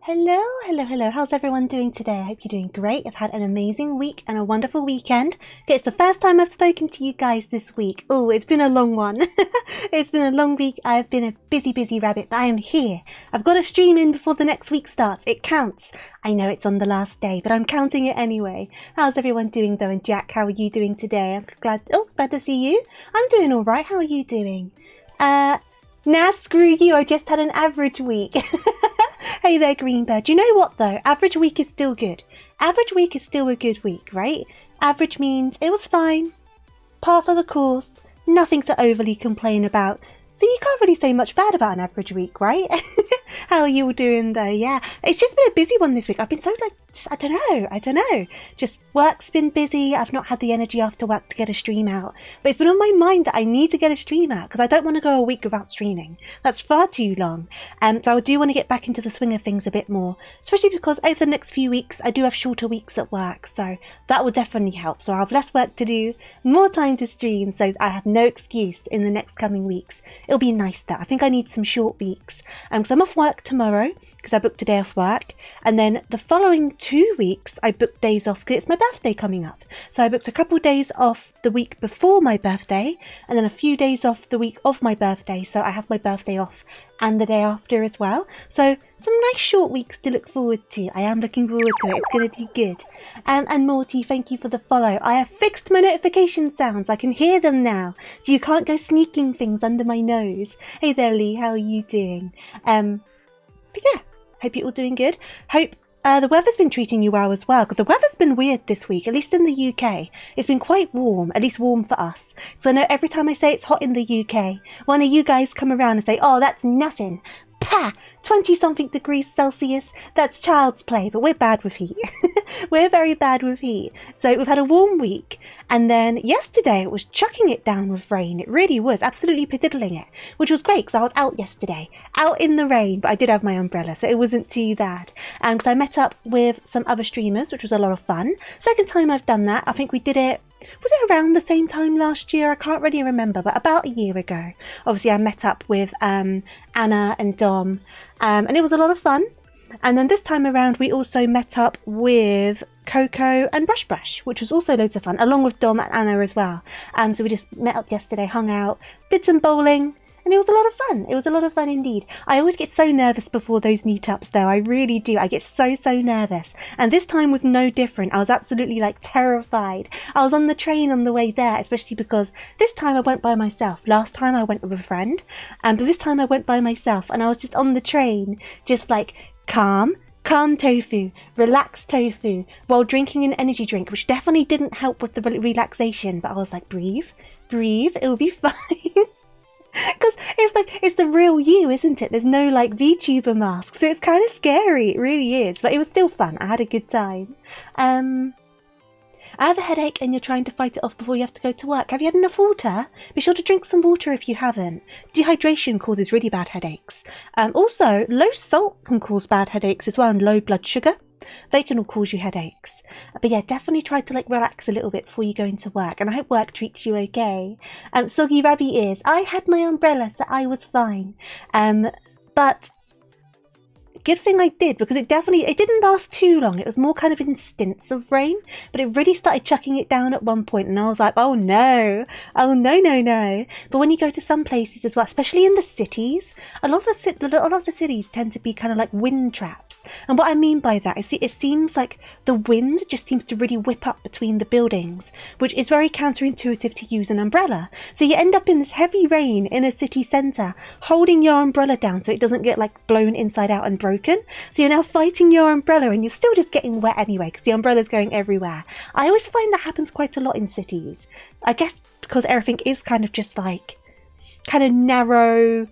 Hello, hello, hello. How's everyone doing today? I hope you're doing great. I've had an amazing week and a wonderful weekend. Okay, it's the first time I've spoken to you guys this week. Oh, it's been a long one. It's been a long week. I've been a busy rabbit, but I am here. I've got a stream in before the next week starts. It counts. I know it's on the last day, but I'm counting it anyway. How's everyone doing though? And Jack, how are you doing today? I'm glad to see you. I'm doing all right. How are you doing? Nah, screw you. I just had an average week. Hey there, Greenbird. You know what though? Average week is still good. Average week is still a good week, right? Average means it was fine. Par for the course. Nothing to overly complain about. So you can't really say much bad about an average week, right? How are you all doing though? Yeah, it's just been a busy one this week. I've been so I don't know. Just work's been busy. I've not had the energy after work to get a stream out. But it's been on my mind that I need to get a stream out because I don't want to go a week without streaming. That's far too long. So I do want to get back into the swing of things a bit more, especially because over the next few weeks, I do have shorter weeks at work. So that will definitely help. So I'll have less work to do, more time to stream. So I have no excuse in the next coming weeks. It'll be nice that I think I need some short weeks because I'm off work back tomorrow because I booked a day off work. And then the following 2 weeks, I booked days off because it's my birthday coming up. So I booked a couple days off the week before my birthday and then a few days off the week of my birthday. So I have my birthday off and the day after as well. So some nice short weeks to look forward to. I am looking forward to it. It's going to be good. And Morty, thank you for the follow. I have fixed my notification sounds. I can hear them now. So you can't go sneaking things under my nose. Hey there, Lee. How are you doing? But yeah, hope you're all doing good. Hope the weather's been treating you well as well, because the weather's been weird this week, at least in the UK. It's been quite warm, at least warm for us. So I know every time I say it's hot in the UK, one of you guys come around and say, oh, that's nothing. Pah! 20-something degrees Celsius. That's child's play, but we're bad with heat. We're very bad with heat. So we've had a warm week, and then yesterday it was chucking it down with rain. It really was, absolutely pediddling it, which was great because I was out yesterday, out in the rain, but I did have my umbrella, so it wasn't too bad. Because I met up with some other streamers, which was a lot of fun. Second time I've done that. I think we did it, was it around the same time last year? I can't really remember, but about a year ago. Obviously, I met up with Anna and Dom, and it was a lot of fun. And then this time around, we also met up with Coco and Brush, which was also loads of fun, along with Dom and Anna as well. So we just met up yesterday, hung out, did some bowling, and it was a lot of fun. It was a lot of fun indeed. I always get so nervous before those meetups though. I really do. I get so nervous. And this time was no different. I was absolutely terrified. I was on the train on the way there, especially because this time I went by myself. Last time I went with a friend, but this time I went by myself, and I was just on the train, just calm tofu, relaxed tofu, while drinking an energy drink, which definitely didn't help with the relaxation, but I was like, breathe, it'll be fine. Because it's the real you, isn't it? There's no VTuber mask, so it's kind of scary. It really is, but it was still fun. I had a good time. I have a headache and you're trying to fight it off before you have to go to work. Have you had enough water? Be sure to drink some water if you haven't. Dehydration causes really bad headaches. Also, low salt can cause bad headaches as well, and low blood sugar. They can all cause you headaches. But yeah, definitely try to relax a little bit before you go into work, and I hope work treats you okay. Soggy Rabbit ears. I had my umbrella, so I was fine. But good thing I did, because it didn't last too long. It was more kind of in stints of rain, but it really started chucking it down at one point, and I was like, oh no. But when you go to some places as well, especially in the cities, a lot of the cities tend to be kind of like wind traps. And what I mean by that is it seems like the wind just seems to really whip up between the buildings, which is very counterintuitive to use an umbrella. So you end up in this heavy rain in a city centre, holding your umbrella down so it doesn't get blown inside out and broken. So you're now fighting your umbrella, and you're still just getting wet anyway because the umbrella's going everywhere. I always find that happens quite a lot in cities. I guess because everything is kind of just kind of narrow.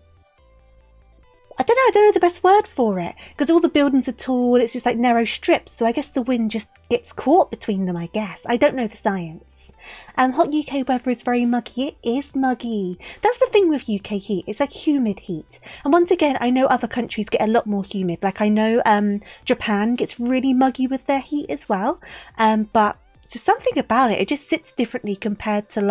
I don't know the best word for it, because all the buildings are tall, it's just narrow strips, so I guess the wind just gets caught between them, I guess. I don't know the science. Hot UK weather is very muggy. It is muggy. That's the thing with UK heat. It's humid heat. And once again, I know other countries get a lot more humid. I know Japan gets really muggy with their heat as well. But so something about it just sits differently compared to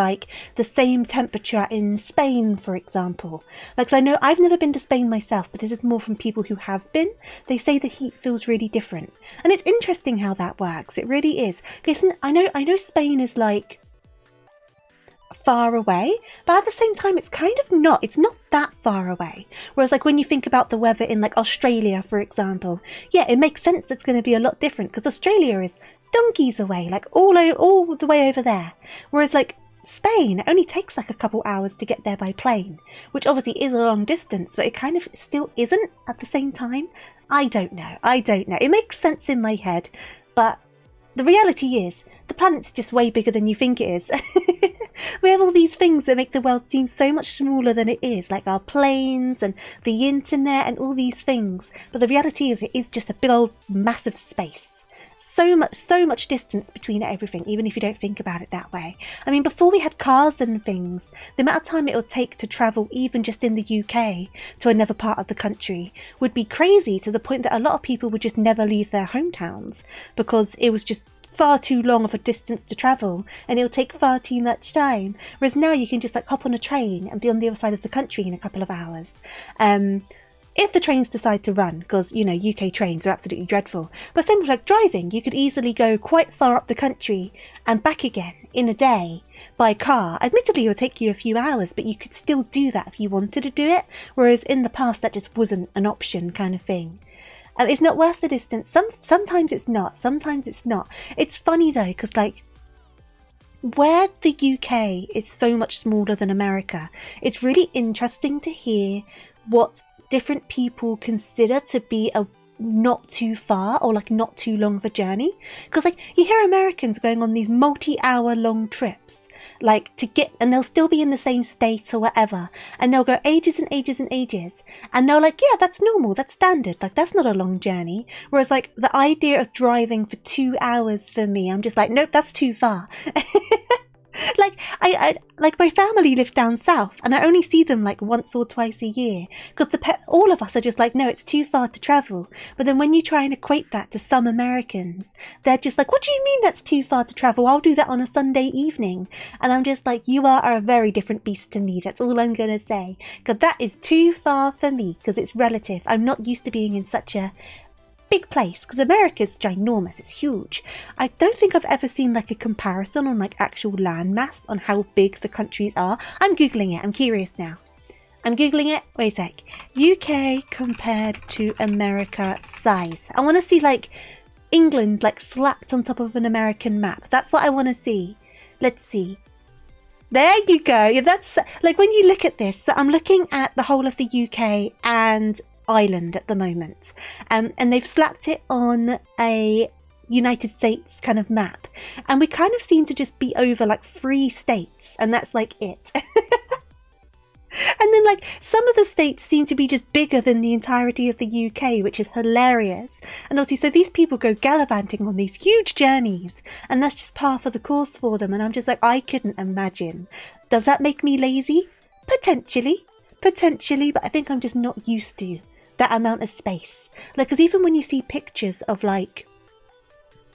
the same temperature in Spain, for example. So I know I've never been to Spain myself, but this is more from people who have been. They say the heat feels really different. And it's interesting how that works. It really is. I know Spain is far away, but at the same time it's kind of not. It's not that far away. Whereas when you think about the weather in Australia, for example, yeah, it makes sense it's going to be a lot different because Australia is donkeys away, all the way over there. Whereas Spain, it only takes a couple hours to get there by plane, which obviously is a long distance, but it kind of still isn't at the same time. I don't know. It makes sense in my head, but the reality is the planet's just way bigger than you think it is. We have all these things that make the world seem so much smaller than it is, like our planes and the internet and all these things. But the reality is it is just a big old massive space. So much distance between everything, even if you don't think about it that way. I mean, before we had cars and things, the amount of time it would take to travel, even just in the UK, to another part of the country, would be crazy, to the point that a lot of people would just never leave their hometowns, because it was just far too long of a distance to travel, and it'll take far too much time. Whereas now you can just hop on a train and be on the other side of the country in a couple of hours. if the trains decide to run, because, you know, UK trains are absolutely dreadful. But same with like driving, you could easily go quite far up the country and back again in a day by car. Admittedly, it would take you a few hours, but you could still do that if you wanted to do it. Whereas in the past, that just wasn't an option kind of thing. It's not worth the distance. Sometimes it's not. Sometimes it's not. It's funny though, because like, where the UK is so much smaller than America, it's really interesting to hear what different people consider to be a not too far or like not too long of a journey. Because like you hear Americans going on these multi-hour long trips, like to get, and they'll still be in the same state or whatever, and they'll go ages and ages and ages, and they're like, yeah, that's normal, that's standard, like that's not a long journey. Whereas like the idea of driving for 2 hours for me, I'm just like, nope, that's too far. Like I like my family live down south, and I only see them like once or twice a year because all of us are just like, no, it's too far to travel. But then when you try and equate that to some Americans, they're just like, what do you mean that's too far to travel? I'll do that on a Sunday evening. And I'm just like, you are a very different beast to me. That's all I'm gonna say, because that is too far for me, because it's relative. I'm not used to being in such a big place, because America's ginormous, it's huge. I don't think I've ever seen like a comparison on like actual land mass on how big the countries are. I'm googling it, I'm curious now. I'm googling it, wait a sec. UK compared to America size. I want to see like England like slapped on top of an American map. That's what I want to see. Let's see. There you go. Yeah, that's like when you look at this, so I'm looking at the whole of the UK and Ireland at the moment, and they've slapped it on a United States kind of map, and we kind of seem to just be over like 3 states, and that's like it. And then like some of the states seem to be just bigger than the entirety of the UK, which is hilarious. And obviously, so these people go gallivanting on these huge journeys, and that's just par for the course for them. And I'm just like, I couldn't imagine. Does that make me lazy? Potentially, but I think I'm just not used to that amount of space. Like, because even when you see pictures of like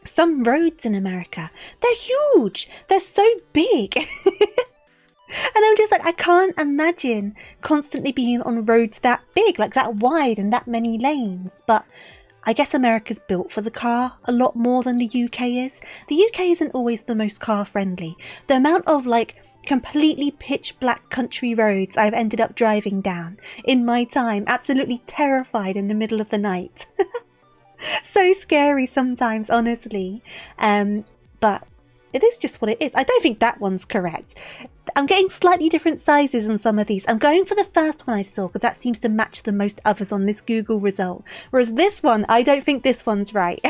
some roads in America, they're huge, they're so big. And I'm just like, I can't imagine constantly being on roads that big, like that wide and that many lanes. But I guess America's built for the car a lot more than the UK is. The UK isn't always the most car friendly. The amount of like completely pitch black country roads I've ended up driving down in my time, absolutely terrified in the middle of the night. So scary sometimes, honestly. But it is just what it is. I don't think that one's correct. I'm getting slightly different sizes on some of these. I'm going for the first one I saw because that seems to match the most others on this Google result. Whereas this one, I don't think this one's right.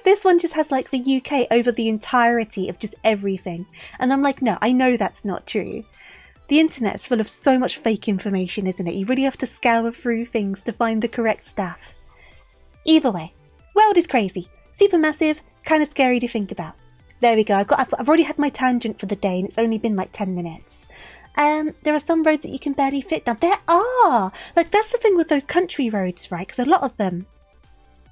This one just has like the UK over the entirety of just everything. And I'm like, no, I know that's not true. The internet's full of so much fake information, isn't it? You really have to scour through things to find the correct stuff. Either way, world is crazy, supermassive, kind of scary to think about. There we go. I've already had my tangent for the day, and it's only been like 10 minutes. There are some roads that you can barely fit. Now there are, like, that's the thing with those country roads, right? Because a lot of them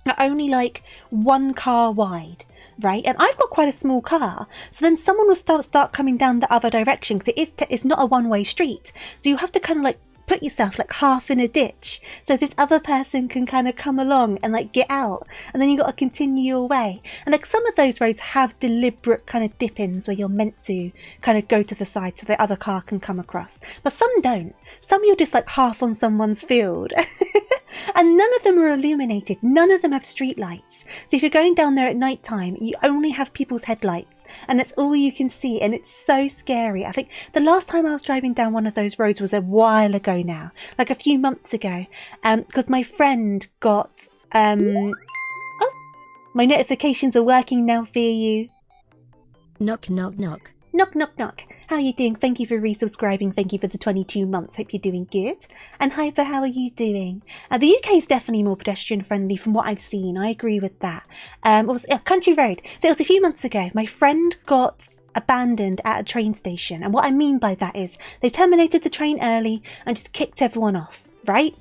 are only like 1 car wide, right? And I've got quite a small car, so then someone will start coming down the other direction because it's not a one-way street. So you have to kind of like put yourself like half in a ditch so this other person can kind of come along and like get out, and then you got to continue your way. And like some of those roads have deliberate kind of dip-ins where you're meant to kind of go to the side so the other car can come across, but some don't. Some you're just like half on someone's field. And none of them are illuminated. None of them have street lights. So if you're going down there at night time, you only have people's headlights, and that's all you can see. And it's so scary. I think the last time I was driving down one of those roads was a while ago now, like a few months ago, because my friend got, oh, my notifications are working now for you. Knock, knock, knock. Knock, knock, knock. How are you doing? Thank you for resubscribing. Thank you for the 22 months. Hope you're doing good. And Hyper, how are you doing? The UK is definitely more pedestrian friendly from what I've seen. I agree with that. Country road. So it was a few months ago. My friend got abandoned at a train station. And what I mean by that is they terminated the train early and just kicked everyone off. right?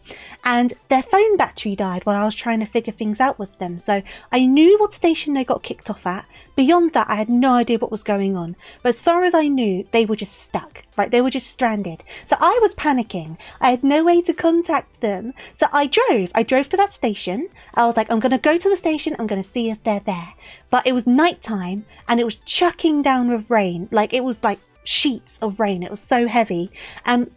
And their phone battery died while I was trying to figure things out with them. So I knew what station they got kicked off at. Beyond that, I had no idea what was going on. But as far as I knew, they were just stuck, right? They were just stranded. So I was panicking. I had no way to contact them. So I drove to that station. I was like, I'm going to go to the station. I'm going to see if they're there. But it was nighttime and it was chucking down with rain. Like it was like sheets of rain. It was so heavy.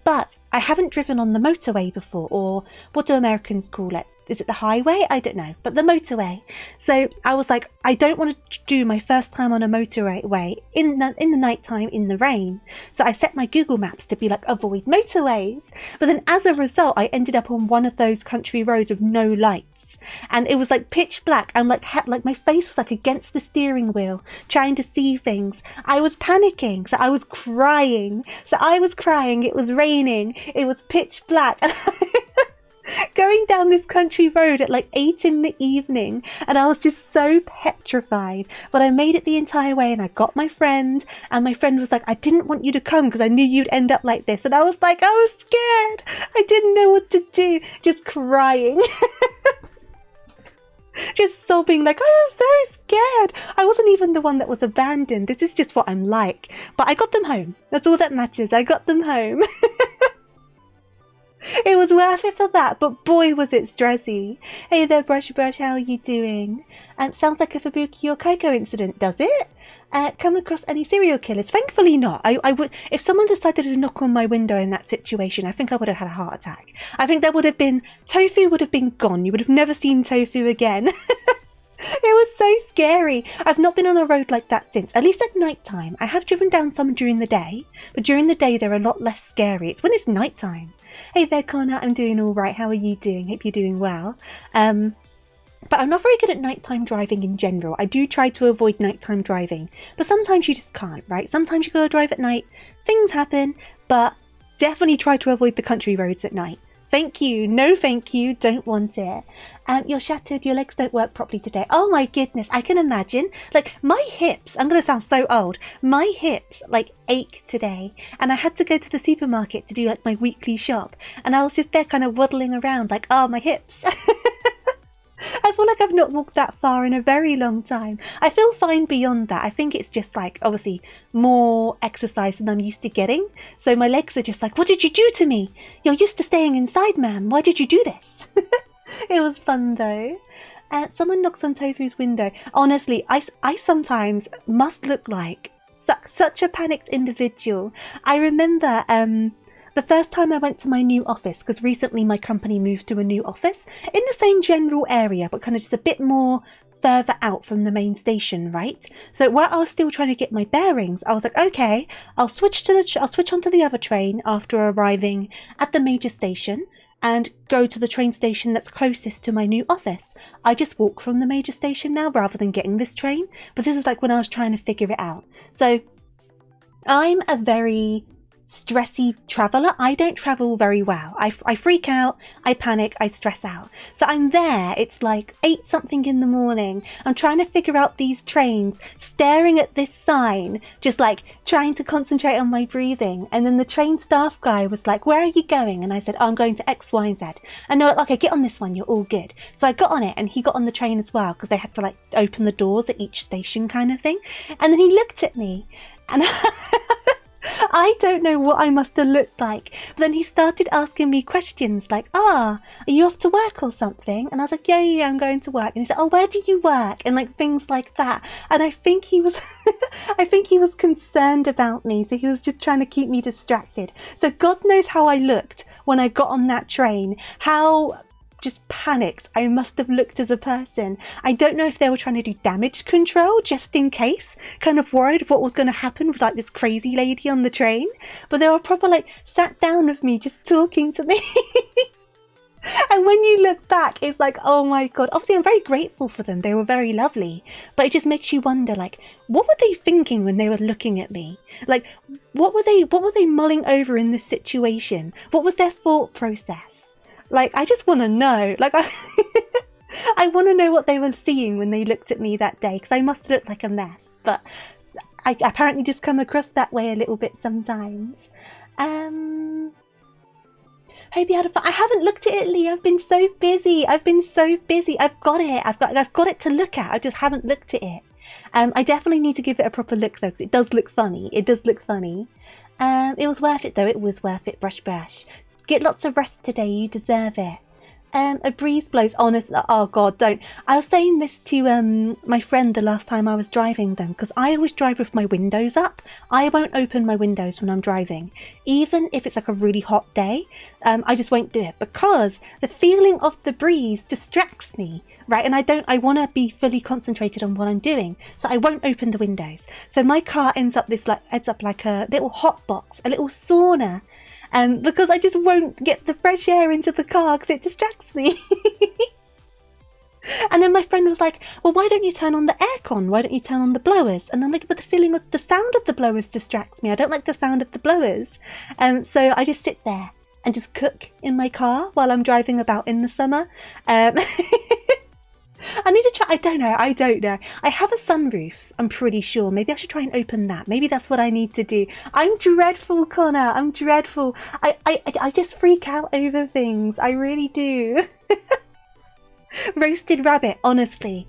But I haven't driven on the motorway before, or what do Americans call it? Is it the highway? I don't know, but the motorway. So I was like, I don't want to do my first time on a motorway in the nighttime in the rain. So I set my Google Maps to be like, avoid motorways. But then as a result, I ended up on one of those country roads with no lights. And it was like pitch black. I'm like my face was like against the steering wheel, trying to see things. I was panicking. So I was crying. It was raining. It was pitch black. Going down this country road at like 8 in the evening, and I was just so petrified. But I made it the entire way, and I got my friend, and my friend was like, I didn't want you to come because I knew you'd end up like this. And I was like, I was scared. I didn't know what to do. Just crying. Just sobbing like, I was so scared. I wasn't even the one that was abandoned. This is just what I'm like. But I got them home. That's all that matters. I got them home. It was worth it for that, but boy was it stressy. Hey there, Brush, how are you doing? Sounds like a Fubuki or Kaiko incident, does it? Come across any serial killers? Thankfully not. I would, if someone decided to knock on my window in that situation, I think I would have had a heart attack. I think there would have been, Tofu would have been gone. You would have never seen Tofu again. It was so scary. I've not been on a road like that since, at least at night time. I have driven down some during the day, but during the day they're a lot less scary. It's when it's night time. Hey there, Connor. I'm doing all right. How are you doing? Hope you're doing well. But I'm not very good at nighttime driving in general. I do try to avoid nighttime driving, but sometimes you just can't, right? Sometimes you gotta drive at night. Things happen, but definitely try to avoid the country roads at night. Thank you. No thank you. Don't want it. You're shattered. Your legs don't work properly today. Oh my goodness. I can imagine. Like my hips, I'm going to sound so old. My hips like ache today. And I had to go to the supermarket to do like my weekly shop. And I was just there kind of waddling around like, oh, my hips. I feel like I've not walked that far in a very long time. I feel fine beyond that. I think it's just like, obviously, more exercise than I'm used to getting. So my legs are just like, what did you do to me? You're used to staying inside, ma'am. Why did you do this? It was fun, though. Someone knocks on Tofu's window. Honestly, I sometimes must look like such a panicked individual. I remember the first time I went to my new office, because recently my company moved to a new office in the same general area, but kind of just a bit more further out from the main station, right? So while I was still trying to get my bearings, I was like, okay, I'll switch onto the other train after arriving at the major station and go to the train station that's closest to my new office. I just walk from the major station now rather than getting this train. But this was like when I was trying to figure it out. So I'm a very stressy traveller. I don't travel very well. I freak out, I panic, I stress out. So I'm there, it's like 8 something in the morning. I'm trying to figure out these trains, staring at this sign, just like trying to concentrate on my breathing. And then the train staff guy was like, where are you going? And I said, oh, I'm going to X, Y, and Z. And they're like, okay, get on this one, you're all good. So I got on it and he got on the train as well because they had to like open the doors at each station kind of thing. And then he looked at me and I don't know what I must have looked like. But then he started asking me questions like, are you off to work or something? And I was like, yeah, I'm going to work. And he said, oh, where do you work? And like things like that. And I think he was, I think he was concerned about me. So he was just trying to keep me distracted. So God knows how I looked when I got on that train. How just panicked I must have looked as a person. I don't know if they were trying to do damage control just in case, kind of worried of what was going to happen with like this crazy lady on the train, but they were probably like sat down with me just talking to me. And when you look back, it's like, oh my God, obviously I'm very grateful for them, they were very lovely, but it just makes you wonder, like, what were they thinking when they were looking at me? Like, what were they mulling over in this situation? What was their thought process? Like, I just want to know. Like, I want to know what they were seeing when they looked at me that day, because I must look like a mess. But I apparently just come across that way a little bit sometimes. Hope you had fun. I haven't looked at it, Lee. I've been so busy. I've got it. I've got it to look at. I just haven't looked at it. I definitely need to give it a proper look though, because it does look funny. It was worth it though. It was worth it. Brush. Get lots of rest today. You deserve it. A breeze blows, honestly. Oh God, don't. I was saying this to my friend the last time I was driving them, because I always drive with my windows up. I won't open my windows when I'm driving, even if it's like a really hot day. I just won't do it because the feeling of the breeze distracts me, right? And I want to be fully concentrated on what I'm doing, so I won't open the windows. So my car ends up like a little hot box, a little sauna. Because I just won't get the fresh air into the car because it distracts me. And then my friend was like, well, why don't you turn on the aircon? Why don't you turn on the blowers? And I'm like, but the feeling of the sound of the blowers distracts me. I don't like the sound of the blowers. So I just sit there and just cook in my car while I'm driving about in the summer. I need to try. I don't know. I have a sunroof, I'm pretty sure. Maybe I should try and open that. Maybe that's what I need to do. I'm dreadful, Connor. I'm dreadful. I just freak out over things. I really do. Roasted rabbit, honestly.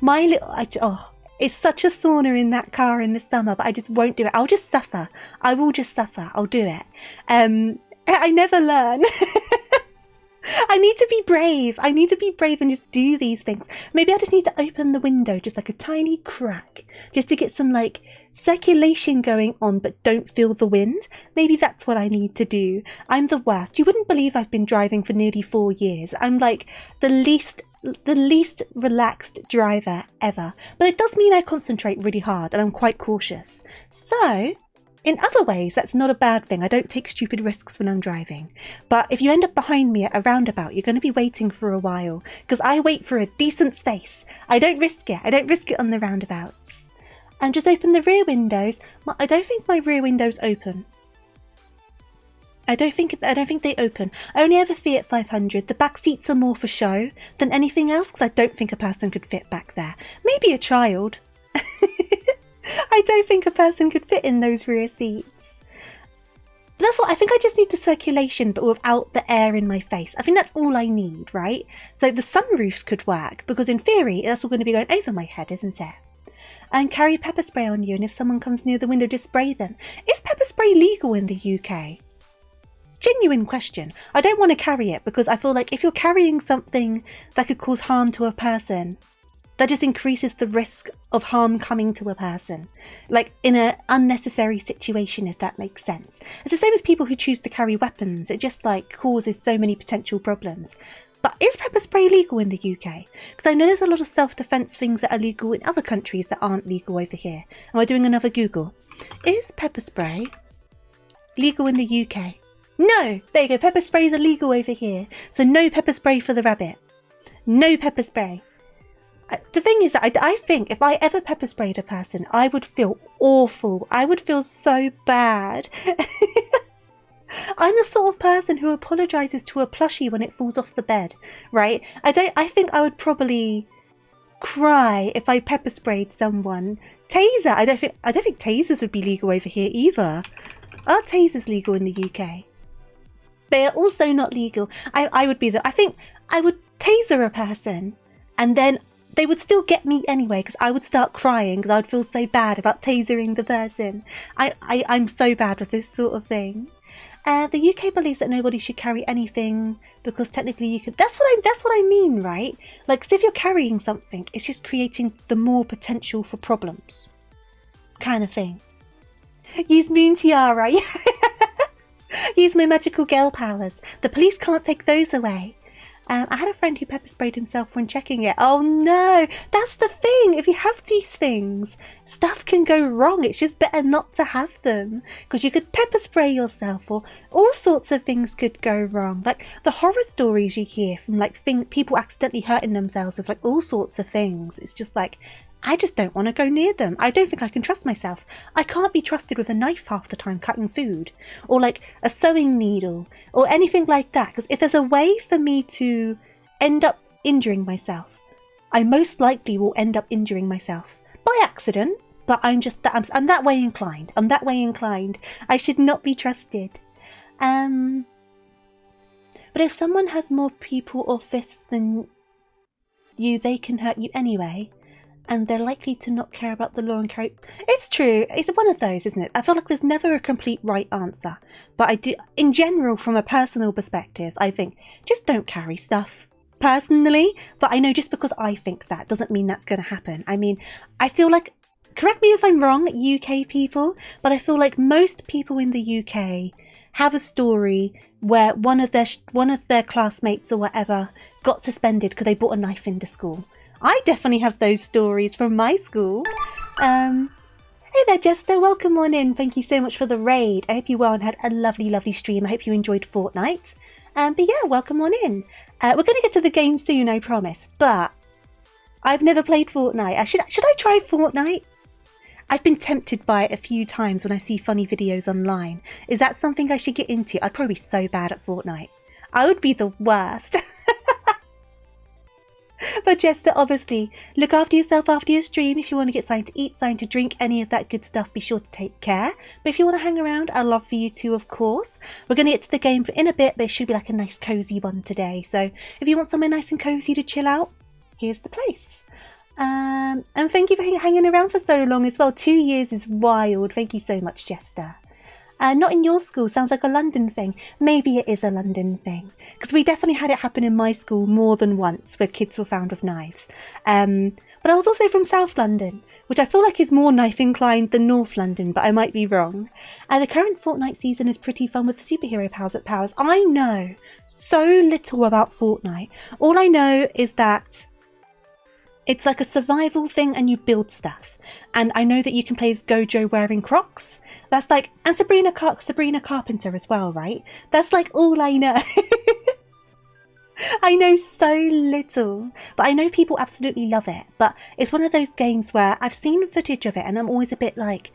My little... it's such a sauna in that car in the summer, but I just won't do it. I'll just suffer. I will just suffer. I'll do it. I never learn. I need to be brave. And just do these things. Maybe I just need to open the window, just like a tiny crack, just to get some like circulation going on, but don't feel the wind. Maybe that's what I need to do. I'm the worst. You wouldn't believe I've been driving for nearly 4 years. I'm like the least relaxed driver ever. But it does mean I concentrate really hard and I'm quite cautious. So... in other ways, that's not a bad thing. I don't take stupid risks when I'm driving. But if you end up behind me at a roundabout, you're going to be waiting for a while. Because I wait for a decent space. I don't risk it. I don't risk it on the roundabouts. And just open the rear windows. I don't think my rear windows open. I don't think they open. I only have a Fiat 500. The back seats are more for show than anything else. Because I don't think a person could fit back there. Maybe a child. I don't think a person could fit in those rear seats. That's what I think. I just need the circulation, but without the air in my face. I think that's all I need, right? So the sunroofs could work, because in theory, that's all going to be going over my head, isn't it? And carry pepper spray on you, and if someone comes near the window, just spray them. Is pepper spray legal in the UK? Genuine question. I don't want to carry it, because I feel like if you're carrying something that could cause harm to a person, that just increases the risk of harm coming to a person, like in an unnecessary situation, if that makes sense. It's the same as people who choose to carry weapons. It just like causes so many potential problems. But is pepper spray legal in the UK? Because I know there's a lot of self-defense things that are legal in other countries that aren't legal over here. Am I doing another Google? Is pepper spray legal in the UK? No! There you go. Pepper spray is illegal over here. So no pepper spray for the rabbit. No pepper spray. The thing is that I think if I ever pepper sprayed a person, I would feel awful. I would feel so bad. I'm the sort of person who apologises to a plushie when it falls off the bed, right? I think I would probably cry if I pepper sprayed someone. Taser. I don't think tasers would be legal over here either. Are tasers legal in the UK? They are also not legal. I think I would taser a person and then they would still get me anyway, because I would start crying because I would feel so bad about tasering the person. I'm so bad with this sort of thing. The UK believes that nobody should carry anything because technically you could... That's what I mean, right? Like, 'cause if you're carrying something, it's just creating the more potential for problems. Kind of thing. Use Moon Tiara. Use my magical girl powers. The police can't take those away. I had a friend who pepper sprayed himself when checking it. Oh no, that's the thing. If you have these things, stuff can go wrong. It's just better not to have them, because you could pepper spray yourself, or all sorts of things could go wrong. Like the horror stories you hear from like people accidentally hurting themselves with like all sorts of things. It's just like, I just don't want to go near them. I don't think I can trust myself. I can't be trusted with a knife half the time cutting food, or like a sewing needle, or anything like that. Because if there's a way for me to end up injuring myself, I most likely will end up injuring myself by accident. But I'm that way inclined. I should not be trusted. But if someone has more people or fists than you, they can hurt you anyway. And they're likely to not care about the law and carry... It's true. It's one of those, isn't it? I feel like there's never a complete right answer. But I do, in general, from a personal perspective, I think just don't carry stuff. Personally. But I know just because I think that doesn't mean that's going to happen. I mean, I feel like... Correct me if I'm wrong, UK people. But I feel like most people in the UK have a story where one of their classmates or whatever got suspended because they brought a knife into school. I definitely have those stories from my school. Hey there, Jester. Welcome on in. Thank you so much for the raid. I hope you well and had a lovely, lovely stream. I hope you enjoyed Fortnite. But yeah, welcome on in. We're going to get to the game soon, I promise. But I've never played Fortnite. Should I try Fortnite? I've been tempted by it a few times when I see funny videos online. Is that something I should get into? I'd probably be so bad at Fortnite. I would be the worst. But Jester, obviously, look after yourself after your stream. If you want to get something to eat, something to drink, any of that good stuff, be sure to take care. But if you want to hang around, I'd love for you to, of course. We're going to get to the game in a bit, but it should be like a nice cozy one today. So if you want somewhere nice and cozy to chill out, here's the place. And thank you for hanging around for so long as well. 2 years is wild. Thank you so much, Jester. Not in your school. Sounds like a London thing. Maybe it is a London thing. Because we definitely had it happen in my school more than once where kids were found with knives. But I was also from South London, which I feel like is more knife inclined than North London, but I might be wrong. The current Fortnite season is pretty fun with the superhero powers. I know so little about Fortnite. All I know is that it's like a survival thing and you build stuff. And I know that you can play as Gojo wearing Crocs. That's like, and Sabrina Carpenter as well, right? That's like all I know. I know so little, but I know people absolutely love it. But it's one of those games where I've seen footage of it and I'm always a bit like,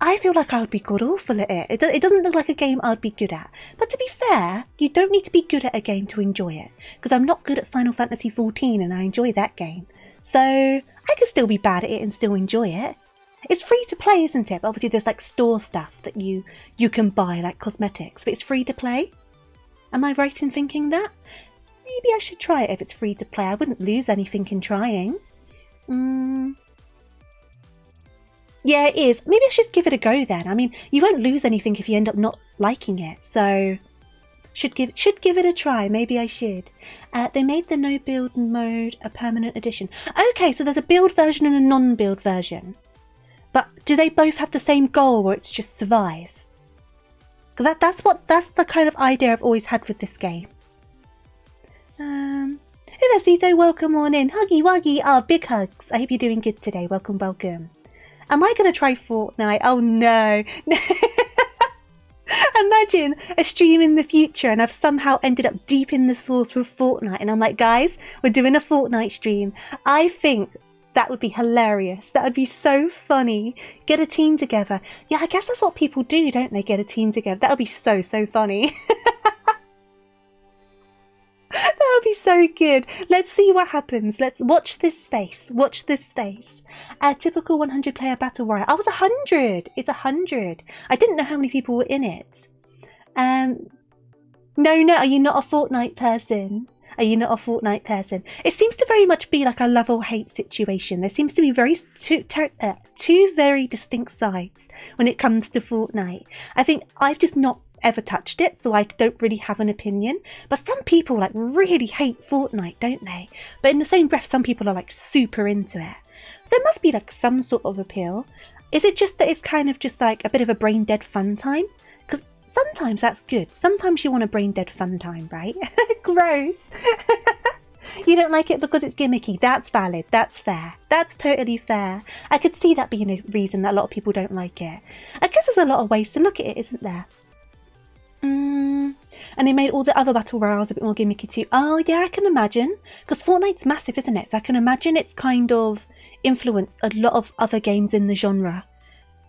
I feel like I would be god awful at it. It doesn't look like a game I'd be good at. But to be fair, you don't need to be good at a game to enjoy it. Because I'm not good at Final Fantasy XIV and I enjoy that game. So I could still be bad at it and still enjoy it. It's free to play, isn't it? But obviously there's like store stuff that you can buy, like cosmetics, but it's free to play. Am I right in thinking that? Maybe I should try it if it's free to play. I wouldn't lose anything in trying. Yeah, it is. Maybe I should just give it a go then. I mean, you won't lose anything if you end up not liking it. So should give it a try. Maybe I should. They made the no build mode a permanent addition. Okay, so there's a build version and a non-build version. But do they both have the same goal where it's just survive? Because that's the kind of idea I've always had with this game. Hey there, Cito, welcome on in. Huggy wuggy, big hugs. I hope you're doing good today. Welcome, welcome. Am I going to try Fortnite? Oh no. Imagine a stream in the future and I've somehow ended up deep in the source with Fortnite and I'm like, guys, we're doing a Fortnite stream. I think that would be hilarious. That would be so funny. Get a team together. Yeah, I guess that's what people do, don't they? Get a team together. That would be so funny. That would be so good. Let's see what happens. Let's watch this space. Watch this space. A typical 100 player battle royale. I was 100. It's 100. I didn't know how many people were in it. No, are you not a Fortnite person? Are you not a Fortnite person? It seems to very much be like a love or hate situation. There seems to be two very distinct sides when it comes to Fortnite. I think I've just not ever touched it, so I don't really have an opinion. But some people like really hate Fortnite, don't they? But in the same breath, some people are like super into it. There must be like some sort of appeal. Is it just that it's kind of just like a bit of a brain dead fun time? Because sometimes that's good. Sometimes you want a brain dead fun time, right? Gross. You don't like it because it's gimmicky. That's valid. That's fair. That's totally fair. I could see that being a reason that a lot of people don't like it. I guess there's a lot of ways to look at it, isn't there? And they made all the other battle royales a bit more gimmicky too. Oh yeah, I can imagine. Because Fortnite's massive, isn't it? So I can imagine it's kind of influenced a lot of other games in the genre.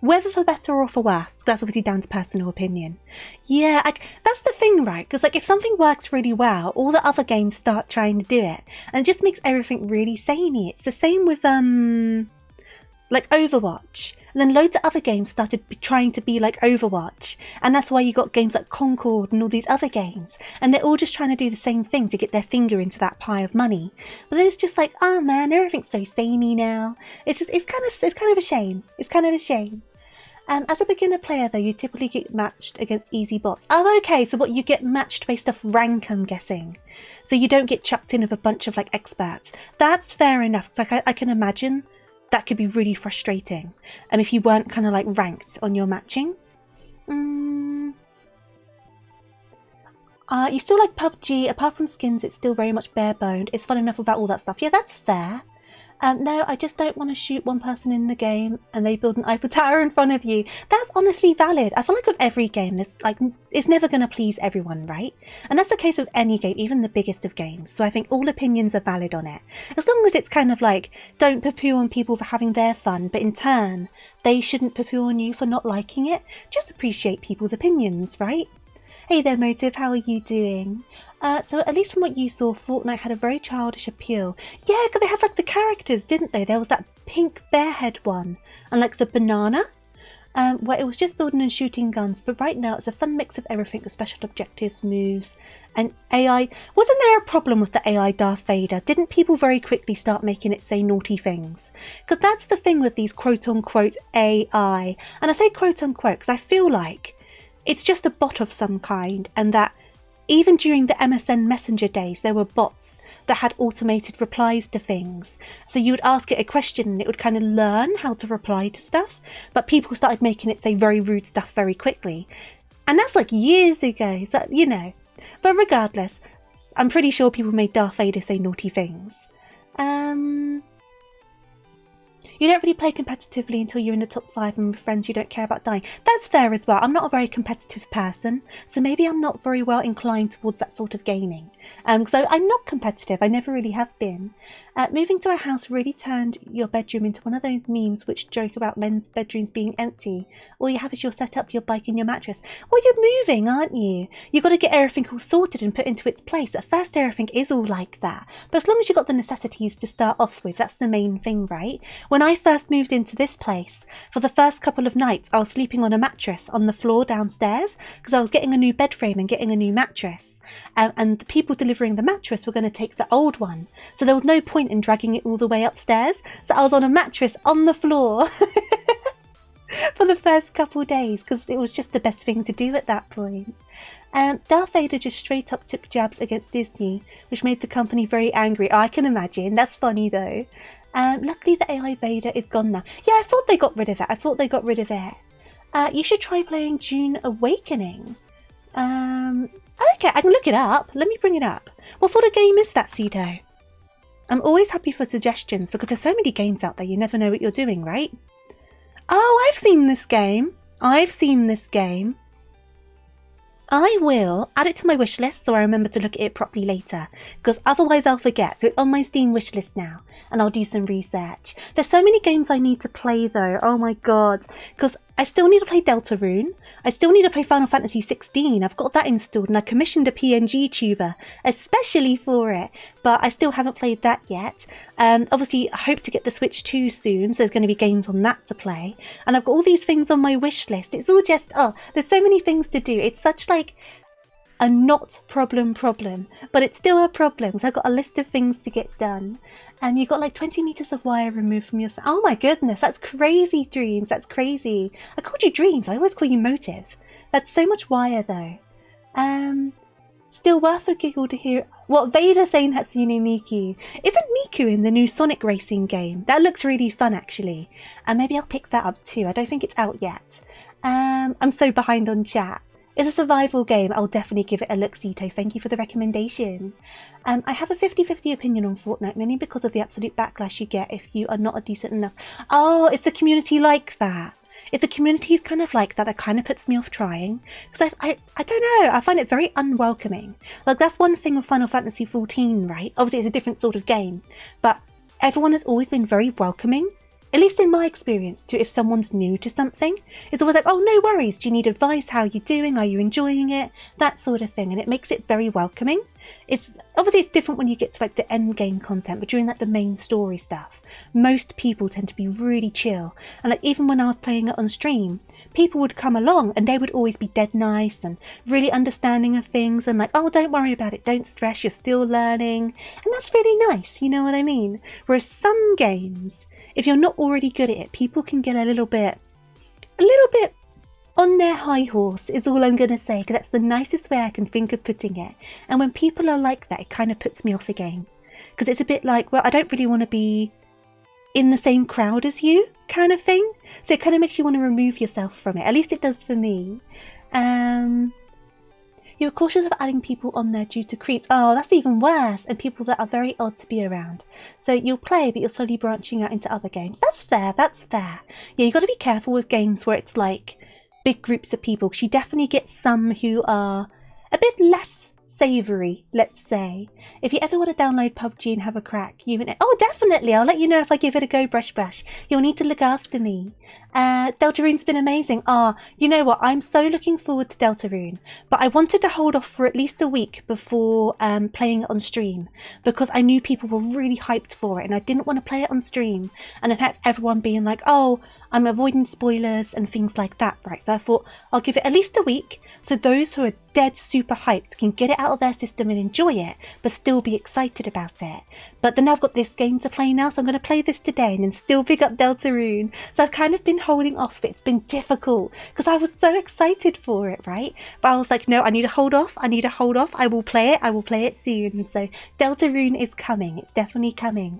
Whether for better or for worse, that's obviously down to personal opinion. Yeah, that's the thing, right? Because like if something works really well, all the other games start trying to do it. And it just makes everything really samey. It's the same with like Overwatch. And then loads of other games started trying to be like Overwatch. And that's why you got games like Concord and all these other games. And they're all just trying to do the same thing to get their finger into that pie of money. But then it's just like, oh man, everything's so samey now. It's kind of a shame. It's kind of a shame. As a beginner player though, you typically get matched against easy bots. Oh, okay, so what, you get matched based off rank, I'm guessing. So you don't get chucked in with a bunch of like experts. That's fair enough, because I can imagine that could be really frustrating. If you weren't kind of like ranked on your matching. You still like PUBG, apart from skins, it's still very much bare-boned. It's fun enough without all that stuff. Yeah, that's fair. No, I just don't want to shoot one person in the game and they build an Eiffel Tower in front of you. That's honestly valid. I feel like with every game, it's never going to please everyone, right? And that's the case with any game, even the biggest of games. So I think all opinions are valid on it. As long as it's kind of like, don't poo-poo on people for having their fun, but in turn, they shouldn't poo-poo on you for not liking it. Just appreciate people's opinions, right? Hey there, Motive, how are you doing? So at least from what you saw, Fortnite had a very childish appeal. Yeah, because they had like the characters, didn't they? There was that pink bear head one and like the banana, where it was just building and shooting guns. But right now it's a fun mix of everything with special objectives, moves, and AI. Wasn't there a problem with the AI Darth Vader? Didn't people very quickly start making it say naughty things? Because that's the thing with these quote-unquote AI. And I say quote-unquote because I feel like it's just a bot of some kind, and that even during the MSN Messenger days, there were bots that had automated replies to things. So you would ask it a question and it would kind of learn how to reply to stuff. But people started making it say very rude stuff very quickly. And that's like years ago, so, you know. But regardless, I'm pretty sure people made Darth Vader say naughty things. You don't really play competitively until you're in the top 5 and with friends you don't care about dying. That's fair as well. I'm not a very competitive person, so maybe I'm not very well inclined towards that sort of gaming. So I'm not competitive. I never really have been. Moving to a house really turned your bedroom into one of those memes which joke about men's bedrooms being empty. All you have is your setup, your bike and your mattress. Well, you're moving, aren't you? You've got to get everything all sorted and put into its place. At first, everything is all like that. But as long as you've got the necessities to start off with, that's the main thing, right? When I first moved into this place, for the first couple of nights, I was sleeping on a mattress on the floor downstairs because I was getting a new bed frame and getting a new mattress. And the people delivering the mattress were going to take the old one. So there was no point in dragging it all the way upstairs. So I was on a mattress on the floor for the first couple of days because it was just the best thing to do at that point. Darth Vader just straight up took jabs against Disney, which made the company very angry. Oh, I can imagine. That's funny though. Luckily the AI Vader is gone now. Yeah, I thought they got rid of it. You should try playing Dune Awakening. Okay, I can look it up. Let me bring it up. What sort of game is that, Cedo? I'm always happy for suggestions because there's so many games out there you never know what you're doing, right? Oh, I've seen this game. I will add it to my wish list so I remember to look at it properly later, because otherwise I'll forget. So it's on my Steam wish list now and I'll do some research. There's so many games I need to play though. Oh my god. Because I still need to play Deltarune. I still need to play Final Fantasy 16. I've got that installed and I commissioned a PNG tuber especially for it, but I still haven't played that yet. Obviously I hope to get the Switch 2 soon, so there's going to be games on that to play. And I've got all these things on my wish list. It's all just, oh, there's so many things to do. It's such like a not problem, but it's still a problem. So I've got a list of things to get done. And you've got like 20 meters of wire removed from your... Oh my goodness, that's crazy, Dreams. That's crazy. I called you Dreams. I always call you Motive. That's so much wire though. Still worth a giggle to hear what Vader saying Hatsune Miku. Isn't Miku in the new Sonic racing game? That looks really fun actually. And maybe I'll pick that up too. I don't think it's out yet. I'm so behind on chat. It's a survival game. I'll definitely give it a look, Sito. Thank you for the recommendation. I have a 50-50 opinion on Fortnite, mainly because of the absolute backlash you get if you are not a decent enough... Oh, is the community like that? If the community is kind of like that, that kind of puts me off trying. Because I don't know, I find it very unwelcoming. Like, that's one thing with Final Fantasy XIV, right? Obviously, it's a different sort of game. But everyone has always been very welcoming. At least in my experience, to if someone's new to something, it's always like, oh, no worries. Do you need advice? How are you doing? Are you enjoying it? That sort of thing. And it makes it very welcoming. it's obviously it's different when you get to like the end game content, but during like the main story stuff, most people tend to be really chill. And like even when I was playing it on stream, people would come along and they would always be dead nice and really understanding of things and like, oh, don't worry about it, don't stress, you're still learning. And that's really nice, you know what I mean? Whereas some games, if you're not already good at it, people can get a little bit on their high horse is all I'm going to say, because that's the nicest way I can think of putting it. And when people are like that, it kind of puts me off a game. Because it's a bit like, well, I don't really want to be in the same crowd as you kind of thing. So it kind of makes you want to remove yourself from it. At least it does for me. You're cautious of adding people on there due to creeps. Oh, that's even worse. And people that are very odd to be around. So you'll play, but you're slowly branching out into other games. That's fair. That's fair. Yeah, you got to be careful with games where it's like big groups of people. Because you definitely get some who are a bit less savoury, let's say. If you ever want to download PUBG and have a crack, oh, definitely. I'll let you know if I give it a go, Brush. You'll need to look after me. Deltarune's been amazing. You know what? I'm so looking forward to Deltarune, but I wanted to hold off for at least a week before playing it on stream because I knew people were really hyped for it and I didn't want to play it on stream and then have everyone being like, oh, I'm avoiding spoilers and things like that, right? So I thought I'll give it at least a week so those who are dead super hyped can get it out of their system and enjoy it, but still be excited about it. But then I've got this game to play now, so I'm going to play this today and then still pick up Deltarune. So I've kind of been holding off, but it's been difficult because I was so excited for it, right? But I was like, no, I need to hold off. I will play it soon. And so Deltarune is coming. It's definitely coming.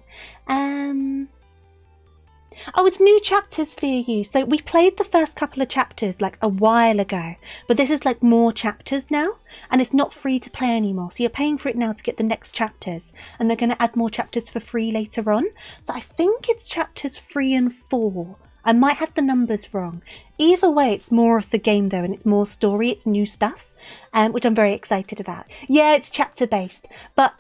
Oh, it's new chapters for you. So we played the first couple of chapters like a while ago, but this is like more chapters now and it's not free to play anymore. So you're paying for it now to get the next chapters and they're going to add more chapters for free later on. So I think it's chapters 3 and 4. I might have the numbers wrong. Either way, it's more of the game though, and it's more story, it's new stuff, which I'm very excited about. Yeah, it's chapter based, but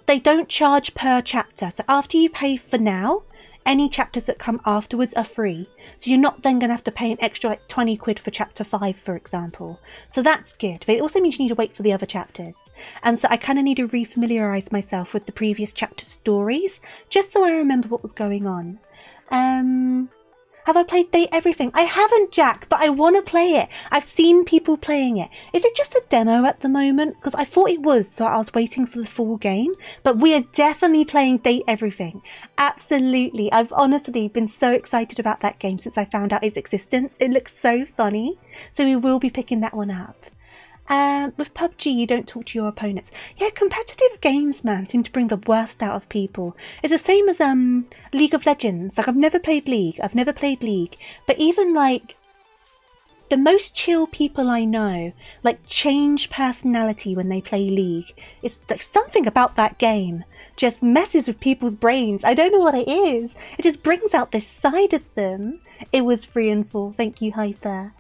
they don't charge per chapter. So after you pay for now, any chapters that come afterwards are free. So you're not then going to have to pay an extra like 20 quid for chapter 5, for example. So that's good. But it also means you need to wait for the other chapters. So I kind of need to re-familiarise myself with the previous chapter stories, just so I remember what was going on. Have I played Date Everything? I haven't, Jack, but I want to play it. I've seen people playing it. Is it just a demo at the moment? Because I thought it was, so I was waiting for the full game. But we are definitely playing Date Everything. Absolutely. I've honestly been so excited about that game since I found out its existence. It looks so funny. So we will be picking that one up. With PUBG, you don't talk to your opponents. Yeah, competitive games, man, seem to bring the worst out of people. It's the same as League of Legends. Like, I've never played League. But even, like, the most chill people I know, like, change personality when they play League. It's like something about that game just messes with people's brains. I don't know what it is. It just brings out this side of them. It was 3 and 4. Thank you, Hyper.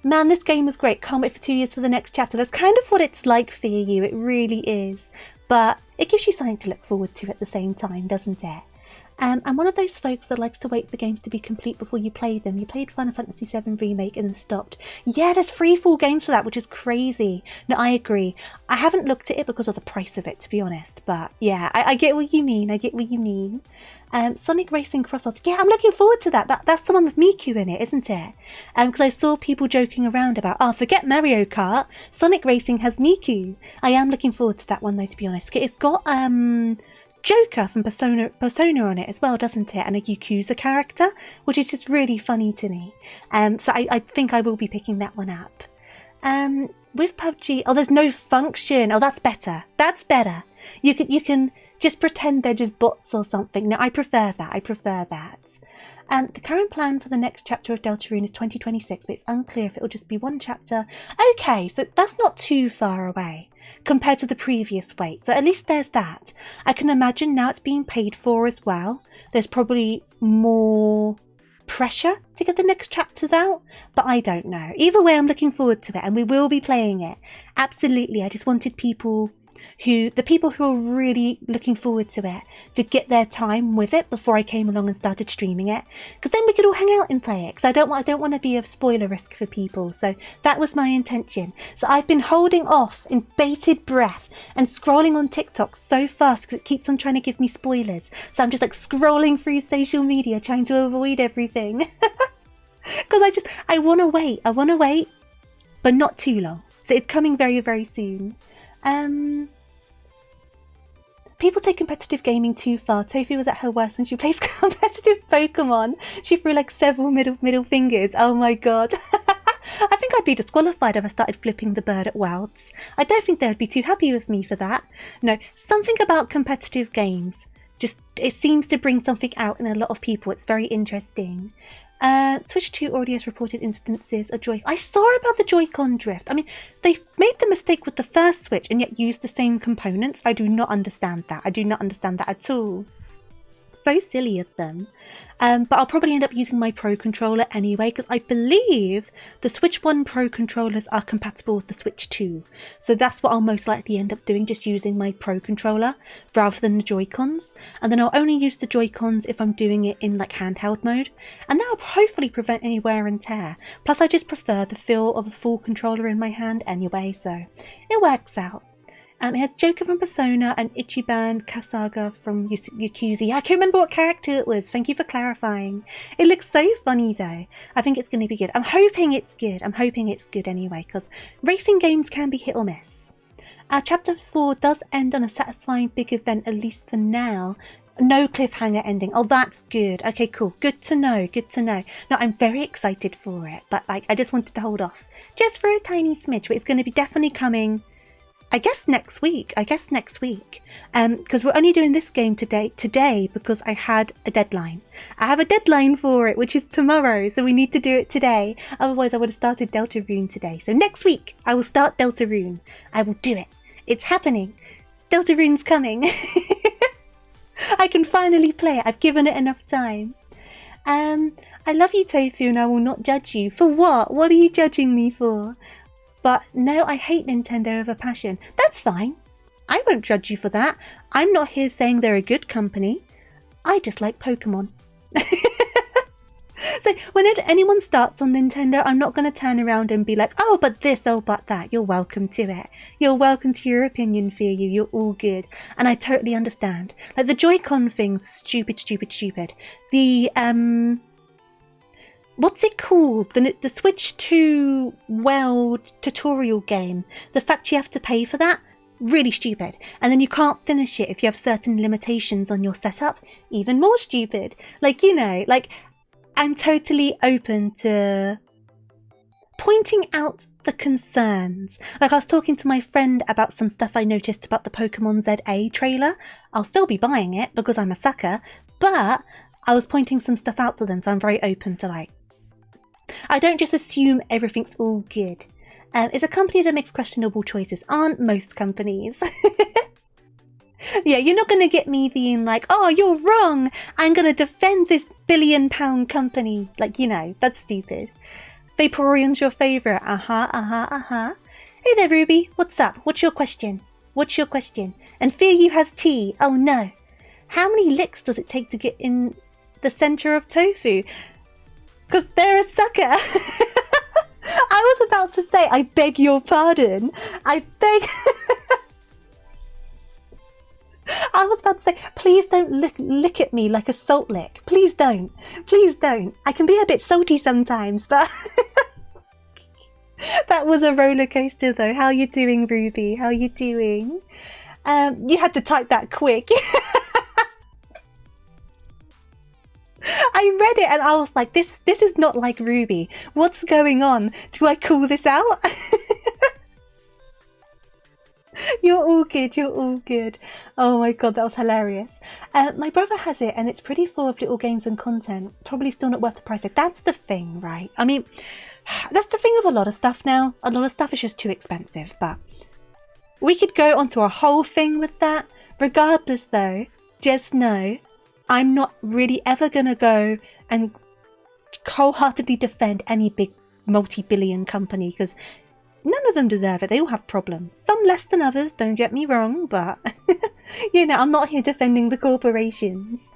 Man, this game was great. Can't wait for 2 years for the next chapter. That's kind of what it's like for you. It really is. But it gives you something to look forward to at the same time, doesn't it? I'm one of those folks that likes to wait for games to be complete before you play them. You played Final Fantasy VII Remake and then stopped. Yeah, there's 3 full games for that, which is crazy. No, I agree. I haven't looked at it because of the price of it, to be honest. But yeah, I get what you mean. Sonic Racing Crossroads. Yeah, I'm looking forward to that. That's the one with Miku in it, isn't it? Because I saw people joking around about, forget Mario Kart. Sonic Racing has Miku. I am looking forward to that one, though, to be honest. It's got Joker from Persona on it as well, doesn't it? And a Yakuza character, which is just really funny to me. So I think I will be picking that one up. With PUBG, there's no function. Oh, that's better. That's better. You can just pretend they're just bots or something. No, I prefer that. The current plan for the next chapter of Deltarune is 2026, but it's unclear if it'll just be 1 chapter. Okay, so that's not too far away compared to the previous wait. So at least there's that. I can imagine now it's being paid for as well. There's probably more pressure to get the next chapters out, but I don't know. Either way, I'm looking forward to it and we will be playing it. Absolutely. I just wanted people the people who are really looking forward to it, to get their time with it before I came along and started streaming it, because then we could all hang out and play it, because I don't want to be a spoiler risk for people. So that was my intention. So I've been holding off in bated breath and scrolling on TikTok so fast because it keeps on trying to give me spoilers. So I'm just like scrolling through social media trying to avoid everything. Because I want to wait, but not too long. So it's coming very, very soon. People take competitive gaming too far. Tofu was at her worst when she plays competitive Pokemon. She threw like several middle fingers. Oh my god. I think I'd be disqualified if I started flipping the bird at Wilds. I don't think they'd be too happy with me for that. No, something about competitive games. Just, it seems to bring something out in a lot of people. It's very interesting. Switch 2 already has reported instances of Joy. I saw about the Joy-Con drift. I mean, they made the mistake with the first Switch and yet used the same components. I do not understand that. I do not understand that at all. So silly of them. But I'll probably end up using my Pro controller anyway, because I believe the Switch 1 Pro controllers are compatible with the Switch 2. So that's what I'll most likely end up doing, just using my Pro controller rather than the Joy-Cons. And then I'll only use the Joy-Cons if I'm doing it in like handheld mode. And that'll hopefully prevent any wear and tear. Plus I just prefer the feel of a full controller in my hand anyway, so it works out. It has Joker from Persona and Ichiban Kasaga from Yakuza. I can't remember what character it was. Thank you for clarifying. It looks so funny though. I think it's going to be good. I'm hoping it's good. I'm hoping it's good anyway, because racing games can be hit or miss. Chapter 4 does end on a satisfying big event, at least for now. No cliffhanger ending. Oh, that's good. Okay, cool. Good to know. Good to know. No, I'm very excited for it, but like I just wanted to hold off just for a tiny smidge. But it's going to be definitely coming. I guess next week, because we're only doing this game today because I had a deadline. I have a deadline for it, which is tomorrow, so we need to do it today. Otherwise, I would have started Deltarune today. So next week, I will start Deltarune. I will do it. It's happening. Deltarune's coming. I can finally play it. I've given it enough time. I love you, Tofu, and I will not judge you. For what? What are you judging me for? But no, I hate Nintendo with a passion. That's fine. I won't judge you for that. I'm not here saying they're a good company. I just like Pokemon. So whenever anyone starts on Nintendo, I'm not going to turn around and be like, oh, but this, oh, but that. You're welcome to it. You're welcome to your opinion, Fear. You're all good. And I totally understand. Like the Joy-Con thing's stupid. The, what's it called? The Switch 2 Weld tutorial game. The fact you have to pay for that? Really stupid. And then you can't finish it if you have certain limitations on your setup? Even more stupid. Like, you know, like, I'm totally open to pointing out the concerns. Like, I was talking to my friend about some stuff I noticed about the Pokemon ZA trailer. I'll still be buying it because I'm a sucker, but I was pointing some stuff out to them, so I'm very open to like, I don't just assume everything's all good. It's a company that makes questionable choices. Aren't most companies? Yeah, you're not going to get me being like, oh, you're wrong. I'm going to defend this billion-pound company. Like, you know, that's stupid. Vaporeon's your favourite. Hey there, Ruby. What's up? What's your question? And Fear You has tea. Oh, no. How many licks does it take to get in the centre of Tofu? Because they're a sucker. I was about to say, I beg your pardon. I was about to say, please don't lick at me like a salt lick. Please don't. I can be a bit salty sometimes, but that was a roller coaster though. How you doing, Ruby? How you doing? You had to type that quick. I read it and I was like, this is not like Ruby. What's going on? Do I call this out? You're all good. Oh my god, that was hilarious. My brother has it and it's pretty full of little games and content. Probably still not worth the price. That's the thing, right? I mean, that's the thing with a lot of stuff now. A lot of stuff is just too expensive, but we could go onto a whole thing with that. Regardless though, just know I'm not really ever gonna go and wholeheartedly defend any big multi-billion company because none of them deserve it. They all have problems. Some less than others, don't get me wrong, but you know, I'm not here defending the corporations.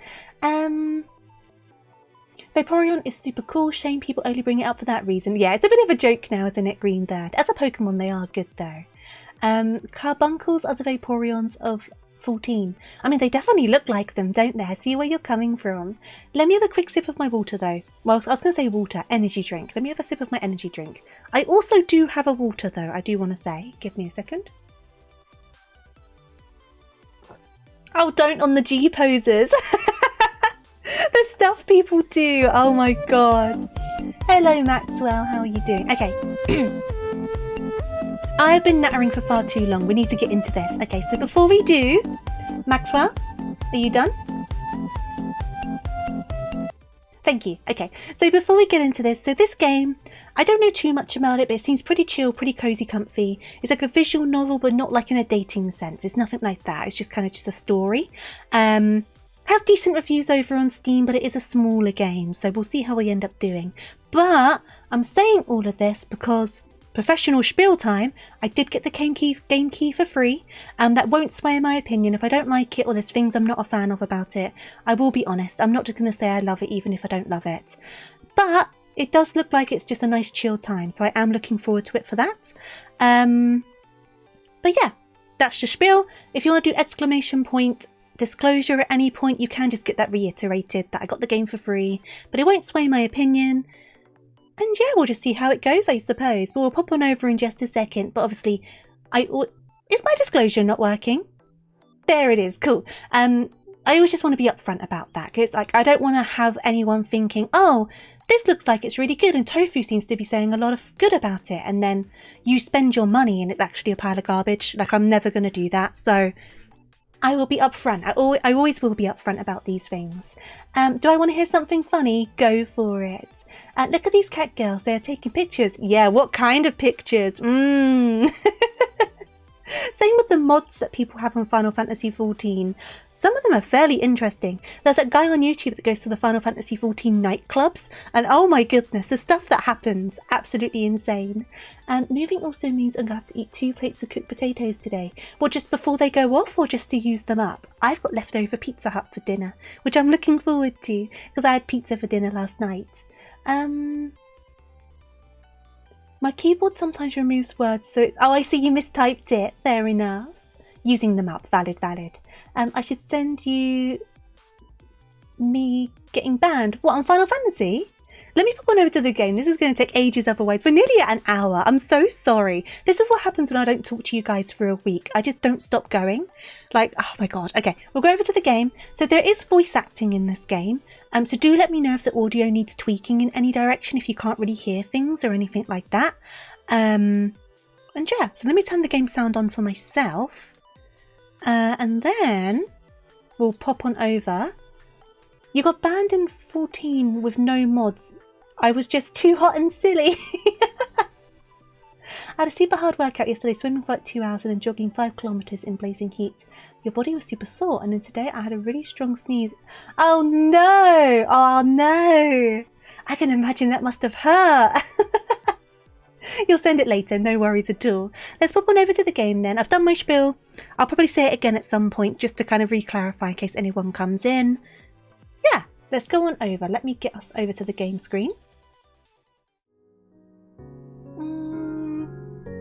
Vaporeon is super cool. Shame people only bring it up for that reason. Yeah, it's a bit of a joke now, isn't it, Greenbird? As a Pokemon, they are good though. Carbuncles are the Vaporeons of 14. I mean, they definitely look like them, don't they? I see where you're coming from. Let me have a quick sip of my water though. Well, I was going to say water, energy drink. Let me have a sip of my energy drink. I also do have a water though, I do want to say. Give me a second. Oh, don't on the G poses. The stuff people do. Oh my god. Hello Maxwell, how are you doing? Okay. I've been nattering for far too long. We need to get into this. Okay, so before we do, Maxwell, are you done? Thank you. Okay, so before we get into this, so this game, I don't know too much about it, but it seems pretty chill, pretty cozy, comfy. It's like a visual novel, but not like in a dating sense. It's nothing like that. It's just kind of just a story. Has decent reviews over on Steam, but it is a smaller game, so we'll see how we end up doing. But I'm saying all of this because professional spiel time, I did get the game key for free, and that won't sway my opinion. If I don't like it or there's things I'm not a fan of about it, I will be honest. I'm not just going to say I love it even if I don't love it. But it does look like it's just a nice chill time, so I am looking forward to it for that. But yeah, that's the spiel. If you want to do exclamation point disclosure at any point, you can just get that reiterated that I got the game for free, but it won't sway my opinion. And yeah, we'll just see how it goes, I suppose. But we'll pop on over in just a second. But obviously, is my disclosure not working? There it is. Cool. I always just want to be upfront about that. Because like, I don't want to have anyone thinking, oh, this looks like it's really good. And Tofu seems to be saying a lot of good about it. And then you spend your money and it's actually a pile of garbage. Like, I'm never going to do that. So I will be upfront. I always will be upfront about these things. Do I want to hear something funny? Go for it. Look at these cat girls. They are taking pictures. Yeah, what kind of pictures? Same with the mods that people have on Final Fantasy XIV. Some of them are fairly interesting. There's that guy on YouTube that goes to the Final Fantasy XIV nightclubs. And oh my goodness, the stuff that happens. Absolutely insane. Moving also means I'm going to have to eat 2 plates of cooked potatoes today. Well, just before they go off or just to use them up? I've got leftover Pizza Hut for dinner, which I'm looking forward to because I had pizza for dinner last night. My keyboard sometimes removes words, so oh, I see you mistyped it. Fair enough. Using them up. Valid. I should send you me getting banned. What, on Final Fantasy? Let me pop on over to the game. This is going to take ages otherwise. We're nearly at an hour. I'm so sorry. This is what happens when I don't talk to you guys for a week. I just don't stop going. Like, oh my god. Okay, we'll go over to the game. So there is voice acting in this game. So do let me know if the audio needs tweaking in any direction, if you can't really hear things or anything like that. And yeah, so let me turn the game sound on for myself. And then we'll pop on over. You got banned in 14 with no mods. I was just too hot and silly. I had a super hard workout yesterday, swimming for like 2 hours and then jogging 5 kilometers in blazing heat. Your body was super sore, and then today I had a really strong sneeze. Oh no! Oh no! I can imagine that must have hurt. You'll send it later, no worries at all. Let's pop on over to the game then. I've done my spiel. I'll probably say it again at some point just to kind of re-clarify in case anyone comes in. Yeah, let's go on over. Let me get us over to the game screen.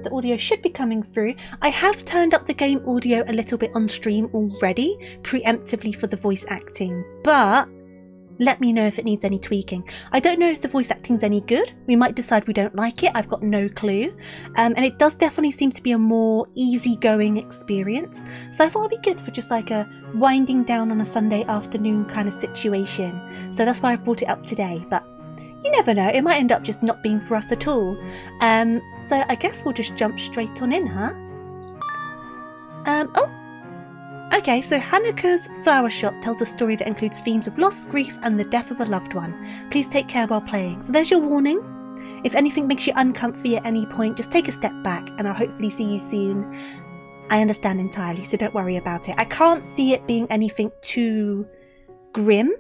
The audio should be coming through. I have turned up the game audio a little bit on stream already, preemptively for the voice acting, but let me know if it needs any tweaking. I don't know if the voice acting's any good. We might decide we don't like it. I've got no clue. And it does definitely seem to be a more easygoing experience. So I thought it'd be good for just like a winding down on a Sunday afternoon kind of situation. So that's why I brought it up today. But you never know, it might end up just not being for us at all. So I guess we'll just jump straight on in, huh? Okay, so Hanukkah's Flower Shop tells a story that includes themes of loss, grief, and the death of a loved one. Please take care while playing. So there's your warning. If anything makes you uncomfy at any point, just take a step back and I'll hopefully see you soon. I understand entirely, so don't worry about it. I can't see it being anything too grim.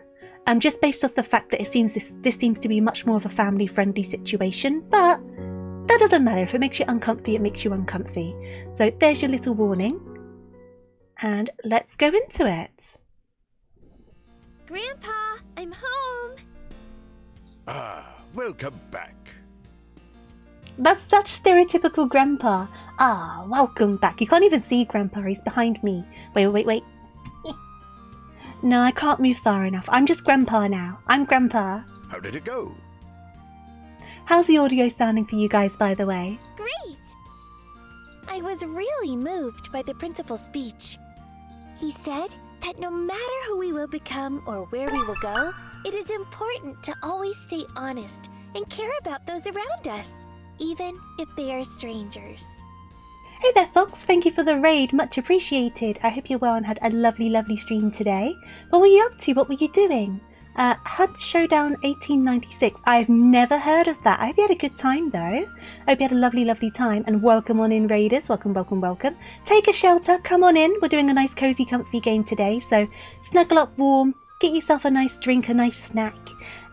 Just based off the fact that it seems this seems to be much more of a family-friendly situation, but that It doesn't matter. If it makes you uncomfy, it makes you uncomfy. So there's your little warning. And let's go into it. Grandpa, I'm home. Ah, welcome back. That's such stereotypical Grandpa. Ah, welcome back. You can't even see Grandpa. He's behind me. Wait. No, I can't move far enough. I'm just Grandpa now. I'm Grandpa. How did it go? How's the audio sounding for you guys, by the way? Great! I was really moved by the principal's speech. He said that no matter who we will become or where we will go, it is important to always stay honest and care about those around us, even if they are strangers. Hey there, Fox. Thank you for the raid. Much appreciated. I hope you're well and had a lovely, lovely stream today. What were you up to? What were you doing? HUD Showdown 1896. I've never heard of that. I hope you had a good time, though. I hope you had a lovely, lovely time. And welcome on in, raiders. Welcome. Take a shelter. Come on in. We're doing a nice, cozy, comfy game today. So snuggle up warm. Get yourself a nice drink, a nice snack.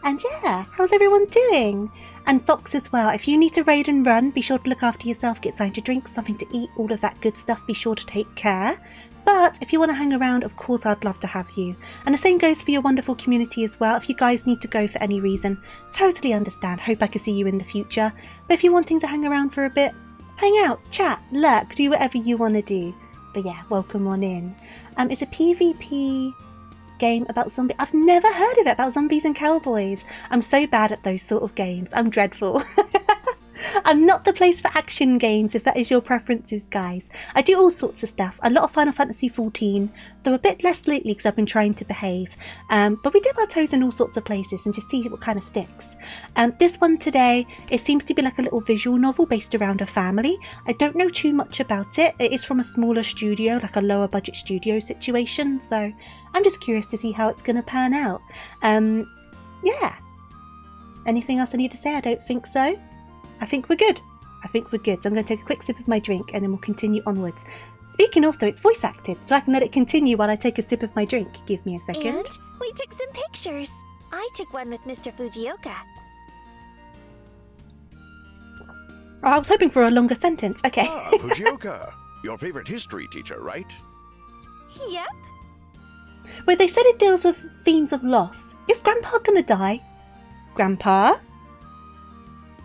And yeah, how's everyone doing? And Fox as well. If you need to raid and run, be sure to look after yourself, get something to drink, something to eat, all of that good stuff. Be sure to take care. But if you want to hang around, of course, I'd love to have you. And the same goes for your wonderful community as well. If you guys need to go for any reason, totally understand. Hope I can see you in the future. But if you're wanting to hang around for a bit, hang out, chat, lurk, do whatever you want to do. But yeah, welcome on in. It's a PvP game about zombies. I've never heard of it, about zombies and cowboys. I'm so bad at those sort of games. I'm dreadful. I'm not the place for action games if that is your preferences, guys. I do all sorts of stuff. A lot of Final Fantasy XIV, though a bit less lately because I've been trying to behave. But we dip our toes in all sorts of places and just see what kind of sticks. This one today, it seems to be like a little visual novel based around a family. I don't know too much about it. It is from a smaller studio, like a lower budget studio situation. So I'm just curious to see how it's going to pan out. Yeah. Anything else I need to say? I don't think so. I think we're good. So I'm going to take a quick sip of my drink and then we'll continue onwards. Speaking of, though, it's voice acted, so I can let it continue while I take a sip of my drink. Give me a second. And we took some pictures. I took one with Mr. Fujioka. Oh, I was hoping for a longer sentence. Okay. Ah, Fujioka. Your favorite history teacher, right? Yep. Well, they said it deals with themes of loss. Is Grandpa going to die? Grandpa?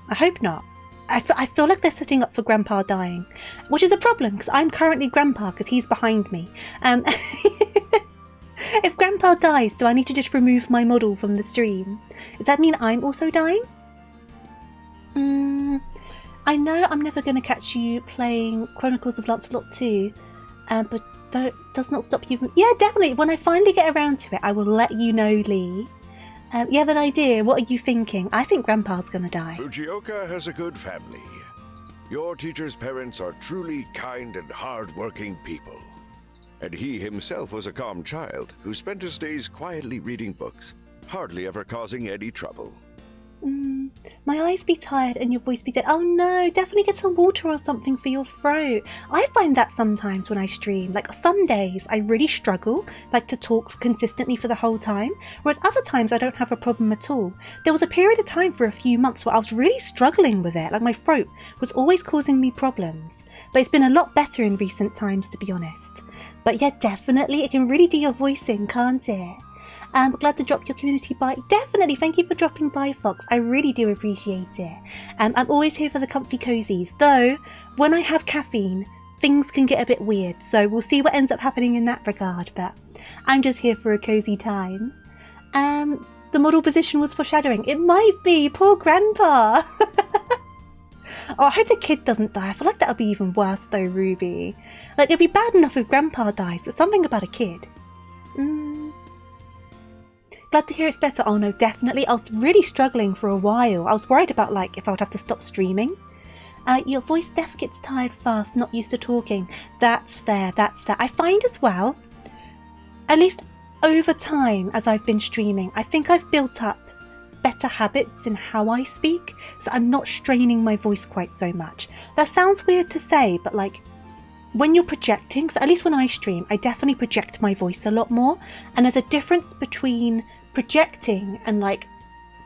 I hope not. I feel like they're setting up for Grandpa dying, which is a problem because I'm currently Grandpa because he's behind me. If Grandpa dies, do I need to just remove my model from the stream? Does that mean I'm also dying? I know I'm never going to catch you playing Chronicles of Lancelot 2, but that does not stop you from... Yeah, definitely. When I finally get around to it, I will let you know, Lee. You have an idea? What are you thinking? I think Grandpa's gonna die. Fujioka has a good family. Your teacher's parents are truly kind and hard-working people. And he himself was a calm child who spent his days quietly reading books, hardly ever causing any trouble. My eyes be tired and your voice be dead. Oh no, definitely get some water or something for your throat. I find that sometimes when I stream. Like some days I really struggle like to talk consistently for the whole time, whereas other times I don't have a problem at all. There was a period of time for a few months where I was really struggling with it. Like my throat was always causing me problems. But it's been a lot better in recent times, to be honest. But yeah, definitely it can really do your voice in, can't it? Glad to drop your community by. Definitely, thank you for dropping by, Fox. I really do appreciate it. I'm always here for the comfy cozies, though when I have caffeine, things can get a bit weird, so we'll see what ends up happening in that regard, but I'm just here for a cozy time. The model position was foreshadowing. It might be, poor Grandpa. Oh, I hope the kid doesn't die. I feel like that would be even worse though, Ruby. Like, it'd be bad enough if Grandpa dies, but something about a kid. Glad to hear it's better. Oh no, definitely. I was really struggling for a while. I was worried about like if I would have to stop streaming. Your voice def gets tired fast, not used to talking. That's fair, that's fair. I find as well, at least over time as I've been streaming, I think I've built up better habits in how I speak, so I'm not straining my voice quite so much. That sounds weird to say, but like when you're projecting, so at least when I stream, I definitely project my voice a lot more, and there's a difference between projecting and like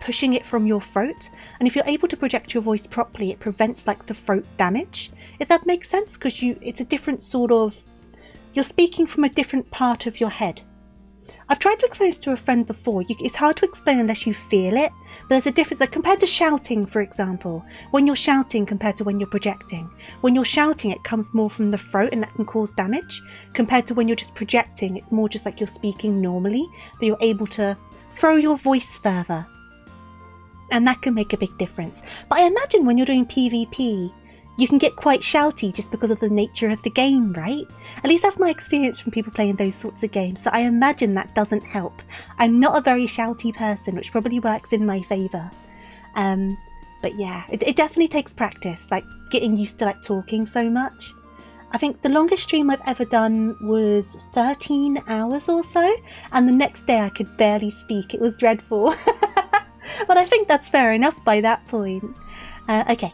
pushing it from your throat. And if you're able to project your voice properly, it prevents like the throat damage, if that makes sense, because it's a different sort of, you're speaking from a different part of your head. I've tried to explain this to a friend before. It's hard to explain unless you feel it. There's a difference, like compared to shouting, for example. When you're shouting compared to when you're projecting. When you're shouting, it comes more from the throat and that can cause damage. Compared to when you're just projecting, it's more just like you're speaking normally, but you're able to throw your voice further. And that can make a big difference. But I imagine when you're doing PvP, you can get quite shouty just because of the nature of the game, right? At least that's my experience from people playing those sorts of games, so I imagine that doesn't help. I'm not a very shouty person, which probably works in my favour. But yeah, it definitely takes practice, like getting used to like talking so much. I think the longest stream I've ever done was 13 hours or so, and the next day I could barely speak. It was dreadful. But I think that's fair enough by that point. Okay.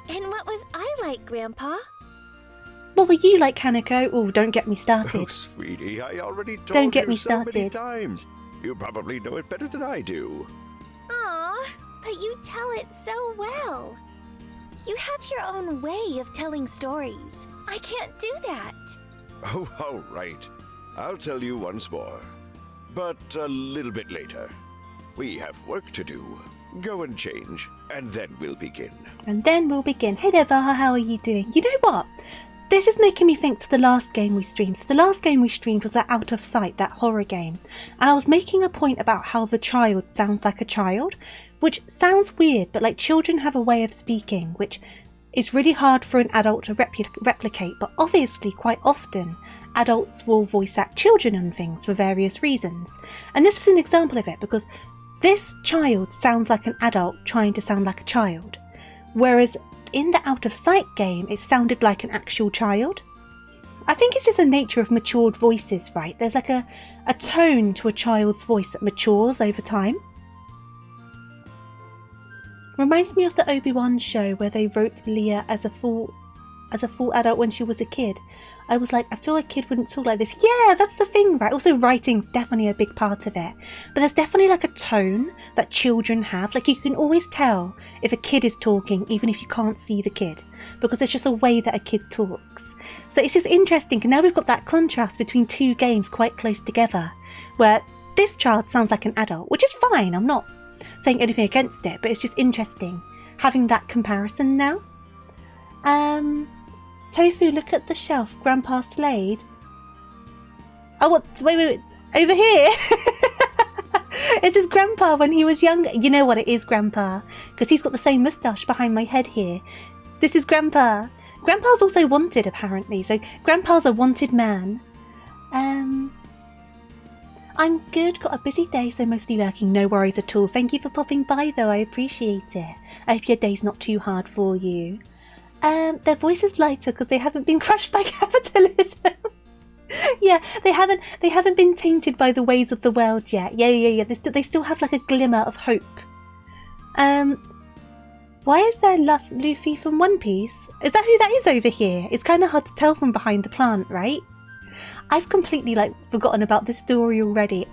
And what was I like, Grandpa? What were you like, Kaneko? Oh, don't get me Oh, started. sweetie, I already told Don't get you me so many started. times. You probably know it better than I do. Aw, but you tell it so well. You have your own way of telling stories. I can't do that. Oh, all right. I'll tell you once more. But a little bit later. We have work to do. Go and change, and then we'll begin. And then we'll begin. Hey there, Baha, how are you doing? You know what? This is making me think to the last game we streamed. So the last game we streamed was that Out of Sight, that horror game. And I was making a point about how the child sounds like a child, which sounds weird, but like children have a way of speaking, which is really hard for an adult to replicate. But obviously, quite often, adults will voice act children on things for various reasons. And this is an example of it, because this child sounds like an adult trying to sound like a child, whereas in the Out of Sight game, it sounded like an actual child. I think it's just the nature of matured voices, right? There's like a tone to a child's voice that matures over time. Reminds me of the Obi-Wan show where they wrote Leia as a full adult when she was a kid. I was like, I feel like a kid wouldn't talk like this. Yeah, that's the thing, right? Also, writing's definitely a big part of it. But there's definitely like a tone that children have. Like you can always tell if a kid is talking, even if you can't see the kid, because there's just a way that a kid talks. So it's just interesting. And now we've got that contrast between two games quite close together, where this child sounds like an adult, which is fine. I'm not saying anything against it, but it's just interesting having that comparison now. Tofu, look at the shelf. Grandpa Slade. Oh, what? Wait. Over here. It says Grandpa when he was younger. You know what? It is Grandpa, because he's got the same moustache behind my head here. This is Grandpa. Grandpa's also wanted, apparently. So Grandpa's a wanted man. I'm good. Got a busy day, so mostly lurking. No worries at all. Thank you for popping by, though. I appreciate it. I hope your day's not too hard for you. Their voice is lighter because they haven't been crushed by capitalism. Yeah, they haven't been tainted by the ways of the world yet. Yeah. They still have like a glimmer of hope. Why is there Luffy from One Piece? Is that who that is over here? It's kind of hard to tell from behind the plant, right? I've completely like forgotten about this story already.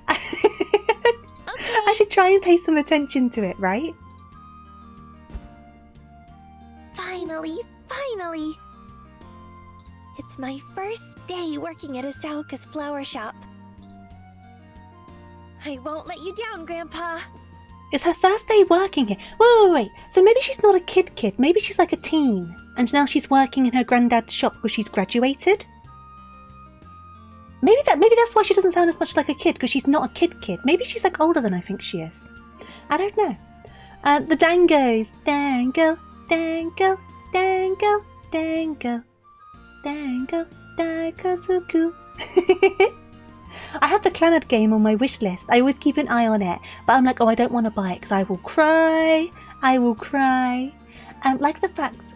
I should try and pay some attention to it, right? Finally! It's my first day working at Asaoka's flower shop. I won't let you down, Grandpa. It's her first day working here. Wait. So maybe she's not a kid. Maybe she's like a teen. And now she's working in her granddad's shop because she's graduated? Maybe that's why she doesn't sound as much like a kid, because she's not a kid. Maybe she's like older than I think she is. I don't know. The dangos. Dango. Daikazuku. I have the Clannad game on my wish list. I always keep an eye on it, but I'm like, oh, I don't want to buy it because I will cry. Like the fact,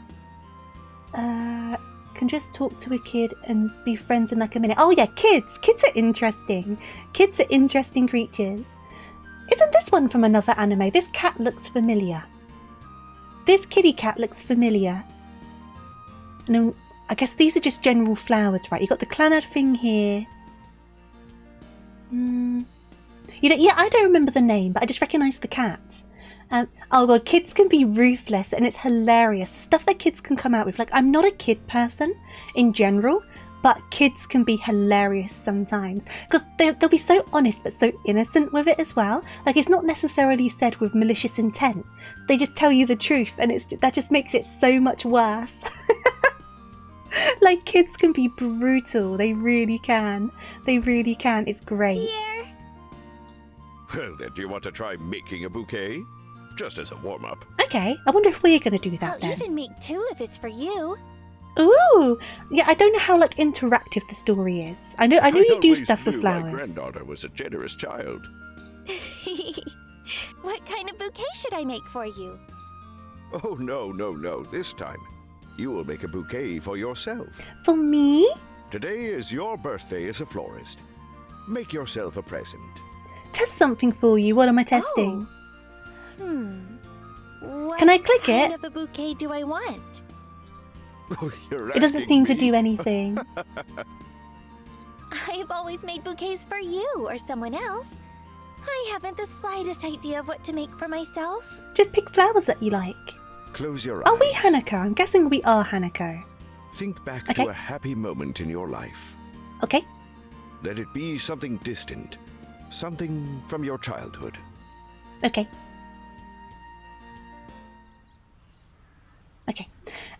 can just talk to a kid and be friends in like a minute. Oh yeah, kids are interesting. Kids are interesting creatures. Isn't this one from another anime? This cat looks familiar. This kitty cat looks familiar. And I guess these are just general flowers, right? You've got the Clannad thing here. You don't, yeah, I don't remember the name, but I just recognise the cat. Oh god, kids can be ruthless and it's hilarious. The stuff that kids can come out with. Like, I'm not a kid person in general, but kids can be hilarious sometimes. Because they'll be so honest but so innocent with it as well. Like, it's not necessarily said with malicious intent. They just tell you the truth and that just makes it so much worse. Like, kids can be brutal. They really can. They really can. It's great. Here. Well, then, do you want to try making a bouquet? Just as a warm-up. Okay, I wonder if we're going to do that I'll then. even make 2 if it's for you. Ooh! Yeah, I don't know how, like, interactive the story is. I know you do stuff with My flowers. granddaughter was a generous child. What kind of bouquet should I make for you? Oh, no. This time, you will make a bouquet for yourself. For me? Today is your birthday as a florist. Make yourself a present. Test something for you. What am I testing? What Can I click kind it? of a bouquet do I want? You're It doesn't asking seem to me? do anything. I've always made bouquets for you or someone else. I haven't the slightest idea of what to make for myself. Just pick flowers that you like. Close your Are eyes. we Hanako? I'm guessing we are Hanako. Think back Okay. to a happy moment in your life. Okay. Let it be something distant. Something from your childhood. Okay. Okay.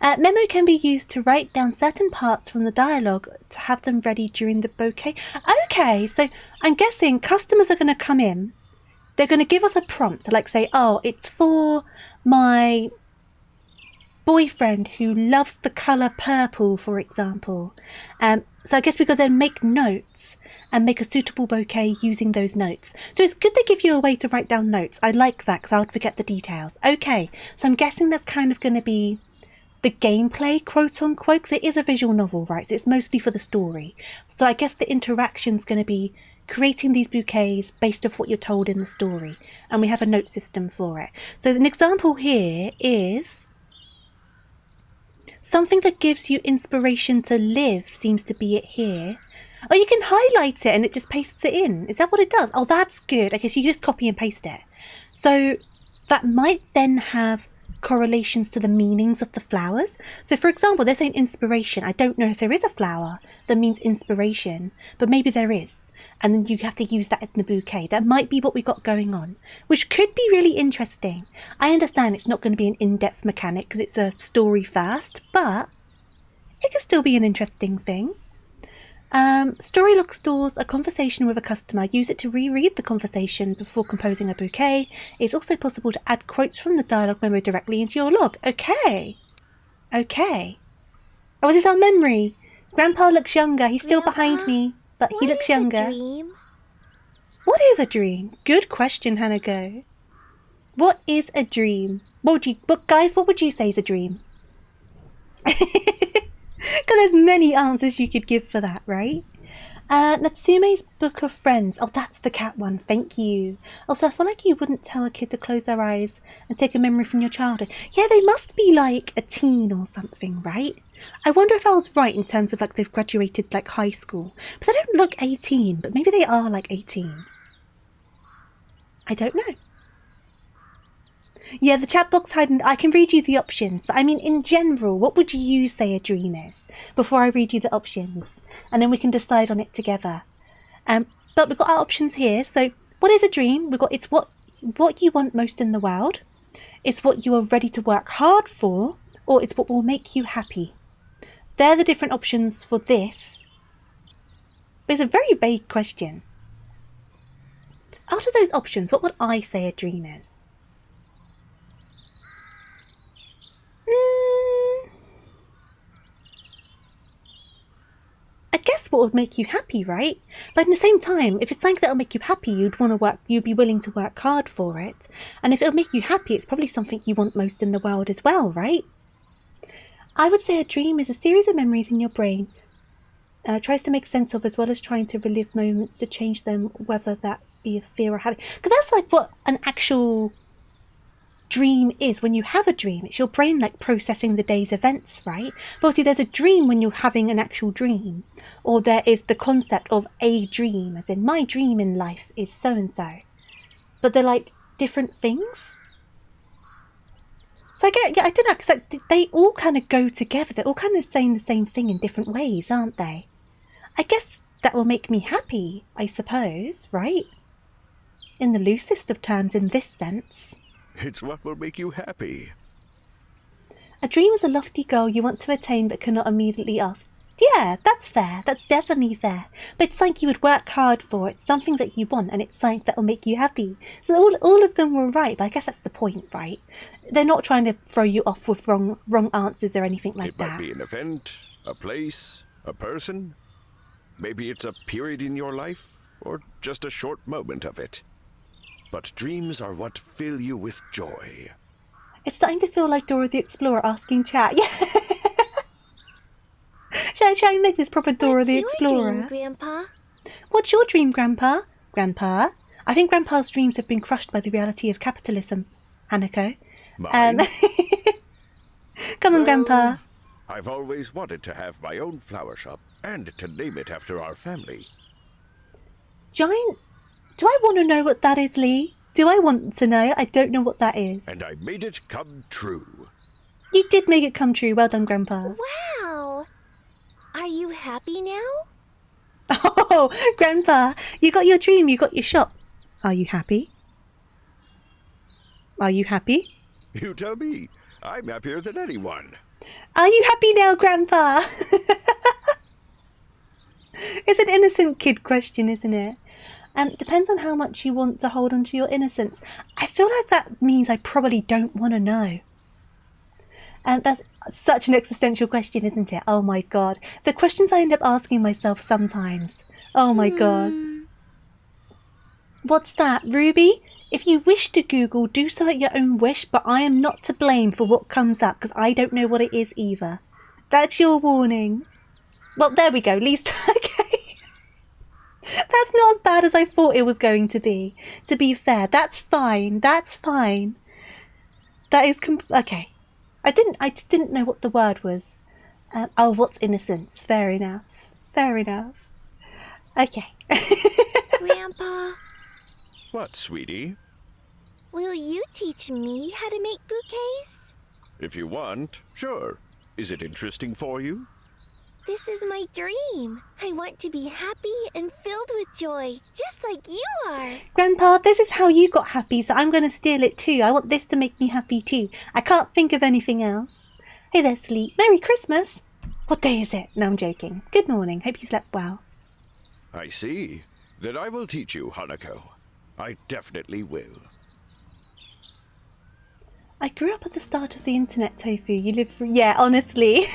Memo can be used to write down certain parts from the dialogue to have them ready during the bouquet. Okay, so I'm guessing customers are going to come in. They're going to give us a prompt, like say, oh, it's for my boyfriend who loves the colour purple, for example. So I guess we could then make notes and make a suitable bouquet using those notes. So it's good they give you a way to write down notes. I like that because I would forget the details. Okay, so I'm guessing that's kind of going to be the gameplay, quote unquote, because it is a visual novel, right? So it's mostly for the story. So I guess the interaction's going to be creating these bouquets based off what you're told in the story. And we have a note system for it. So an example here is something that gives you inspiration to live seems to be it here. Oh, you can highlight it and it just pastes it in. Is that what it does? Oh, that's good. Okay, so you just copy and paste it. So that might then have correlations to the meanings of the flowers. So for example, they're saying inspiration. I don't know if there is a flower that means inspiration, but maybe there is. And then you have to use that in the bouquet. That might be what we got going on, which could be really interesting. I understand it's not going to be an in-depth mechanic because it's a story first, but it could still be an interesting thing. Storylog stores a conversation with a customer. Use it to reread the conversation before composing a bouquet. It's also possible to add quotes from the dialogue memo directly into your log. Okay. Okay. Oh, is this our memory? Grandpa looks younger. He's still behind Grandpa, me, but he looks younger. What is a dream? What is a dream? Good question, Hanago. What is a dream? What would you say is a dream? God, there's many answers you could give for that, right? Natsume's Book of Friends. Oh, that's the cat one. Thank you. Also, I feel like you wouldn't tell a kid to close their eyes and take a memory from your childhood. Yeah, they must be like a teen or something, right? I wonder if I was right in terms of like they've graduated like high school. But they don't look 18, but maybe they are like 18. I don't know. Yeah, the chat box hiding. I can read you the options, but I mean, in general, what would you say a dream is before I read you the options, and then we can decide on it together. But we've got our options here. So, what is a dream? We've got it's what you want most in the world. It's what you are ready to work hard for, or it's what will make you happy. They're the different options for this. But it's a very vague question. Out of those options, what would I say a dream is? I guess what would make you happy, right? But at the same time, if it's something that'll make you happy, you'd be willing to work hard for it. And if it'll make you happy, it's probably something you want most in the world as well, right? I would say a dream is a series of memories in your brain. Tries to make sense of as well as trying to relive moments to change them, whether that be a fear or happy. Because that's like what an actual dream is. When you have a dream, it's your brain like processing the day's events, right? But obviously there's a dream when you're having an actual dream, or there is the concept of a dream, as in my dream in life is so and so. But they're like different things. So I don't know, because they all kind of go together. They're all kind of saying the same thing in different ways, aren't they? I guess that will make me happy, I suppose, right? In the loosest of terms, in this sense. It's what will make you happy. A dream is a lofty goal you want to attain but cannot immediately ask. Yeah, that's fair. That's definitely fair. But it's like you would work hard for. It's something that you want, and it's something that will make you happy. So all of them were right, but I guess that's the point, right? They're not trying to throw you off with wrong answers or anything like that. It might be an event, a place, a person. Maybe it's a period in your life, or just a short moment of it. But dreams are what fill you with joy. It's starting to feel like Dora the Explorer asking chat. Yeah. Shall I make this proper Dora the Explorer? What's your dream, Grandpa? What's your dream, Grandpa? Grandpa? I think Grandpa's dreams have been crushed by the reality of capitalism, Hanako. Mine? Come on, Grandpa. I've always wanted to have my own flower shop, and to name it after our family. Giant... Do I want to know what that is, Lee? Do I want to know? I don't know what that is. And I made it come true. You did make it come true. Well done, Grandpa. Wow! Are you happy now? Oh, Grandpa, you got your dream, you got your shop. Are you happy? Are you happy? You tell me. I'm happier than anyone. Are you happy now, Grandpa? It's an innocent kid question, isn't it? Depends on how much you want to hold on to your innocence. I feel like that means I probably don't want to know. And that's such an existential question, isn't it? Oh my god. The questions I end up asking myself sometimes. Oh my god. What's that, Ruby? If you wish to Google, do so at your own wish, but I am not to blame for what comes up, because I don't know what it is either. That's your warning. Well, there we go. At least, okay. That's not as bad as I thought it was going to be. To be fair, that's fine. That's fine. That is okay. I just didn't know what the word was. Oh, what's innocence? Fair enough. Fair enough. Okay. Grandpa, What, sweetie? will you teach me how to make bouquets? If you want, sure. Is it interesting for you? This is my dream. I want to be happy and filled with joy, just like you are. Grandpa, this is how you got happy, so I'm going to steal it too. I want this to make me happy too. I can't think of anything else. Hey there, Sleep. Merry Christmas. What day is it? No, I'm joking. Good morning. Hope you slept well. I see. Then I will teach you, Hanako. I definitely will. I grew up at the start of the internet, Tofu. You live through... Yeah, honestly.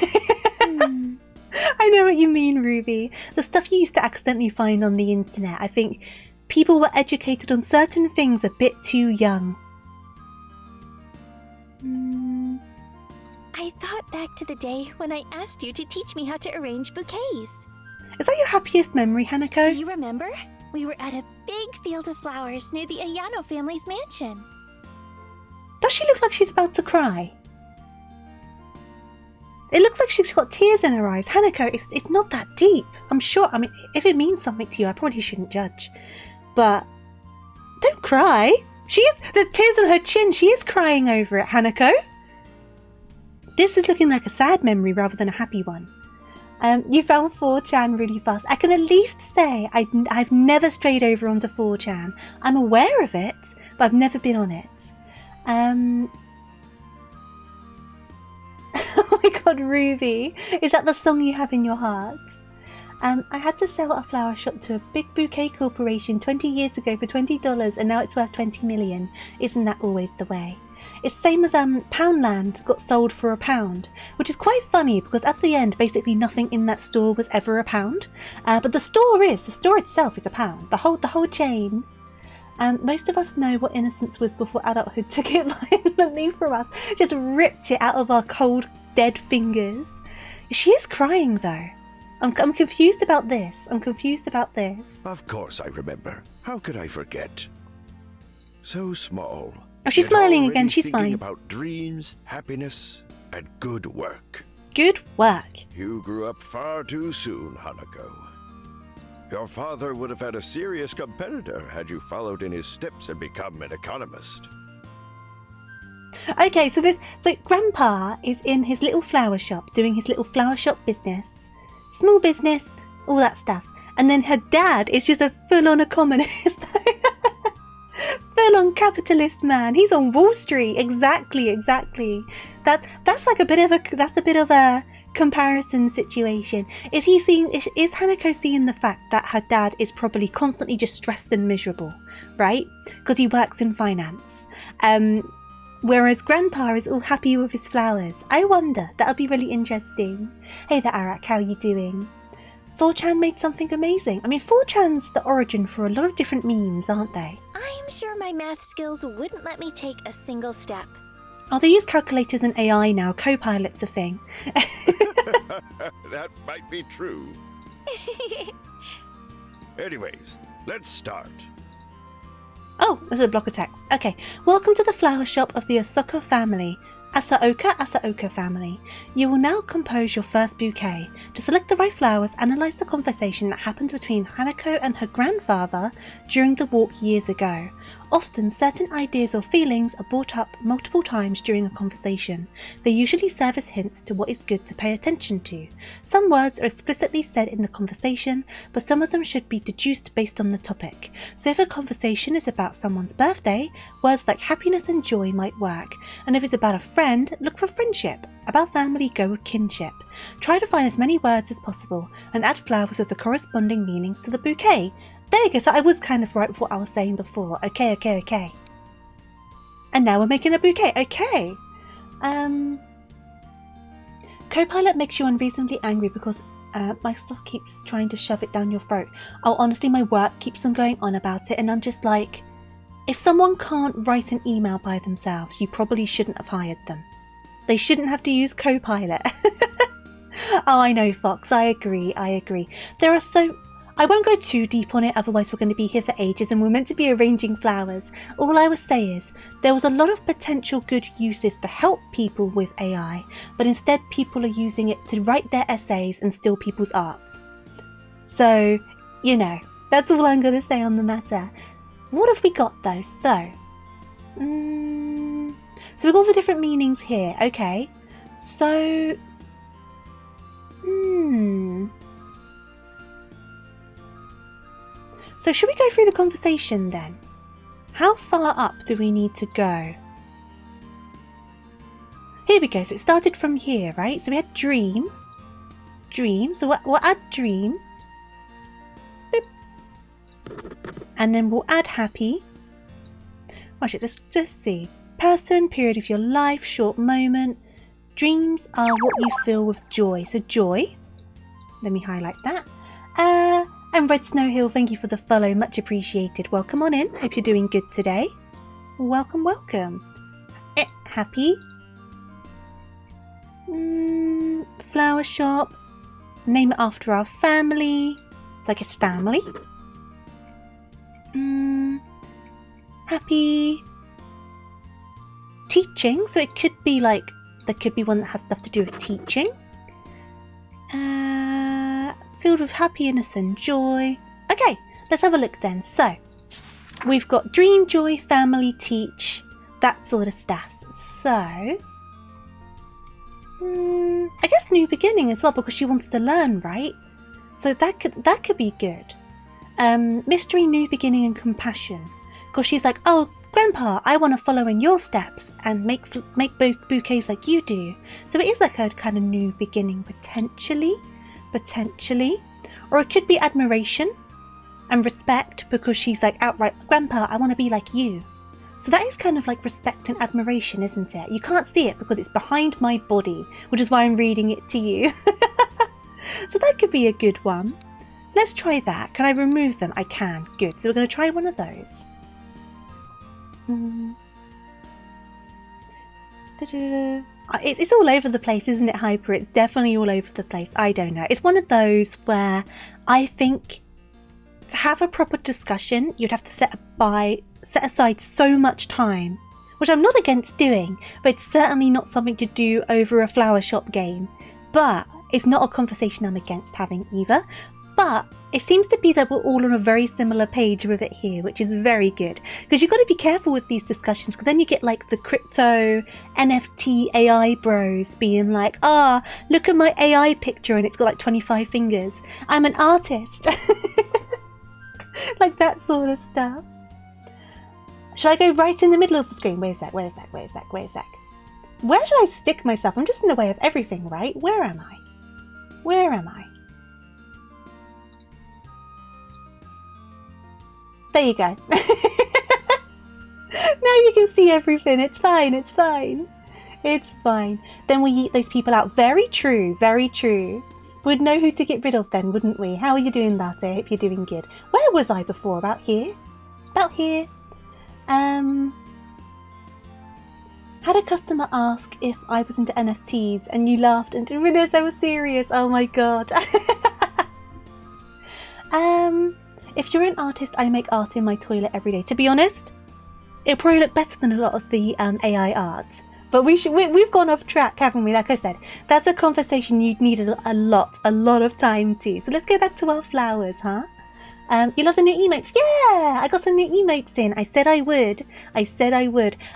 I know what you mean, Ruby. The stuff you used to accidentally find on the internet. I think people were educated on certain things a bit too young. I thought back to the day when I asked you to teach me how to arrange bouquets. Is that your happiest memory, Hanako? Do you remember? We were at a big field of flowers near the Ayano family's mansion. Does she look like she's about to cry? It looks like she's got tears in her eyes. Hanako, it's not that deep. I'm sure, I mean, if it means something to you, I probably shouldn't judge. But don't cry. There's tears on her chin. She is crying over it, Hanako. This is looking like a sad memory rather than a happy one. You found 4chan really fast. I can at least say I've never strayed over onto 4chan. I'm aware of it, but I've never been on it. Oh my god, Ruby. Is that the song you have in your heart? I had to sell a flower shop to a big bouquet corporation 20 years ago for $20 and now it's worth 20 million. Isn't that always the way? It's same as Poundland got sold for £1, which is quite funny because at the end basically nothing in that store was ever £1. But the store itself is £1. The whole chain. Most of us know what innocence was before adulthood took it violently from us. Just ripped it out of our cold, dead fingers. She is crying though. I'm confused about this. Of course I remember. How could I forget? So small, Oh, she's Yet smiling already again. She's thinking fine. about dreams, happiness, and good work. Good work. You grew up far too soon, Hanako. Your father would have had a serious competitor had you followed in his steps and become an economist. Okay, so Grandpa is in his little flower shop, doing his little flower shop business. Small business, all that stuff. And then her dad is just a full-on economist. Full-on capitalist man. He's on Wall Street. Exactly. That's a bit of a comparison situation. Is Hanako seeing the fact that her dad is probably constantly just stressed and miserable, right? Because he works in finance. Whereas Grandpa is all happy with his flowers. I wonder. That'll be really interesting. Hey there, Arak. How are you doing? 4chan made something amazing. I mean, 4chan's the origin for a lot of different memes, aren't they? I'm sure my math skills wouldn't let me take a single step. Oh, they use calculators and AI now. Copilot's a thing. That might be true. Anyways, let's start. Oh, there's a block of text. Okay. Welcome to the flower shop of the Asoka family. Asaoka family. You will now compose your first bouquet. To select the right flowers, analyze the conversation that happened between Hanako and her grandfather during the walk years ago. Often, certain ideas or feelings are brought up multiple times during a conversation. They usually serve as hints to what is good to pay attention to. Some words are explicitly said in the conversation, but some of them should be deduced based on the topic. So if a conversation is about someone's birthday, words like happiness and joy might work. And if it's about a friend, look for friendship. About family, go with kinship. Try to find as many words as possible and add flowers with the corresponding meanings to the bouquet. There you go, so I was kind of right with what I was saying before. Okay. And now we're making a bouquet. Okay. Copilot makes you unreasonably angry because Microsoft keeps trying to shove it down your throat. Oh, honestly, my work keeps on going on about it, and I'm just like, if someone can't write an email by themselves, you probably shouldn't have hired them. They shouldn't have to use Copilot. Oh, I know, Fox. I agree. I won't go too deep on it, otherwise we're going to be here for ages and we're meant to be arranging flowers. All I would say is, there was a lot of potential good uses to help people with AI, but instead people are using it to write their essays and steal people's art. So, that's all I'm going to say on the matter. What have we got though? So we've got the different meanings here. Okay. So, So should we go through the conversation then? How far up do we need to go? Here we go. So it started from here, right? So we had dream. So we'll add dream. Boop. And then we'll add happy. Actually, let's see. Person, period of your life, short moment. Dreams are what you feel with joy. So joy. Let me highlight that. And Red Snow Hill, thank you for the follow. Much appreciated. Welcome on in. Hope you're doing good today. Welcome. Happy. Flower shop. Name it after our family. So I guess family. Happy. Teaching. So it could be like, there could be one that has stuff to do with teaching. Filled with happiness and joy. Okay, let's have a look then. So, we've got dream, joy, family, teach, that sort of stuff. So, I guess new beginning as well, because she wants to learn, right? So that could be good. Mystery, new beginning, and compassion, because she's like, oh, Grandpa, I want to follow in your steps and make bouquets like you do. So it is like a kind of new beginning potentially. Or it could be admiration and respect, because she's like outright, Grandpa, I want to be like you. So that is kind of like respect and admiration, isn't it? You can't see it because it's behind my body, which is why I'm reading it to you. So that could be a good one. Let's try that. Can I remove them? I can. Good. So we're going to try one of those. It's all over the place, isn't it, Hyper? It's definitely all over the place. I don't know. It's one of those where I think to have a proper discussion, you'd have to set aside so much time which I'm not against doing, but it's certainly not something to do over a flower shop game. But it's not a conversation I'm against having either. But it seems to be that we're all on a very similar page with it here, which is very good. Because you've got to be careful with these discussions, because then you get like the crypto NFT AI bros being like, look at my AI picture and it's got like 25 fingers. I'm an artist. Like that sort of stuff. Should I go right in the middle of the screen? Wait a sec. Where should I stick myself? I'm just in the way of everything, right? Where am I? There you go. Now you can see everything. It's fine. Then we eat those people out. Very true. We'd know who to get rid of then, wouldn't we? How are you doing, Latte? I hope you're doing good. Where was I before? About here? Had a customer ask if I was into NFTs and you laughed and didn't realize I was serious. Oh my god. If you're an artist, I make art in my toilet every day. To be honest, it'll probably look better than a lot of the AI art. But we've gone off track, haven't we? Like I said, that's a conversation you'd need a lot of time to. So let's go back to our flowers, huh? You love the new emotes? Yeah! I got some new emotes in. I said I would.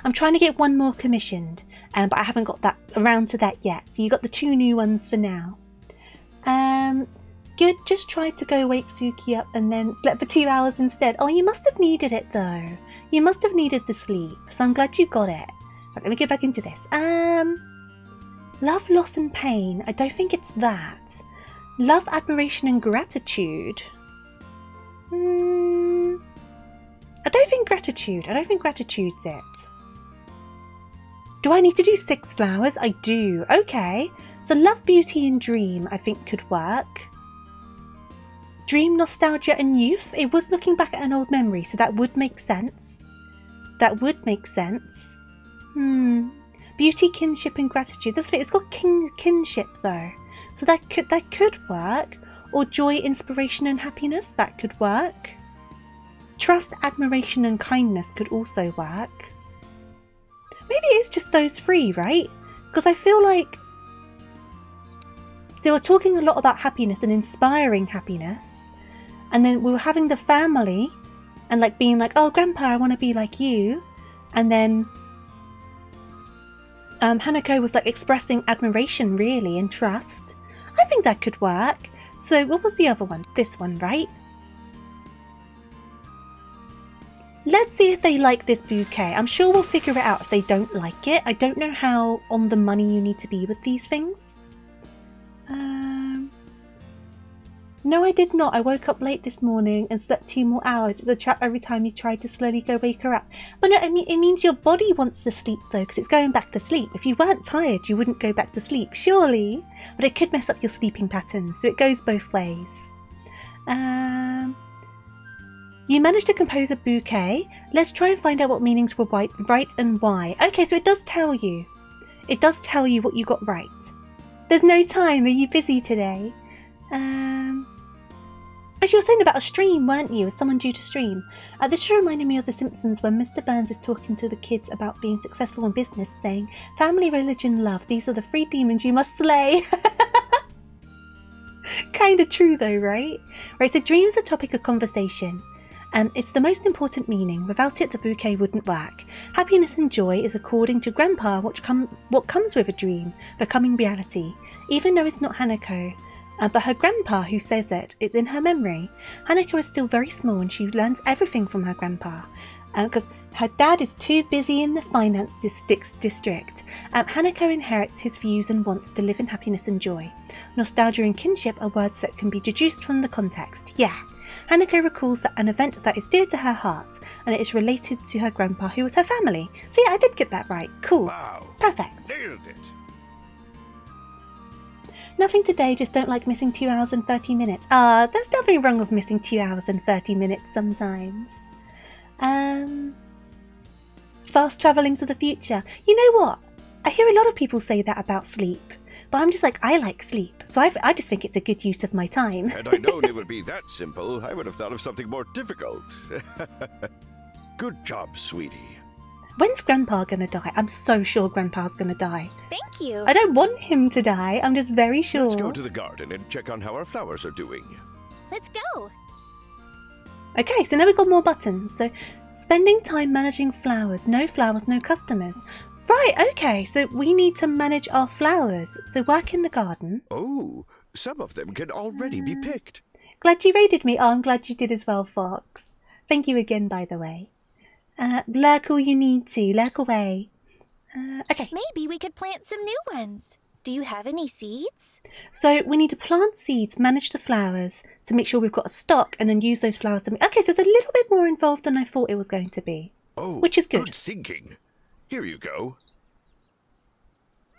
I'm trying to get one more commissioned, but I haven't got that around to that yet. So you got the 2 new ones for now. Good. Just tried to go wake Suki up and then slept for 2 hours instead. Oh, you must have needed it though. You must have needed the sleep. So I'm glad you got it. Right, let me get back into this. Love, loss and pain. I don't think it's that. Love, admiration and gratitude. I don't think gratitude's it. Do I need to do 6 flowers? I do. Okay. So love, beauty and dream I think could work. Dream, nostalgia and youth. It was looking back at an old memory, so that would make sense. Beauty, kinship and gratitude. That's it. It's got kinship though. So that could work. Or joy, inspiration and happiness. That could work. Trust, admiration and kindness could also work. Maybe it's just those 3, right? Because I feel like they were talking a lot about happiness and inspiring happiness. And then we were having the family and like being like, oh, Grandpa, I want to be like you. And then Hanako was like expressing admiration really and trust. I think that could work. So what was the other one? This one, right? Let's see if they like this bouquet. I'm sure we'll figure it out if they don't like it. I don't know how on the money you need to be with these things. No, I did not. I woke up late this morning and slept 2 more hours. It's a trap every time you try to slowly go wake her up. But no, I mean, it means your body wants to sleep though, because it's going back to sleep. If you weren't tired, you wouldn't go back to sleep, surely. But it could mess up your sleeping patterns, so it goes both ways. You managed to compose a bouquet. Let's try and find out what meanings were right and why. Okay, so it does tell you. It does tell you what you got right. There's no time. Are you busy today? As you were saying about a stream, weren't you? Is someone due to stream? This reminded me of The Simpsons when Mr. Burns is talking to the kids about being successful in business, saying, family, religion, love, these are the 3 demons you must slay. Kinda true though, right? Right, so dream is a topic of conversation. It's the most important meaning. Without it, the bouquet wouldn't work. Happiness and joy is, according to Grandpa, what comes with a dream, becoming reality, even though it's not Hanako. But her grandpa who says it, it's in her memory. Hanako is still very small and she learns everything from her grandpa. Because her dad is too busy in the finance district. Hanako inherits his views and wants to live in happiness and joy. Nostalgia and kinship are words that can be deduced from the context. Yeah. Hanako recalls an event that is dear to her heart, and it is related to her grandpa who was her family. So yeah, I did get that right. Cool. Wow. Perfect. Nailed it. Nothing today, just don't like missing 2 hours and 30 minutes. There's nothing wrong with missing 2 hours and 30 minutes sometimes. Fast travelling to the future. You know what? I hear a lot of people say that about sleep. But I'm just like, I like sleep. So I just think it's a good use of my time. Had I known it would be that simple, I would have thought of something more difficult. Good job, sweetie. When's Grandpa gonna die? I'm so sure Grandpa's gonna die. Thank you. I don't want him to die. I'm just very sure. Let's go to the garden and check on how our flowers are doing. Let's go. Okay, so now we've got more buttons. So, spending time managing flowers. No flowers, no customers. Right, okay, so we need to manage our flowers. So work in the garden. Oh, some of them can already be picked. Glad you raided me. Oh, I'm glad you did as well, Fox. Thank you again, by the way. Lurk all you need to. Lurk away. Okay. Maybe we could plant some new ones. Do you have any seeds? So we need to plant seeds, manage the flowers to make sure we've got a stock, and then use those flowers to... Okay, so it's a little bit more involved than I thought it was going to be. Oh, which is good. Good thinking. Here you go.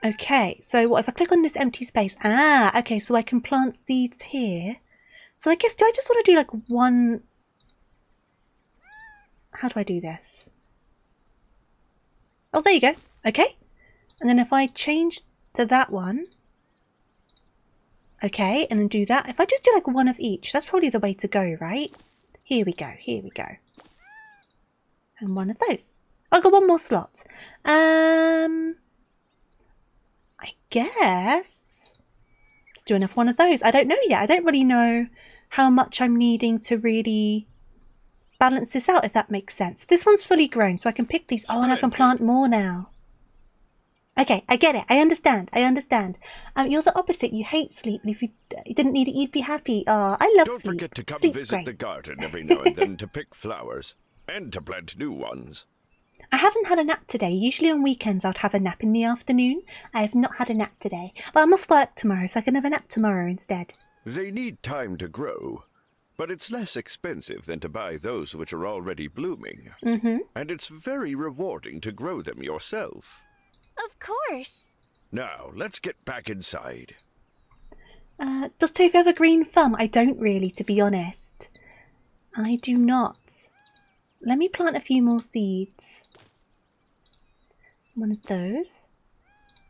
Okay, so what if I click on this empty space? Ah, okay, so I can plant seeds here. So I guess, do I just want to do like one... How do I do this? Oh, there you go. Okay. And then if I change to that one. Okay, and then do that. If I just do like one of each, that's probably the way to go, right? Here we go, here we go. And one of those. I've got one more slot. I guess let's do enough one of those. I don't know yet. I don't really know how much I'm needing to really balance this out, if that makes sense. This one's fully grown, so I can pick these. Oh, and I can plant more now. Okay, I get it. I understand. I understand. You're the opposite. You hate sleep, and if you didn't need it, you'd be happy. Oh, I love sleep. Don't forget to come Sleep's visit great. the garden every now and then to pick flowers and to plant new ones. I haven't had a nap today. Usually on weekends I'd have a nap in the afternoon. I have not had a nap today. But I'm off work tomorrow, so I can have a nap tomorrow instead. They need time to grow, but it's less expensive than to buy those which are already blooming. Mm-hmm. And it's very rewarding to grow them yourself. Of course. Now, let's get back inside. Does Tofu have a green thumb? I don't really, to be honest. I do not. Let me plant a few more seeds. One of those.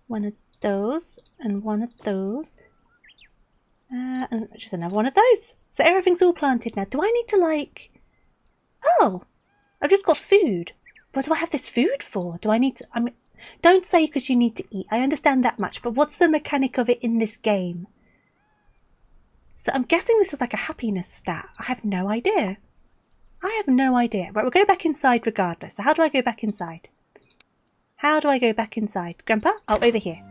One of those. And one of those. And just another one of those. So everything's all planted now. Do I need to like... Oh! I've just got food. What do I have this food for? Do I need to... I mean, don't say because you need to eat. I understand that much. But what's the mechanic of it in this game? So I'm guessing this is like a happiness stat. I have no idea. I have no idea. Right, we'll go back inside regardless. So how do I go back inside? How do I go back inside? Grandpa? Oh, over here.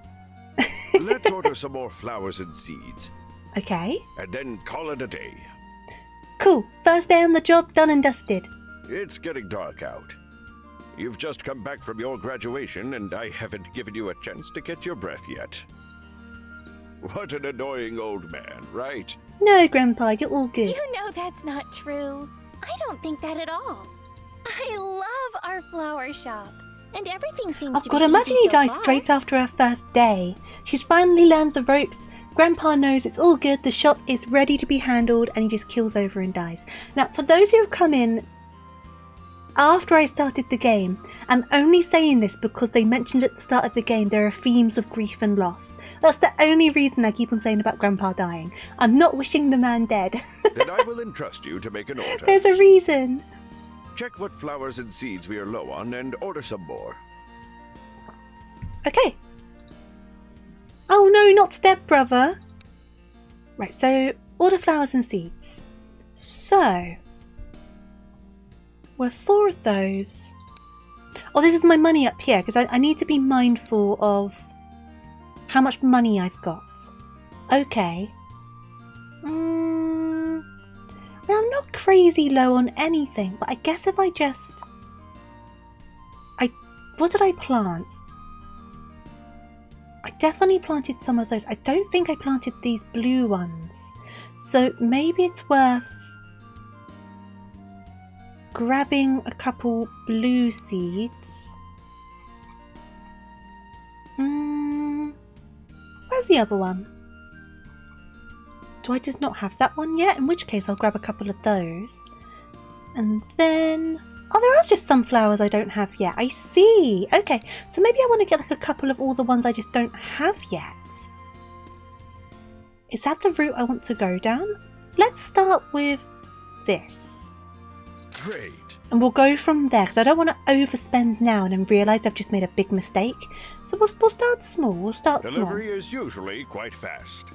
Let's order some more flowers and seeds. Okay. And then call it a day. Cool. First day on the job, done and dusted. It's getting dark out. You've just come back from your graduation, and I haven't given you a chance to catch your breath yet. What an annoying old man, right? No, Grandpa, you're all good. You know that's not true. I don't think that at all. I love our flower shop. And everything seems I've to got be to imagine easy he so dies far. straight after her first day. She's finally learned the ropes. Grandpa knows it's all good. The shop is ready to be handled, and he just kills over and dies. Now, for those who have come in after I started the game, I'm only saying this because they mentioned at the start of the game there are themes of grief and loss. That's the only reason I keep on saying about Grandpa dying. I'm not wishing the man dead. Then I will entrust you to make an order. There's a reason. Check what flowers and seeds we are low on and order some more. Okay. Oh no, not stepbrother. Right, so order flowers and seeds. So, we're 4 of those. Oh, this is my money up here because I need to be mindful of how much money I've got. Okay. Well, I'm not crazy low on anything, but I guess if I just... What did I plant? I definitely planted some of those. I don't think I planted these blue ones. So maybe it's worth grabbing a couple blue seeds. Where's the other one? Do I just not have that one yet? In which case I'll grab a couple of those. And then... Oh, there are just some flowers I don't have yet. I see. Okay, so maybe I want to get like a couple of all the ones I just don't have yet. Is that the route I want to go down? Let's start with this. Great. And we'll go from there, because I don't want to overspend now and then realise I've just made a big mistake. So we'll start small. We'll start Delivery small. is usually quite fast.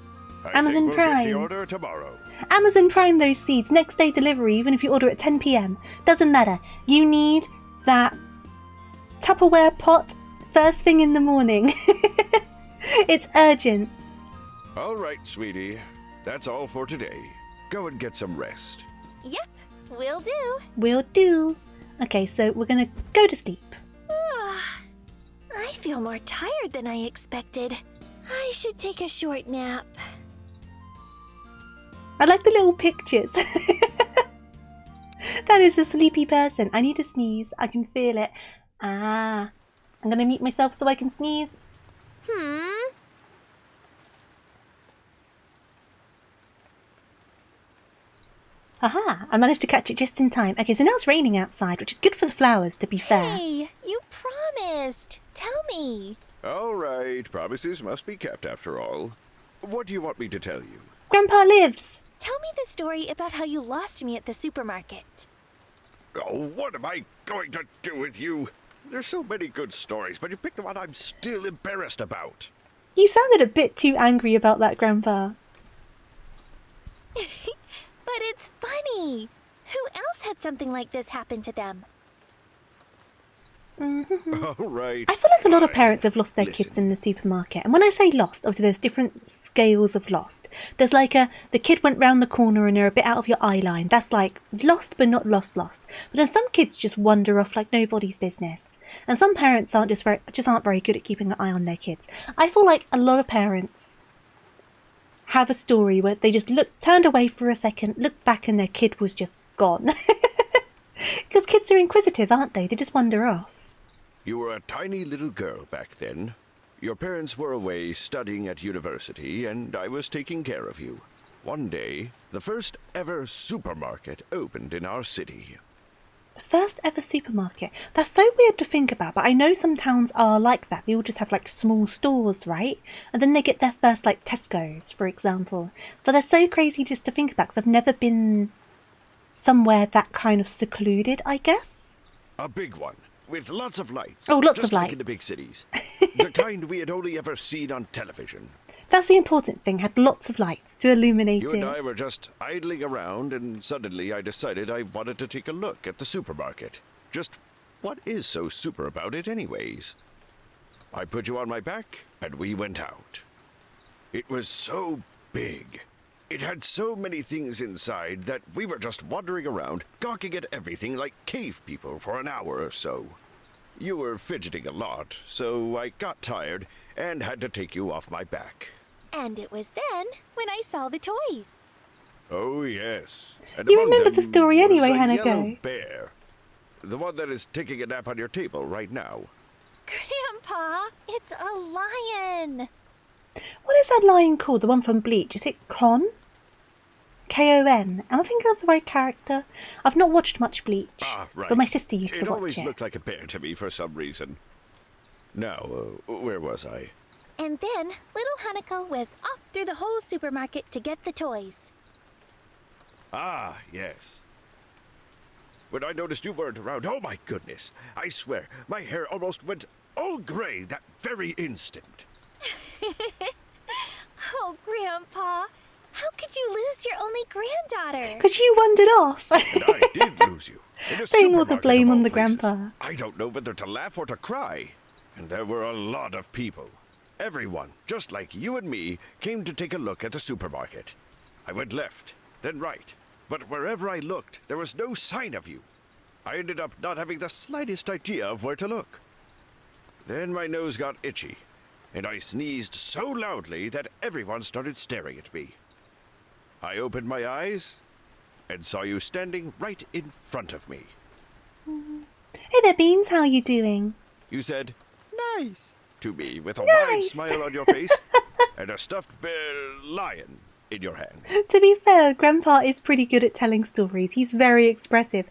Amazon think we'll Prime. get the order tomorrow. Amazon Prime those seeds. Next day delivery, even if you order at 10 p.m. Doesn't matter. You need that Tupperware pot first thing in the morning. It's urgent. All right, sweetie. That's all for today. Go and get some rest. Yep, will do. Will do. Okay, so we're going to go to sleep. I feel more tired than I expected. I should take a short nap. I like the little pictures. That is a sleepy person. I need to sneeze. I can feel it. I'm going to mute myself so I can sneeze. Haha, I managed to catch it just in time. Okay, so now it's raining outside, which is good for the flowers, to be fair. Hey, you promised. Tell me. All right, promises must be kept after all. What do you want me to tell you? Grandpa lives. Tell me the story about how you lost me at the supermarket. Oh, what am I going to do with you? There's so many good stories, but you picked the one I'm still embarrassed about. You sounded a bit too angry about that, Grandpa. But it's funny. Who else had something like this happen to them? All right. I feel like a lot of fine. parents have lost their kids Listen. in the supermarket. And when I say lost, obviously there's different scales of lost. There's like the kid went round the corner and they're a bit out of your eye line. That's like lost but not lost. But then some kids just wander off like nobody's business. And some parents aren't very good at keeping an eye on their kids. I feel like a lot of parents have a story where they just turned away for a second, looked back and their kid was just gone. Because kids are inquisitive, aren't they? They just wander off. You were a tiny little girl back then. Your parents were away studying at university, and I was taking care of you. One day, the first ever supermarket opened in our city. The first ever supermarket. That's so weird to think about, but I know some towns are like that. They all just have like small stores, right? And then they get their first like Tesco's, for example. But they're so crazy just to think about because I've never been somewhere that kind of secluded, I guess. A big one, with lots of lights. Oh, lots just of like lights. in the big cities. The kind we had only ever seen on television. That's the important thing, had lots of lights to illuminate You it. and I were just idling around, and suddenly I decided I wanted to take a look at the supermarket. Just what is so super about it anyways? I put you on my back, and we went out. It was so big. It had so many things inside that we were just wandering around, gawking at everything like cave people for an hour or so. You were fidgeting a lot, so I got tired and had to take you off my back. And it was then when I saw the toys. Oh, yes. And You among remember the them story was anyway, a Hannah, yellow go. bear. The one that is taking a nap on your table right now. Grandpa, it's a lion. What is that lion called? The one from Bleach? Is it Kon? K-O-N. Am I thinking of the right character? I've not watched much Bleach. Ah, right. But my sister used to It watch always it. looked like a bear to me for some reason. Now, where was I? And then little Hanako was off through the whole supermarket to get the toys. Ah, yes. When I noticed you weren't around, oh my goodness. I swear, my hair almost went all gray that very instant. Oh, Grandpa, how could you lose your only granddaughter? Because you wandered off. And I did lose you. In a Putting all the supermarket blame of on all the places. grandpa. I don't know whether to laugh or to cry. And there were a lot of people. Everyone, just like you and me, came to take a look at the supermarket. I went left, then right. But wherever I looked, there was no sign of you. I ended up not having the slightest idea of where to look. Then my nose got itchy, and I sneezed so loudly that everyone started staring at me. I opened my eyes and saw you standing right in front of me. Hey there, Beans. How are you doing? You said, "Nice," to me with a wide Nice. smile on your face and a stuffed bear lion in your hand. To be fair, Grandpa is pretty good at telling stories. He's very expressive.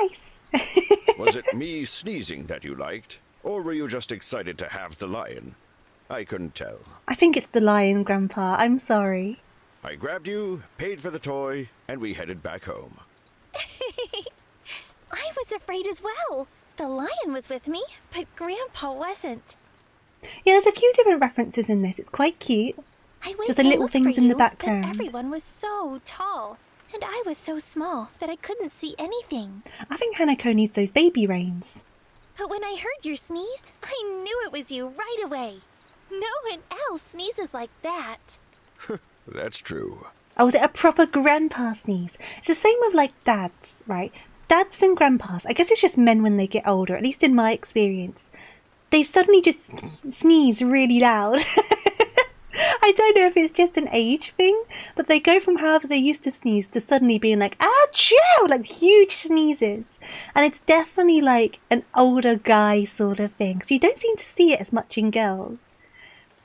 Nice. Was it me sneezing that you liked, or were you just excited to have the lion? I couldn't tell. I think it's the lion, Grandpa. I'm sorry. I grabbed you, paid for the toy, and we headed back home. I was afraid as well. The lion was with me, but Grandpa wasn't. Yeah, there's a few different references in this. It's quite cute. I went Just the to little look things for in the you, background. but everyone was so tall, and I was so small that I couldn't see anything. I think Hanako needs those baby reins. But when I heard your sneeze, I knew it was you right away. No one else sneezes like that. That's true. Oh, was it a proper grandpa sneeze? It's the same with like dads, right? Dads and grandpas. I guess it's just men when they get older, at least in my experience. They suddenly just sneeze really loud. I don't know if it's just an age thing, but they go from however they used to sneeze to suddenly being like, achoo! Like huge sneezes. And it's definitely like an older guy sort of thing. So you don't seem to see it as much in girls.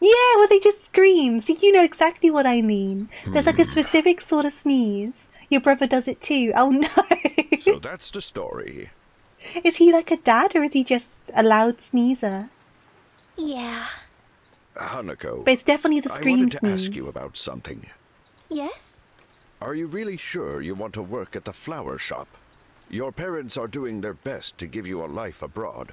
Yeah, well, they just scream. So you know exactly what I mean. There's like a specific sort of sneeze. Your brother does it too. Oh no. So that's the story. Is he like a dad or is he just a loud sneezer? Yeah. Hanako, But it's definitely the I scream wanted to sneeze. ask you about something. Yes? Are you really sure you want to work at the flower shop? Your parents are doing their best to give you a life abroad,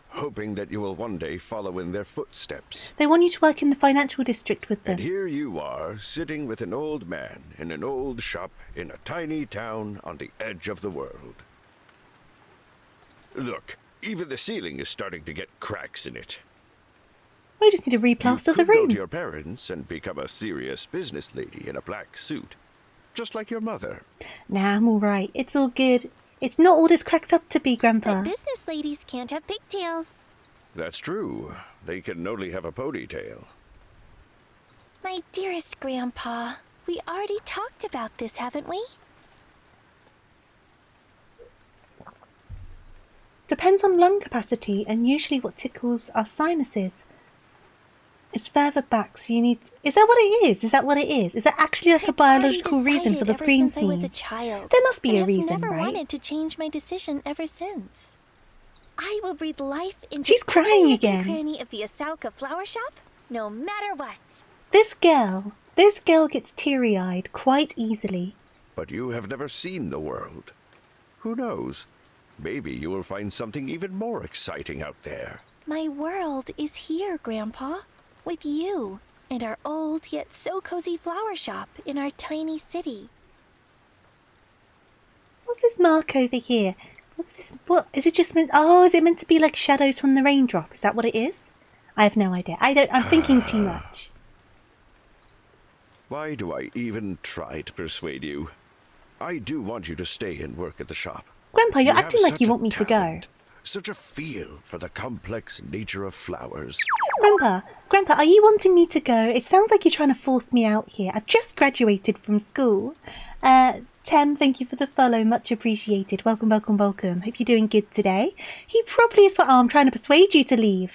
hoping that you will one day follow in their footsteps. They want you to work in the financial district with them. And here you are, sitting with an old man in an old shop in a tiny town on the edge of the world. Look, even the ceiling is starting to get cracks in it. We just need to replaster You the could go room. to your parents and become a serious business lady in a black suit, just like your mother. Nah, I'm alright. It's all good. It's not all it's cracked up to be, Grandpa. But business ladies can't have pigtails. That's true. They can only have a ponytail. My dearest Grandpa, we already talked about this, haven't we? Depends on lung capacity and usually what tickles our sinuses. It's further back, so you need... Is that what it is? Is that what it is? Is that actually like a I've already biological reason for the decided scream ever since I was a sneeze? child, There must be and a I've reason, never right? wanted to change my decision ever since. I will breathe life into She's crying every nook and again. cranny of the Asauka flower shop, no matter what. This girl gets teary-eyed quite easily. But you have never seen the world. Who knows? Maybe you will find something even more exciting out there. My world is here, Grandpa, with you and our old yet so cozy flower shop in our tiny city. What's this mark over here? What's this? What is it just meant? Oh, is it meant to be like shadows from the raindrop? Is that what it is? I have no idea. I'm thinking too much. Why do I even try to persuade you? I do want you to stay and work at the shop. Grandpa, you're have acting like such you a want me to go. talent, Such a feel for the complex nature of flowers. Grandpa, are you wanting me to go? It sounds like you're trying to force me out here. I've just graduated from school. Tem, thank you for the follow. Much appreciated. Welcome, welcome, welcome. Hope you're doing good today. He probably is, but I'm trying to persuade you to leave.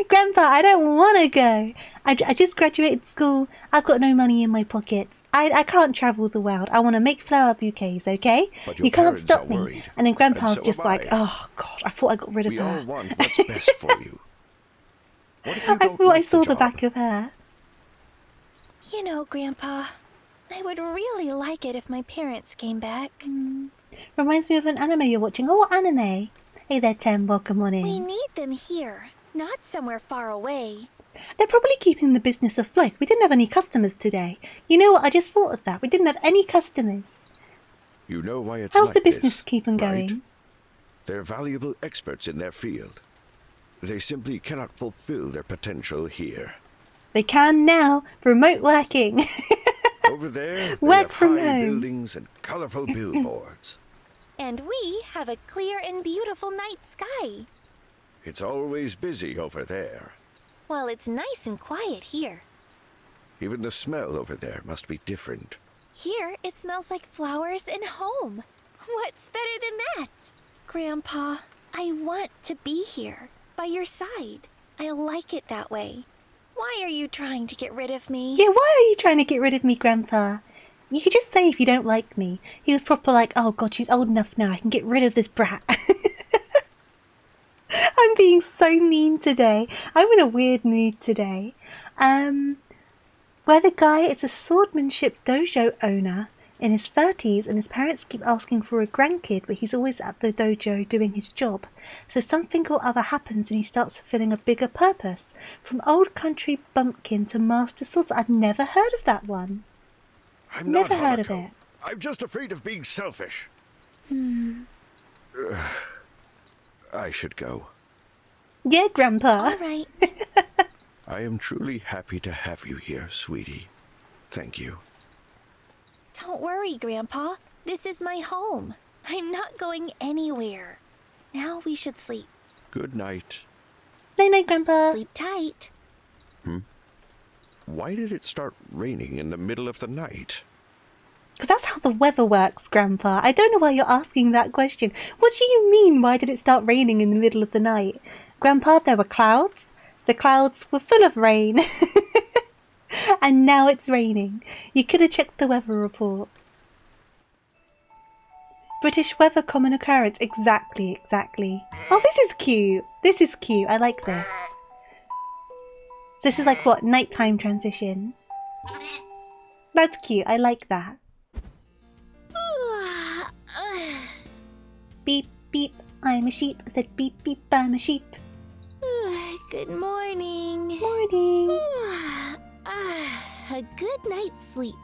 Grandpa, I don't want to go. I just graduated school. I've got no money in my pockets. I can't travel the world. I want to make flower bouquets, okay? But your You can't parents stop are me. worried, And then Grandpa's and so just am like, I. oh, God, I thought I got rid of We her. all want what's best for you. What if you I don't thought I like saw the job? back of her. You know, Grandpa, I would really like it if my parents came back. Reminds me of an anime you're watching. Oh, what anime? Hey there, Tem. Welcome on in. We need them here, not somewhere far away. They're probably keeping the business afloat. We didn't have any customers today. You know what? I just thought of that. We didn't have any customers. You know why it's How's like the business this, keeping right? going? They're valuable experts in their field. They simply cannot fulfill their potential here. They can now. Remote working. Over there, they Work have from high home. buildings and colorful billboards. And we have a clear and beautiful night sky. It's always busy over there. While it's nice and quiet here. Even the smell over there must be different. Here, it smells like flowers and home. What's better than that? Grandpa, I want to be here, by your side. I like it that way. Why are you trying to get rid of me? Yeah, why are you trying to get rid of me, Grandpa? You could just say if you don't like me. He was proper like, oh God, she's old enough now. I can get rid of this brat. I'm being so mean today. I'm in a weird mood today. Where the guy is a swordsmanship dojo owner, in his 30s, and his parents keep asking for a grandkid, but he's always at the dojo doing his job. So something or other happens and he starts fulfilling a bigger purpose. From old country bumpkin to master swordsman. I've never heard of that one. I'm Never not heard of Hanako. it. I'm just afraid of being selfish. I should go. Yeah, Grandpa. All right. I am truly happy to have you here, sweetie. Thank you. Don't worry, Grandpa. This is my home. I'm not going anywhere. Now we should sleep. Good night. Night-night, Grandpa. Sleep tight. Why did it start raining in the middle of the night? Because that's how the weather works, Grandpa. I don't know why you're asking that question. What do you mean, why did it start raining in the middle of the night? Grandpa, there were clouds. The clouds were full of rain. And now it's raining. You could have checked the weather report. British weather common occurrence. Exactly. Oh, this is cute. This is cute. I like this. So this is like what? Nighttime transition. That's cute. I like that. Beep, beep. I'm a sheep. I said beep, beep. I'm a sheep. Good morning. Morning. A good night's sleep.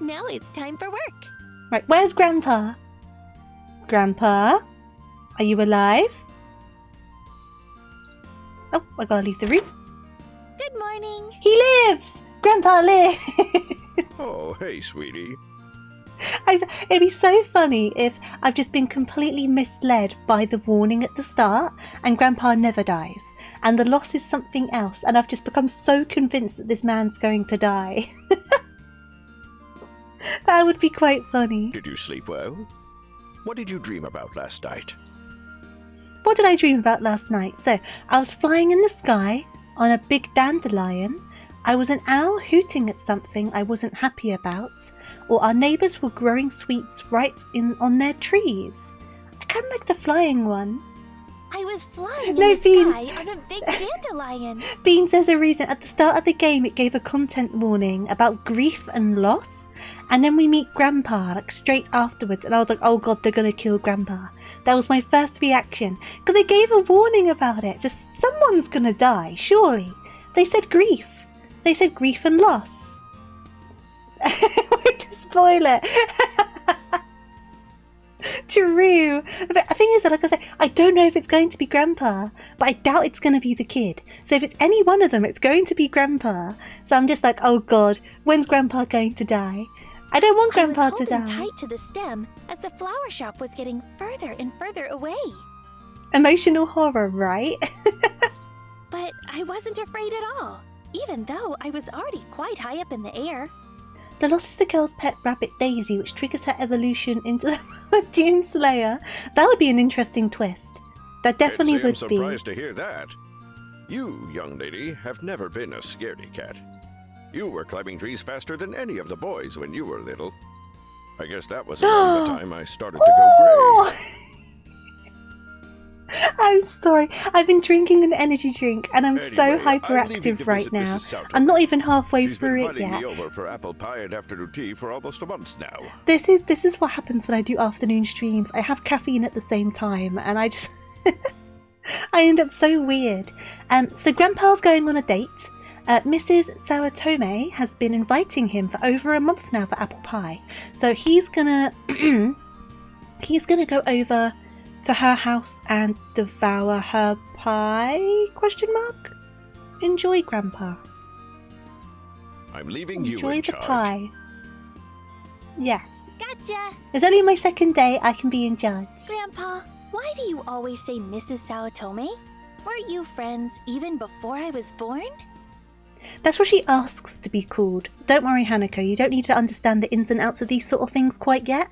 Now it's time for work. Right, where's Grandpa? Grandpa? Are you alive? Oh, I gotta leave the room. Good morning. He lives! Grandpa lives! Oh, hey, sweetie. It'd be so funny if I've just been completely misled by the warning at the start and Grandpa never dies and the loss is something else and I've just become so convinced that this man's going to die. That would be quite funny. Did you sleep well? What did you dream about last night? What did I dream about last night? So, I was flying in the sky on a big dandelion. I was an owl hooting at something I wasn't happy about, or our neighbours were growing sweets right on their trees. I kind of like the flying one. I was flying No, in the Beans. sky on a big dandelion. Beans, there's a reason. At the start of the game, it gave a content warning about grief and loss, and then we meet Grandpa like straight afterwards, and I was like, oh god, they're gonna kill Grandpa. That was my first reaction, because they gave a warning about it. So someone's gonna die, surely. They said grief. They said grief and loss. Way to spoil it. True. But the thing is that, like I said, I don't know if it's going to be Grandpa, but I doubt it's going to be the kid. So if it's any one of them, it's going to be Grandpa. So I'm just like, oh god, when's Grandpa going to die? I don't want Grandpa to die. I was holding tight to the stem as the flower shop was getting further and further away. Emotional horror, right? But I wasn't afraid at all, even though I was already quite high up in the air. The loss is the girl's pet rabbit Daisy, which triggers her evolution into the Doom Slayer. That would be an interesting twist. That definitely would I'm be. surprised to hear that. You, young lady, have never been a scaredy cat. You were climbing trees faster than any of the boys when you were little. I guess that was around the time I started to go gray. I'm sorry. I've been drinking an energy drink and I'm so Anyway, I'll leave you hyperactive to right visit now. Mrs. Souter. I'm not even halfway She's through been it inviting yet. me over for apple pie and afternoon tea for almost a month now. This is what happens when I do afternoon streams. I have caffeine at the same time and I just I end up so weird. So Grandpa's going on a date. Mrs. Sawatome has been inviting him for over a month now for apple pie. So he's gonna he's gonna go over to her house and devour her pie? Question mark? Enjoy, Grandpa. I'm leaving you Enjoy in the charge. pie. Yes. Gotcha! It's only my second day, I can be in charge. Grandpa, why do you always say Mrs. Sawatome? Weren't you friends even before I was born? That's what she asks to be called. Don't worry, Hanako, you don't need to understand the ins and outs of these sort of things quite yet.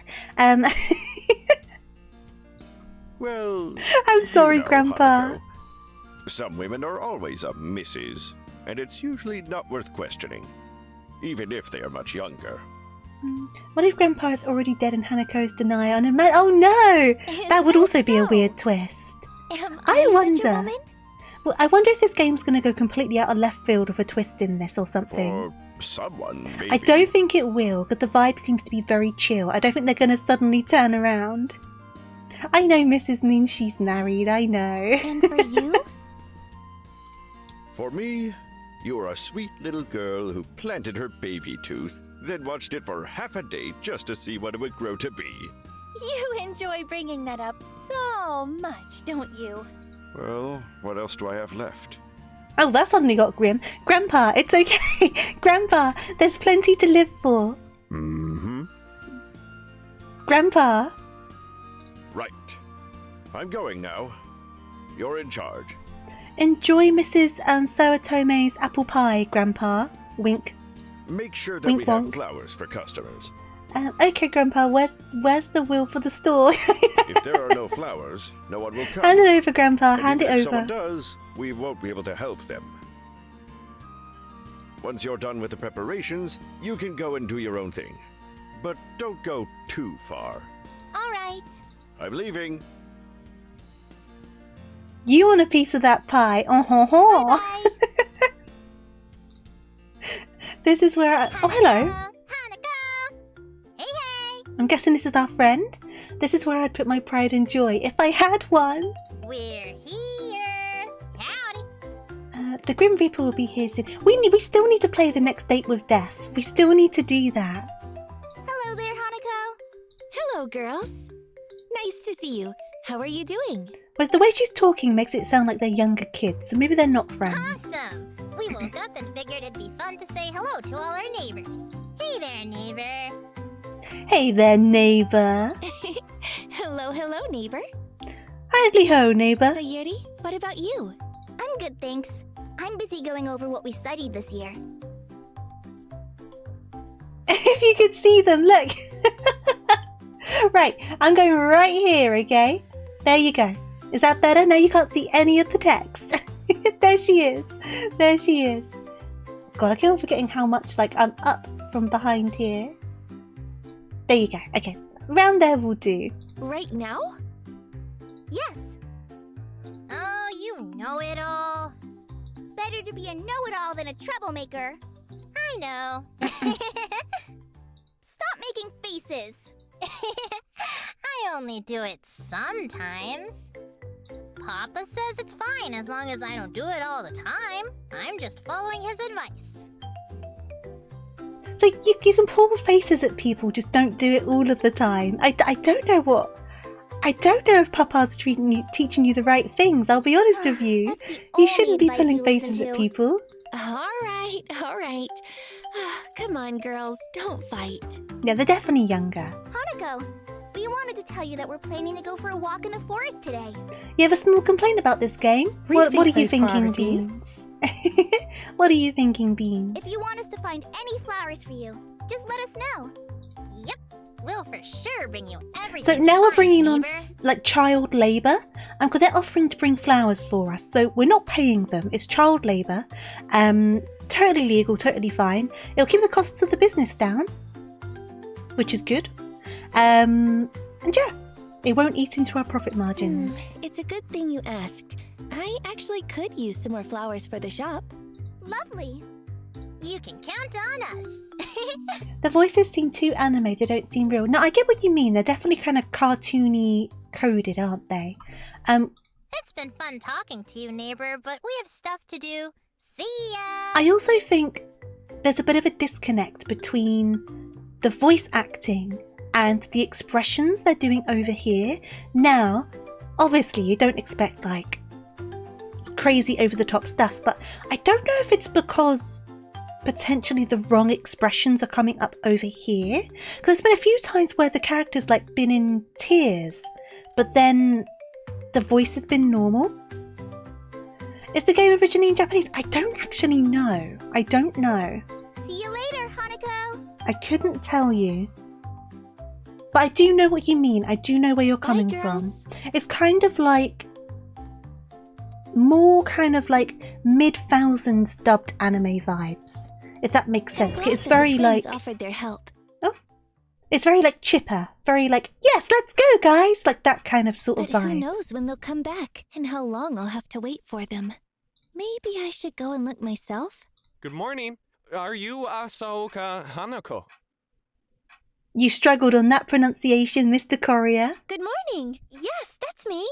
Well, I'm sorry, you know, Grandpa. Hanako. Some women are always a Mrs., and it's usually not worth questioning, even if they are much younger. What if Grandpa is already dead and Hanako is deny on him? Oh no! Is That would that also be a so? weird twist. Am I I such a wonder. woman? Well, I wonder if this game's going to go completely out of left field with a twist in this or something. For someone, maybe. I don't think it will, but the vibe seems to be very chill. I don't think they're going to suddenly turn around. I know Mrs. means she's married, I know. And for you? For me, you're a sweet little girl who planted her baby tooth, then watched it for half a day just to see what it would grow to be. You enjoy bringing that up so much, don't you? Well, what else do I have left? Oh, that suddenly got grim. Grandpa, it's okay. Grandpa, there's plenty to live for. Mm-hmm. Grandpa. Right. I'm going now. You're in charge. Enjoy Mrs. Sawatome's apple pie, Grandpa. Wink. Make sure that Wink we have wonk. flowers for customers. Okay, Grandpa, where's the wheel for the store? If there are no flowers, no one will come. Hand it over, Grandpa. And Hand it even if someone over. does, we won't be able to help them. Once you're done with the preparations, you can go and do your own thing. But don't go too far. All right. I'm leaving. You want a piece of that pie? Oh, Bye. This is where I... Oh, hello. Hanukkah! Hey, hey! I'm guessing this is our friend. This is where I'd put my pride and joy if I had one. We're here! Howdy! The Grim Reaper will be here soon. We still need to play the next date with Death. We still need to do that. Hello there, Hanako! Hello, girls! Nice to see you. How are you doing? Whereas the way she's talking makes it sound like they're younger kids, so maybe they're not friends. Awesome! We woke up and figured it'd be fun to say hello to all our neighbors. Hey there, neighbor. Hey there, neighbour. Hello, neighbor. Hardly ho, neighbour. So, Yuri, what about you? I'm good, thanks. I'm busy going over what we studied this year. If you could see them, look. Right, I'm going right here, okay? There you go. Is that better? No, you can't see any of the text. There she is. There she is. God, I keep on forgetting how much, like, I'm up from behind here. There you go. Okay, round there will do. Right now? Yes. Oh, you know it all. Better to be a know-it-all than a troublemaker. I know. Stop making faces. I only do it sometimes. Papa says it's fine as long as I don't do it all the time. I'm just following his advice. So you can pull faces at people, just don't do it all of the time. I don't know what. I don't know if Papa's teaching you the right things, I'll be honest with you. That's the You only shouldn't be advice pulling you listen faces at to. people. All right. Come on, girls, don't fight. Yeah, they're definitely younger. Hanako, we wanted to tell you that we're planning to go for a walk in the forest today. You have a small complaint about this game? What are you those thinking, priorities. Beans? What are you thinking, Beans? If you want us to find any flowers for you, just let us know. Yep, we'll for sure bring you everything. So we now we're find, bringing on neighbor. like child labour, because they're offering to bring flowers for us. So we're not paying them. It's child labour. Totally legal, totally fine. It'll keep the costs of the business down, which is good. And yeah, it won't eat into our profit margins. It's a good thing you asked. I actually could use some more flowers for the shop. Lovely. You can count on us. The voices seem too anime. They don't seem real. No, I get what you mean. They're definitely kind of cartoony coded, aren't they? It's been fun talking to you, neighbor, but we have stuff to do. See ya! I also think there's a bit of a disconnect between the voice acting and the expressions they're doing over here. Now, obviously, you don't expect like crazy over-the-top stuff, but I don't know if it's because potentially the wrong expressions are coming up over here. Because there's been a few times where the character's like been in tears, but then the voice has been normal. Is the game originally in Japanese? I don't actually know. I don't know. See you later, Hanako! I couldn't tell you. But I do know what you mean. I do know where you're coming Bye, from. girls. It's kind of like more kind of like mid-thousands dubbed anime vibes, if that makes sense. I'm glad It's that the very twins like, offered their help. it's very like chipper, very like, yes, let's go guys, like that kind of sort of But who vibe. knows when they'll come back and how long I'll have to wait for them. Maybe I should go and look myself. Good morning. are you Asaoka Hanako? You struggled on that pronunciation, Mr. Courier. Good morning. Yes, that's me.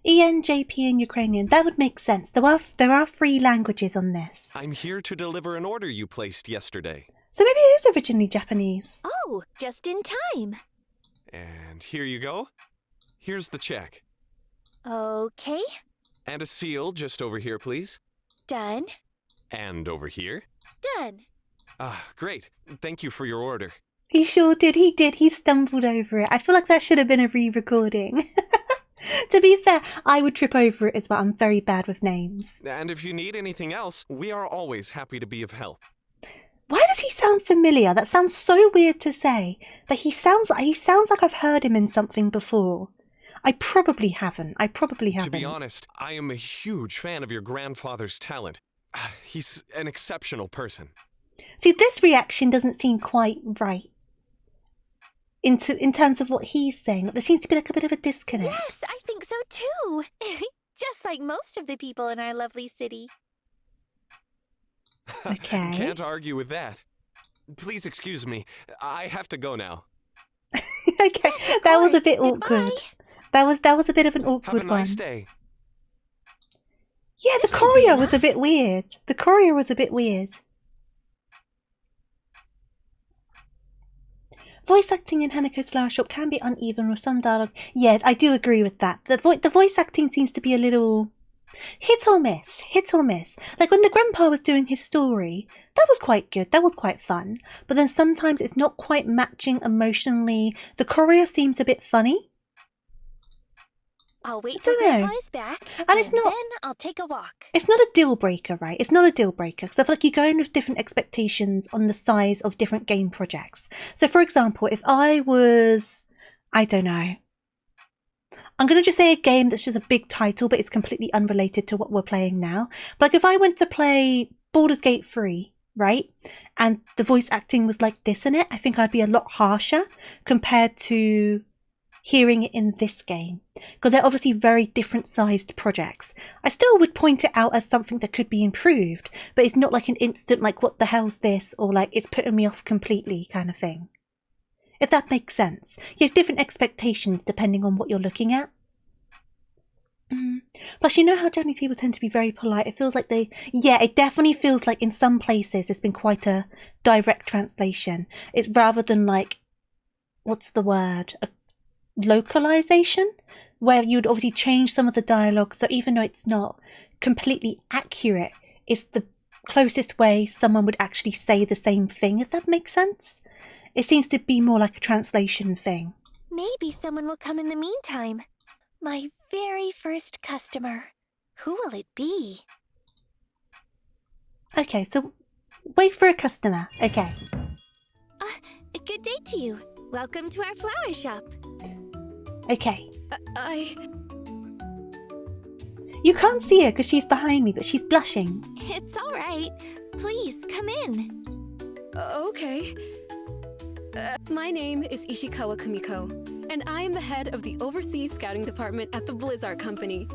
ENJP in Ukrainian. That would make sense. There are 3 languages on this. I'm here to deliver an order you placed yesterday. So maybe it is originally Japanese. Oh, just in time. And here you go. Here's the check. Okay, And a seal just over here, please. done. And over here. Done. Ah, great. Thank you for your order. He sure did. He did. He stumbled over it. I feel like that should have been a re-recording. To be fair, I would trip over it as well. I'm very bad with names. And if you need anything else, we are always happy to be of help. Why does he sound familiar? That sounds so weird to say, but he sounds like I've heard him in something before. I probably haven't. To be honest, I am a huge fan of your grandfather's talent. He's an exceptional person. See, this reaction doesn't seem quite right. In terms of what he's saying, there seems to be like a bit of a disconnect. Yes, I think so too. Just like most of the people in our lovely city. Okay. Can't argue with that. Please excuse me. I have to go now. Okay, that was a bit Goodbye. awkward. That was a bit of an awkward Have a nice one. day. Yeah, the This should be courier was a enough. bit weird. The courier was a bit weird. Voice acting in Haneko's Flower Shop can be uneven with some dialogue. Yeah, I do agree with that. The voice acting seems to be a little hit or miss. Like when the grandpa was doing his story, that was quite good. That was quite fun. But then sometimes it's not quite matching emotionally. The courier seems a bit funny. I'll wait I till don't know. Grandpa's back, And it's not- then I'll take a walk. It's not a deal breaker, right? It's not a deal breaker because I feel like you go in with different expectations on the size of different game projects. So, for example, if I was, I don't know, I'm going to just say a game that's just a big title, but it's completely unrelated to what we're playing now. Like if I went to play Baldur's Gate 3, right? And the voice acting was like this in it, I think I'd be a lot harsher compared to hearing it in this game, because they're obviously very different sized projects. I still would point it out as something that could be improved, but it's not like an instant like what the hell's this, or like it's putting me off completely kind of thing, if that makes sense. You have different expectations depending on what you're looking at. Plus, you know how Japanese people tend to be very polite. It feels like it definitely feels like in some places it's been quite a direct translation. It's rather than like, what's the word, a localization, where you'd obviously change some of the dialogue, so even though it's not completely accurate, it's the closest way someone would actually say the same thing, if that makes sense. It seems to be more like a translation thing. Maybe someone will come in the meantime. My very first customer. Who will it be? Okay, so wait for a customer. Okay. A good day to you. Welcome to our flower shop. Okay. I... You can't see her because she's behind me, but she's blushing. It's all right. Please, come in. Okay. My name is Ishikawa Kumiko, and I am the head of the Overseas Scouting Department at the Blizzard Company.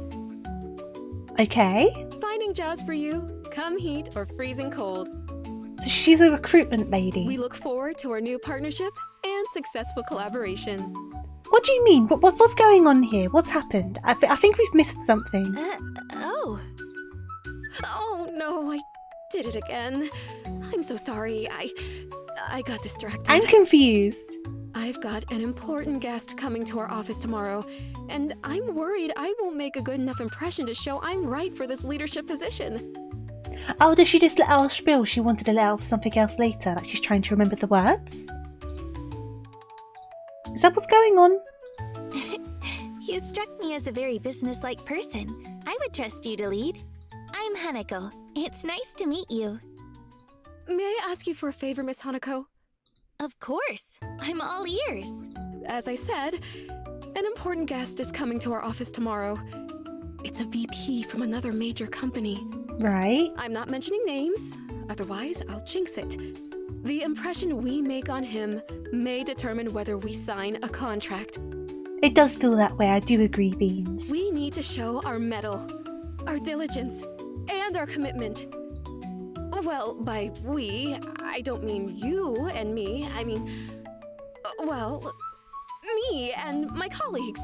Okay. Finding jobs for you, come heat or freezing cold. So she's a recruitment lady. We look forward to our new partnership and successful collaboration. What do you mean? What's going on here? What's happened? I think we've missed something. Oh. Oh no, I did it again. I'm so sorry. I got distracted. I'm confused. I've got an important guest coming to our office tomorrow, and I'm worried I won't make a good enough impression to show I'm right for this leadership position. Oh, does she just let out a spiel? She wanted to let out something else later, like she's trying to remember the words? Is that what's going on? You struck me as a very businesslike person. I would trust you to lead. I'm Hanako. It's nice to meet you. May I ask you for a favor, Miss Hanako? Of course. I'm all ears. As I said, an important guest is coming to our office tomorrow. It's a VP from another major company. Right. I'm not mentioning names, otherwise I'll jinx it. The impression we make on him may determine whether we sign a contract. It does feel that way, I do agree, Beans. We need to show our mettle, our diligence, and our commitment. Well, by we, I don't mean you and me. I mean, well, me and my colleagues.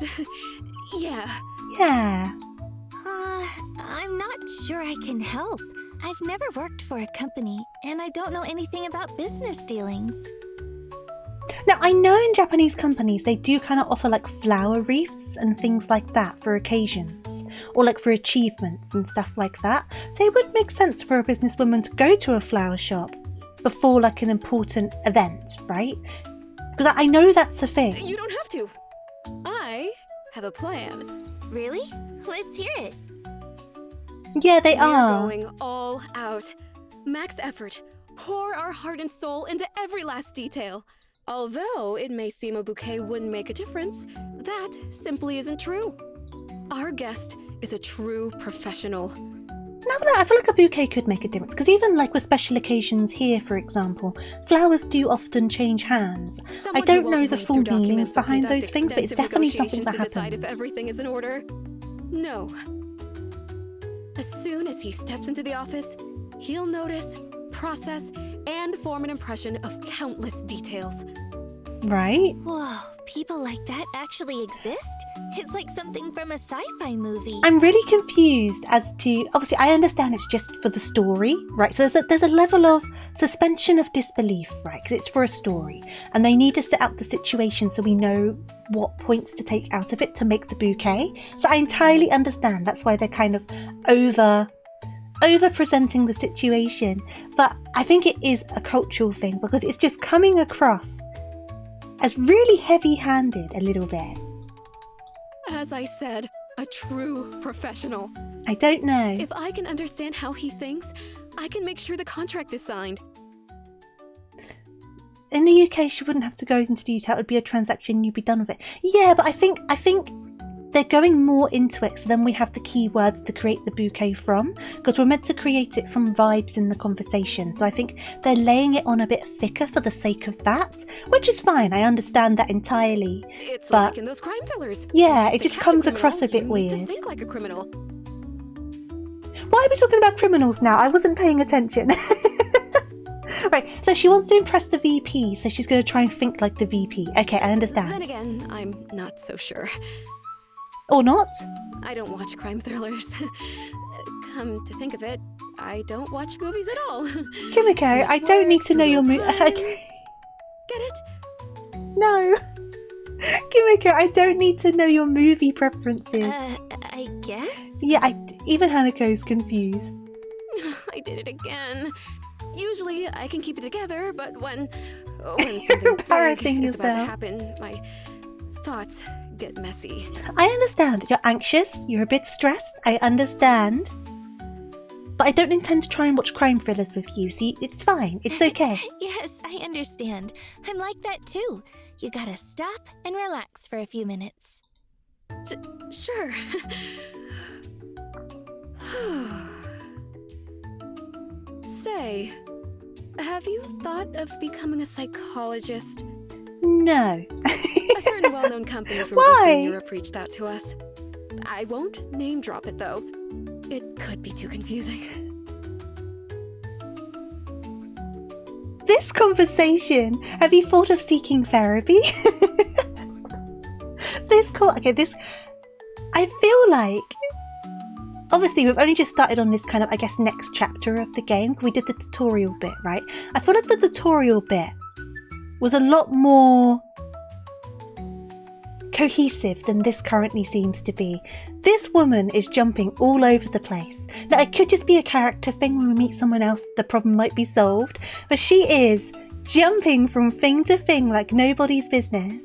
Yeah. Yeah. I'm not sure I can help. I've never worked for a company, and I don't know anything about business dealings. Now, I know in Japanese companies they do kind of offer like flower wreaths and things like that for occasions, or like for achievements and stuff like that. So it would make sense for a businesswoman to go to a flower shop before like an important event, right? Because I know that's a thing. You don't have to. I have a plan. Really? Let's hear it. Yeah, they We're are. going all out. Max effort. Pour our heart and soul into every last detail. Although it may seem a bouquet wouldn't make a difference, that simply isn't true. Our guest is a true professional. Now that I feel like a bouquet could make a difference, because even like with special occasions here, for example, flowers do often change hands. Someone I don't who know won't the read full through meanings documents or behind conduct those things, but it's extensive definitely something negotiations that to decide if happens. everything is in order. No. As soon as he steps into the office, he'll notice, process, and form an impression of countless details. Right? Whoa, people like that actually exist? It's like something from a sci-fi movie. I'm really confused as to, obviously I understand it's just for the story, right? So there's a level of suspension of disbelief, right? Because it's for a story and they need to set up the situation so we know what points to take out of it to make the bouquet. So I entirely understand that's why they're kind of over presenting the situation. But I think it is a cultural thing because it's just coming across as really heavy-handed a little bit. As I said, a true professional. I don't know. If I can understand how he thinks, I can make sure the contract is signed. In the UK, she wouldn't have to go into detail. It would be a transaction, you'd be done with it. Yeah, but I think they're going more into it, so then we have the keywords to create the bouquet from, because we're meant to create it from vibes in the conversation. So I think they're laying it on a bit thicker for the sake of that, which is fine. I understand that entirely. It's But- like in those crime thrillers. Yeah, it To just catch comes criminal, across a bit you need to weird. think like a criminal. Why are we talking about criminals now? I wasn't paying attention. Right, so she wants to impress the VP, so she's going to try and think like the VP. Okay, I Then understand. again, I'm not so sure. Or not? I don't watch crime thrillers. Come to think of it, I don't watch movies at all. Kimiko, Too much I don't need work, to know too your little movie. time. Get it? No. Kimiko, I don't need to know your movie preferences. I guess? Yeah, even Hanako's confused. I did it again. Usually I can keep it together, but when You're something embarrassing big is about to yourself. happen, my thoughts get messy. I understand. You're anxious, you're a bit stressed. I understand. But I don't intend to try and watch crime thrillers with you, so it's fine. It's okay. Yes, I understand. I'm like that too. You gotta stop and relax for a few minutes. Sure. Say, have you thought of becoming a psychologist? No. A certain well-known company from Why? Western Europe reached out to us. I won't name drop it though. It could be too confusing. This conversation, have you thought of seeking therapy? I feel like, obviously we've only just started on this kind of, I guess, next chapter of the game. We did the tutorial bit, right? I feel like the tutorial bit was a lot more cohesive than this currently seems to be. This woman is jumping all over the place. Now, it could just be a character thing. When we meet someone else, the problem might be solved. But she is jumping from thing to thing like nobody's business.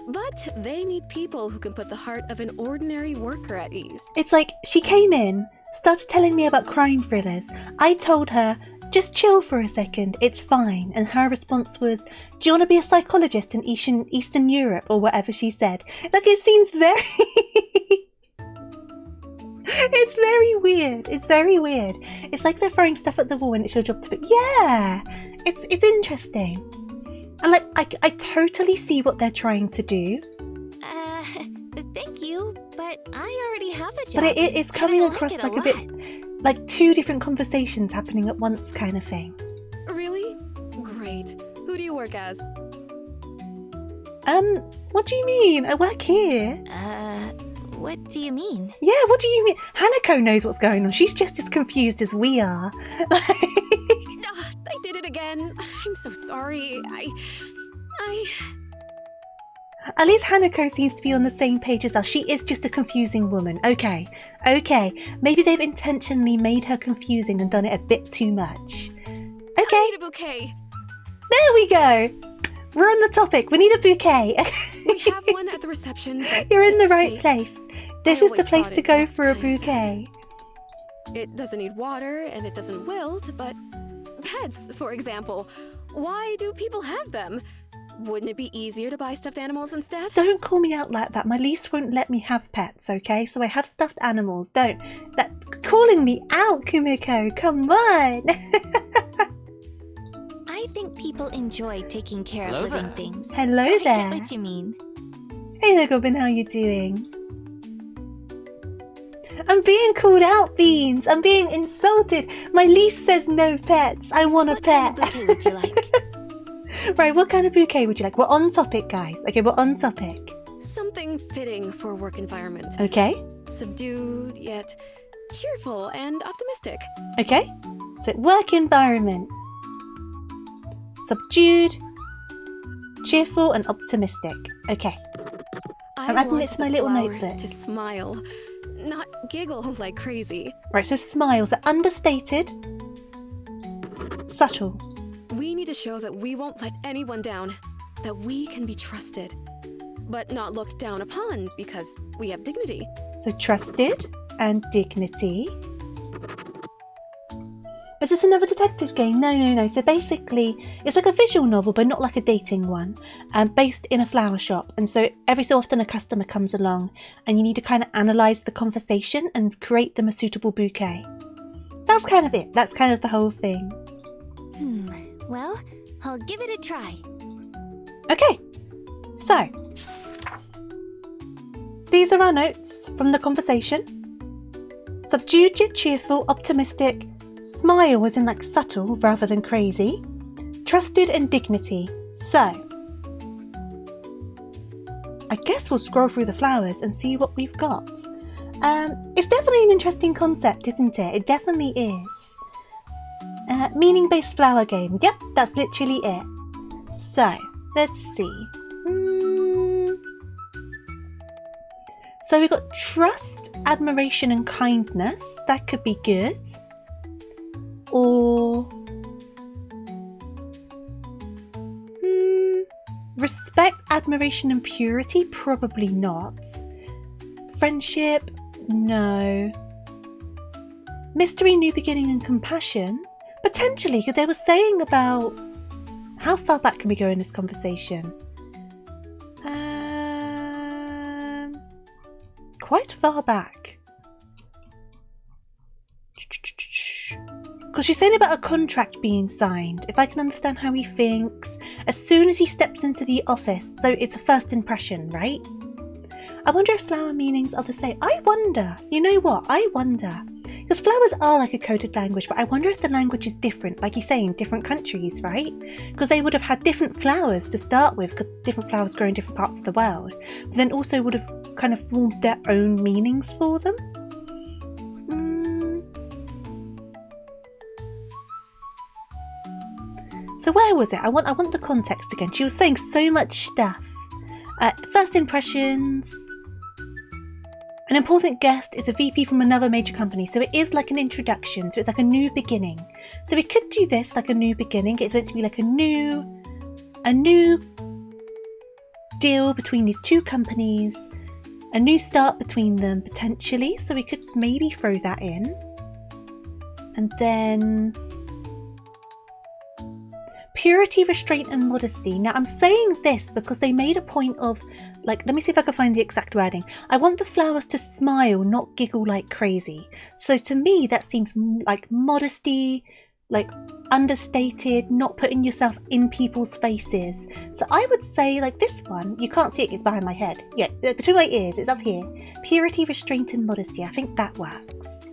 But they need people who can put the heart of an ordinary worker at ease. It's like she came in, started telling me about crime thrillers. I told her, just chill for a second, it's fine. And her response was, do you want to be a psychologist in Eastern Europe or whatever she said? Like, it seems very... It's very weird. It's very weird. It's like they're throwing stuff at the wall and it's your job to be... Yeah, it's interesting. And like, I totally see what they're trying to do. Thank you, but I already have a job. But it's and coming I like across it like a lot. bit like 2 different conversations happening at once kind of thing. Really? Great. Who do you work as? What do you mean? I work here. What do you mean? Yeah, what do you mean? Hanako knows what's going on. She's just as confused as we are. I did it again. I'm so sorry. At least Hanako seems to be on the same page as us. She is just a confusing woman. Okay. Maybe they've intentionally made her confusing and done it a bit too much. I Okay, need a bouquet. there we go. We're on the topic. We need a bouquet. We have one at the reception. But You're in the it's right fake. place. This I is the always place thought to it go looked for a kinda sad. bouquet. It doesn't need water and it doesn't wilt, but pets, for example. Why do people have them? Wouldn't it be easier to buy stuffed animals instead? Don't call me out like that. My lease won't let me have pets, okay? So I have stuffed animals. Don't. That calling me out, Kumiko. Come on. I think people enjoy taking care of living things. Hello so there. I get what you mean. Hey there, Goblin. How you doing? I'm being called out, Beans. I'm being insulted. My lease says no pets. I want a What pet. kind of bouquet would you like? Right, what kind of bouquet would you like? We're on topic, guys. Okay, we're on topic. Something fitting for a work environment. Okay, Subdued, yet cheerful and optimistic. okay. So, work environment. Subdued, cheerful, and optimistic. Okay. I'm adding want it to my the little flowers notebook. to smile, not giggle like crazy. Right, so smiles are understated, subtle. We need to show that we won't let anyone down, that we can be trusted, but not looked down upon because we have dignity. So trusted and dignity. Is this another detective game? No. So basically, it's like a visual novel, but not like a dating one, based in a flower shop. And so every so often a customer comes along and you need to kind of analyse the conversation and create them a suitable bouquet. That's kind of it. That's kind of the whole thing. Well, I'll give it a try. Okay, so these are our notes from the conversation. Subdued yet cheerful, optimistic, smile as in like subtle rather than crazy, trusted and dignity. So, I guess we'll scroll through the flowers and see what we've got. It's definitely an interesting concept, isn't it? It definitely is. Meaning-based flower game. Yep, that's literally it. So, let's see. So we've got trust, admiration and kindness. That could be good. Or respect, admiration and purity. Probably not. Friendship. No. Mystery, new beginning and compassion. Potentially, because they were saying about... How far back can we go in this conversation? Quite far back. Because she's saying about a contract being signed. If I can understand how he thinks. As soon as he steps into the office. So it's a first impression, right? I wonder if flower meanings are the same. I wonder. You know what? I wonder. Because flowers are like a coded language, but I wonder if the language is different, like you say, in different countries, right? Because they would have had different flowers to start with, because different flowers grow in different parts of the world, but then also would have kind of formed their own meanings for them. So where was it? I want the context again. She was saying so much stuff. First impressions. An important guest is a VP from another major company, so it is like an introduction, so it's like a new beginning. So we could do this like a new beginning. It's meant to be like a new deal between these two companies, a new start between them potentially, so we could maybe throw that in. And then purity, restraint and modesty. Now I'm saying this because they made a point of, like, let me see if I can find the exact wording. I want the flowers to smile, not giggle like crazy. So to me that seems like modesty, like understated, not putting yourself in people's faces. So I would say like this one, you can't see it, it's behind my head. Yeah, between my ears, it's up here. Purity, restraint and modesty. I think that works.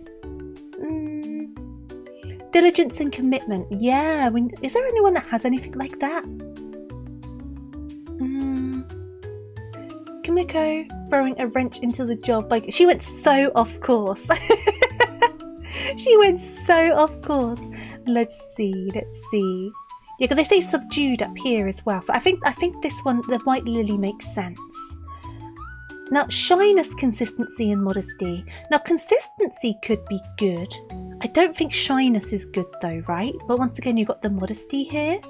Diligence and commitment. Yeah, is there anyone that has anything like that? Kimiko throwing a wrench into the job. Like, she went so off course. She went so off course. Let's see. Yeah, because they say subdued up here as well. So I think this one, the white lily, makes sense. Now, shyness, consistency, and modesty. Now, consistency could be good. I don't think shyness is good though, right? But once again, you've got the modesty here.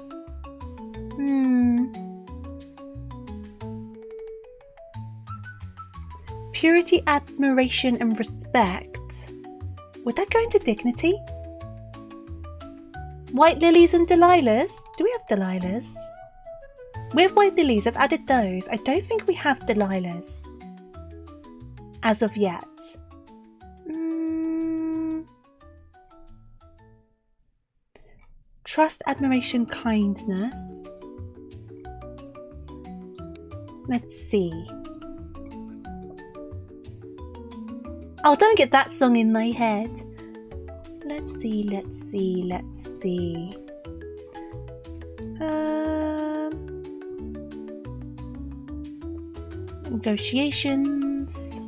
Purity, admiration, and respect. Would that go into dignity? White lilies and Delilahs? Do we have Delilahs? We have white lilies. I've added those. I don't think we have Delilahs as of yet. Trust, admiration, kindness. Let's see. Oh, don't get that song in my head. Let's see. Negotiations.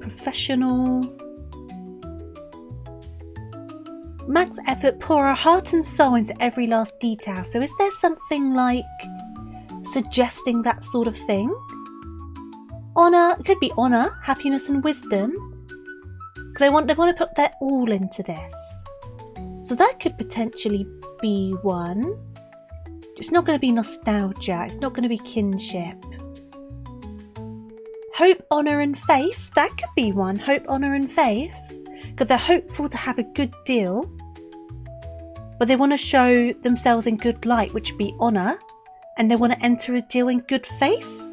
Professional. Max effort, pour our heart and soul into every last detail. So is there something like suggesting that sort of thing? Honor, it could be honor, happiness and wisdom. Because they want to put their all into this. So that could potentially be one. It's not going to be nostalgia. It's not going to be kinship. Hope, honor and faith. That could be one. Hope, honor and faith. Because they're hopeful to have a good deal. But they want to show themselves in good light, which would be honor. And they want to enter a deal in good faith.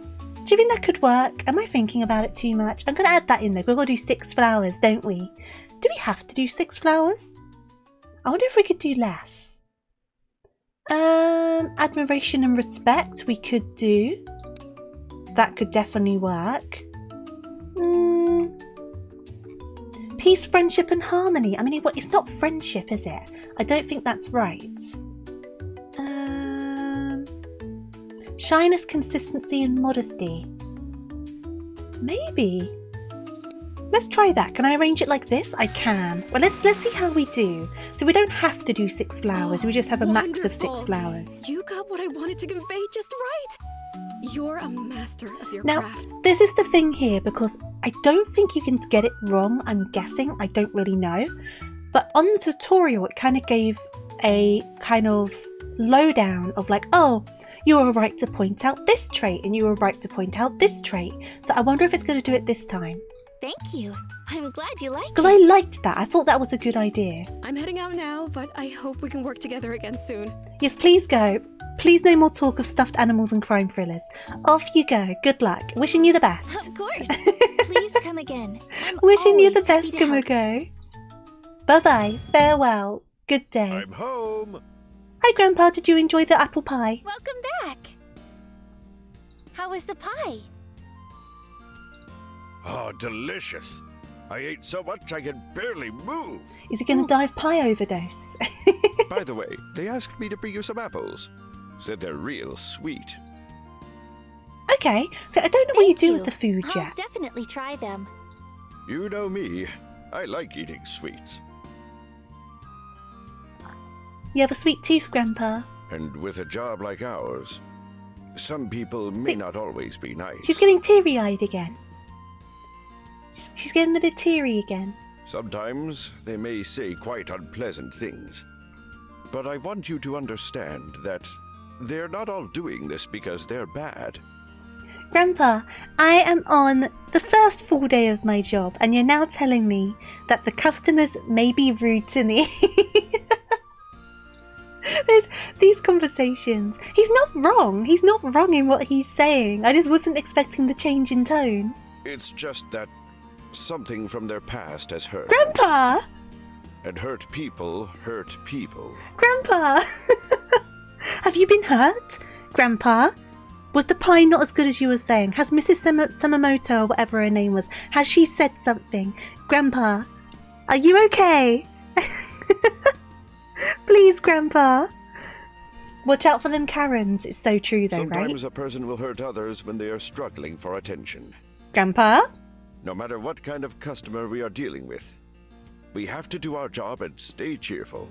Do you think that could work? Am I thinking about it too much? I'm going to add that in there. We've got to do 6 flowers, don't we? Do we have to do 6 flowers? I wonder if we could do less. Admiration and respect we could do. That could definitely work. Peace, friendship and harmony. I mean, it's not friendship, is it? I don't think that's right. Shyness, consistency and modesty. Maybe. Let's try that. Can I arrange it like this? I can. Well, let's see how we do. So we don't have to do 6 flowers. We just have a max of 6 flowers. You got what I wanted to convey just right. You're a master of your craft. Now, this is the thing here, because I don't think you can get it wrong, I'm guessing. I don't really know. But on the tutorial, it kind of gave a kind of lowdown of like, oh, you are right to point out this trait and you are right to point out this trait. So I wonder if it's going to do it this time. Thank you. I'm glad you liked it. Because I liked that. I thought that was a good idea. I'm heading out now, but I hope we can work together again soon. Yes, please go. Please no more talk of stuffed animals and crime thrillers. Off you go. Good luck. Wishing you the best. Of course. Please come again. I'm Wishing you the always happy best, to help. Kumiko. Bye-bye. Farewell. Good day. I'm home. Hi, Grandpa. Did you enjoy the apple pie? Welcome back. How was the pie? Oh, delicious. I ate so much I can barely move. Is he going to die of pie overdose? By the way, they asked me to bring you some apples. Said they're real sweet. Okay, so I don't know what you Thank do you. with the food I'll yet. definitely try them. You know me. I like eating sweets. You have a sweet tooth, Grandpa. And with a job like ours, some people may See, not always be nice. She's getting teary-eyed again. She's getting a bit teary again. Sometimes they may say quite unpleasant things. But I want you to understand that they're not all doing this because they're bad. Grandpa, I am on the first full day of my job, and you're now telling me that the customers may be rude to me. There's these conversations. He's not wrong. He's not wrong in what he's saying. I just wasn't expecting the change in tone. It's just that something from their past has hurt. Grandpa! And hurt people hurt people. Grandpa! Have you been hurt? Grandpa? Was the pie not as good as you were saying? Has Mrs. Samamoto, or whatever her name was, has she said something? Grandpa, are you okay? Grandpa. Watch out for them Karens. It's so true though, Sometimes right? a person will hurt others when they are struggling for attention. Grandpa? No matter what kind of customer we are dealing with, we have to do our job and stay cheerful.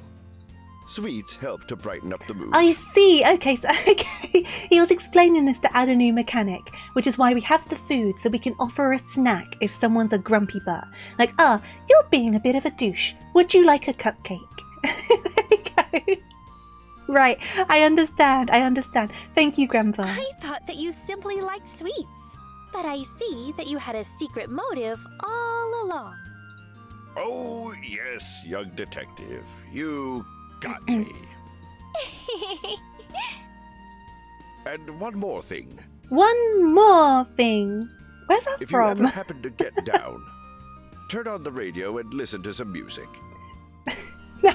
Sweets help to brighten up the mood. I see. Okay, so okay. He was explaining this to add a new mechanic, which is why we have the food so we can offer a snack if someone's a grumpy butt. Like, you're being a bit of a douche. Would you like a cupcake? There we go. Right, I understand. Thank you, Grandpa. I thought that you simply liked sweets. But I see that you had a secret motive all along. Oh, yes, young detective. You got me. And one more thing. One more thing. Where's that If you ever from? happen to get down, turn on the radio and listen to some music. No.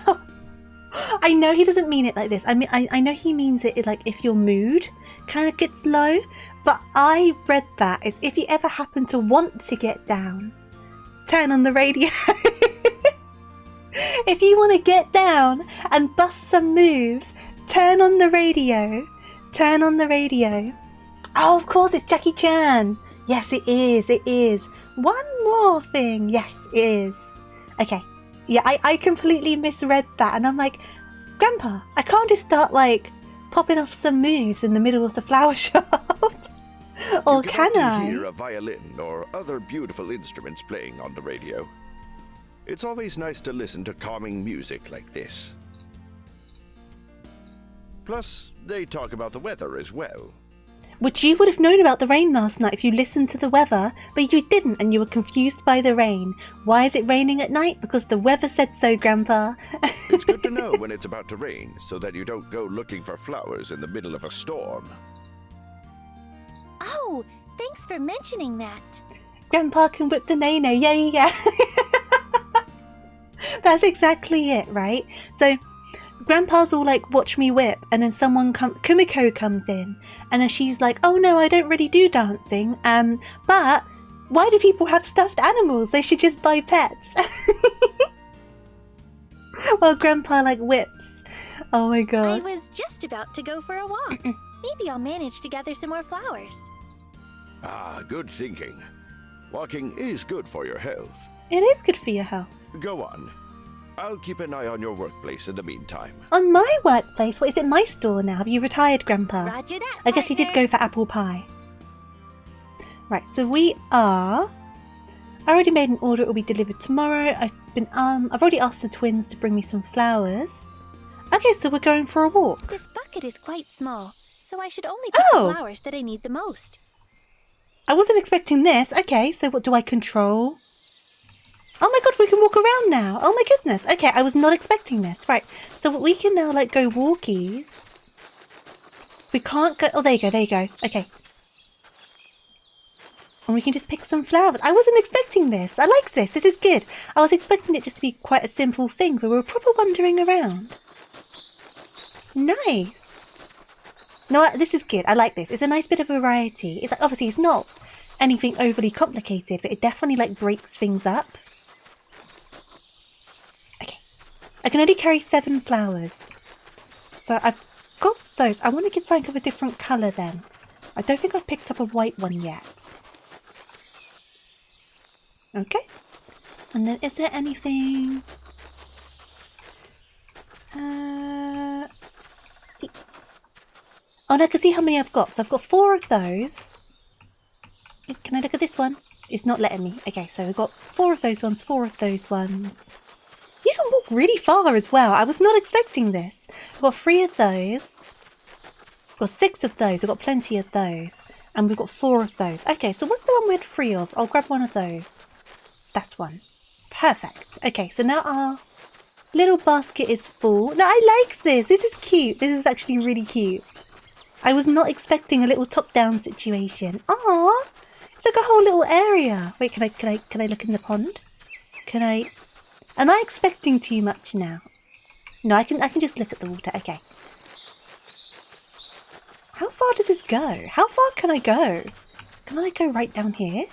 I know he doesn't mean it like this. I mean, I know he means it like if your mood kind of gets low, but I read that as if you ever happen to want to get down, turn on the radio. If you want to get down and bust some moves, turn on the radio. Turn on the radio. Oh, of course, it's Jackie Chan. Yes, it is. One more thing. Yes, it is. Okay. Yeah, I completely misread that. And I'm like, Grandpa, I can't just start, like, popping off some moves in the middle of the flower shop. Or you can often I? hear a violin or other beautiful instruments playing on the radio. It's always nice to listen to calming music like this. Plus, they talk about the weather as well. Which you would have known about the rain last night if you listened to the weather, but you didn't and you were confused by the rain. Why is it raining at night? Because the weather said so, Grandpa. It's good to know when it's about to rain so that you don't go looking for flowers in the middle of a storm. Oh, thanks for mentioning that. Grandpa can whip the nay-nay. Yeah. That's exactly it, right? So Grandpa's all like, watch me whip, and then Kumiko comes in, and then she's like, oh no, I don't really do dancing, but why do people have stuffed animals? They should just buy pets. Well, Grandpa like whips. Oh my I god. was just about to go for a walk. Maybe I'll manage to gather some more flowers. Ah, good thinking. Walking is good for your health. It is good for your health. Go on. I'll keep an eye on your workplace in the meantime. On my workplace? What, is it my store now? Have you retired, Grandpa? Roger that, I guess you did partner. go for apple pie. Right, so we are... I already made an order, it will be delivered tomorrow. I've already asked the twins to bring me some flowers. Okay, so we're going for a walk. This bucket is quite small, so I should only pick Oh. the flowers that I need the most. I wasn't expecting this. Okay, so what do I control? Oh my god, we can walk around now. Oh my goodness. Okay, I was not expecting this. Right, so we can now like go walkies. We can't go... Oh, there you go. Okay. And we can just pick some flowers. I wasn't expecting this. I like this. This is good. I was expecting it just to be quite a simple thing, but we were proper wandering around. Nice. No, this is good. I like this. It's a nice bit of variety. It's like, obviously, it's not anything overly complicated, but it definitely like breaks things up. Okay. I can only carry 7 flowers. So I've got those. I want to get something of a different colour then. I don't think I've picked up a white one yet. Okay. And then is there anything... Oh no, I can see how many I've got. So I've got 4 of those. Can I look at this one? It's not letting me. Okay, so we've got 4 of those ones, 4 of those ones. You can walk really far as well. I was not expecting this. We've got 3 of those. We've got 6 of those. We've got plenty of those. And we've got 4 of those. Okay, so what's the one we had 3 of? I'll grab one of those. That's one. Perfect. Okay, so now our little basket is full. No, I like this. This is cute. This is actually really cute. I was not expecting a little top-down situation. Aww, it's like a whole little area. Wait, can I look in the pond? Can I? Am I expecting too much now? No, I can just look at the water. Okay. How far does this go? How far can I go? Can I go right down here?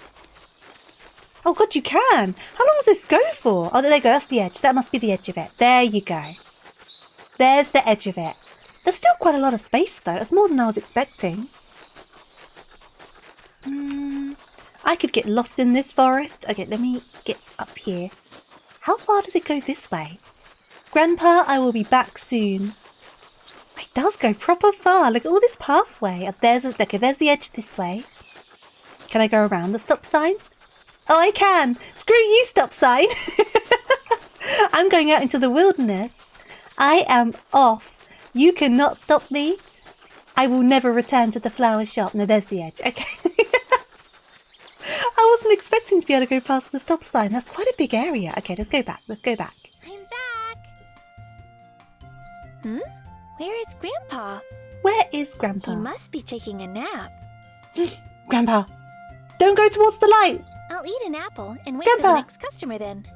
Oh God, you can. How long does this go for? Oh, there you go. That's the edge. That must be the edge of it. There you go. There's the edge of it. There's still quite a lot of space though. That's more than I was expecting. I could get lost in this forest. Okay, let me get up here. How far does it go this way? Grandpa, I will be back soon. It does go proper far. Look at all this pathway. There's the edge this way. Can I go around the stop sign? Oh, I can. Screw you, stop sign. I'm going out into the wilderness. I am off. You cannot stop me. I will never return to the flower shop. No, there's the edge. Okay. I wasn't expecting to be able to go past the stop sign. That's quite a big area. Okay, let's go back. Let's go back. I'm back. Where is Grandpa? Where is Grandpa? He must be taking a nap. Grandpa, don't go towards the light. I'll eat an apple and wait Grandpa. for the next customer then.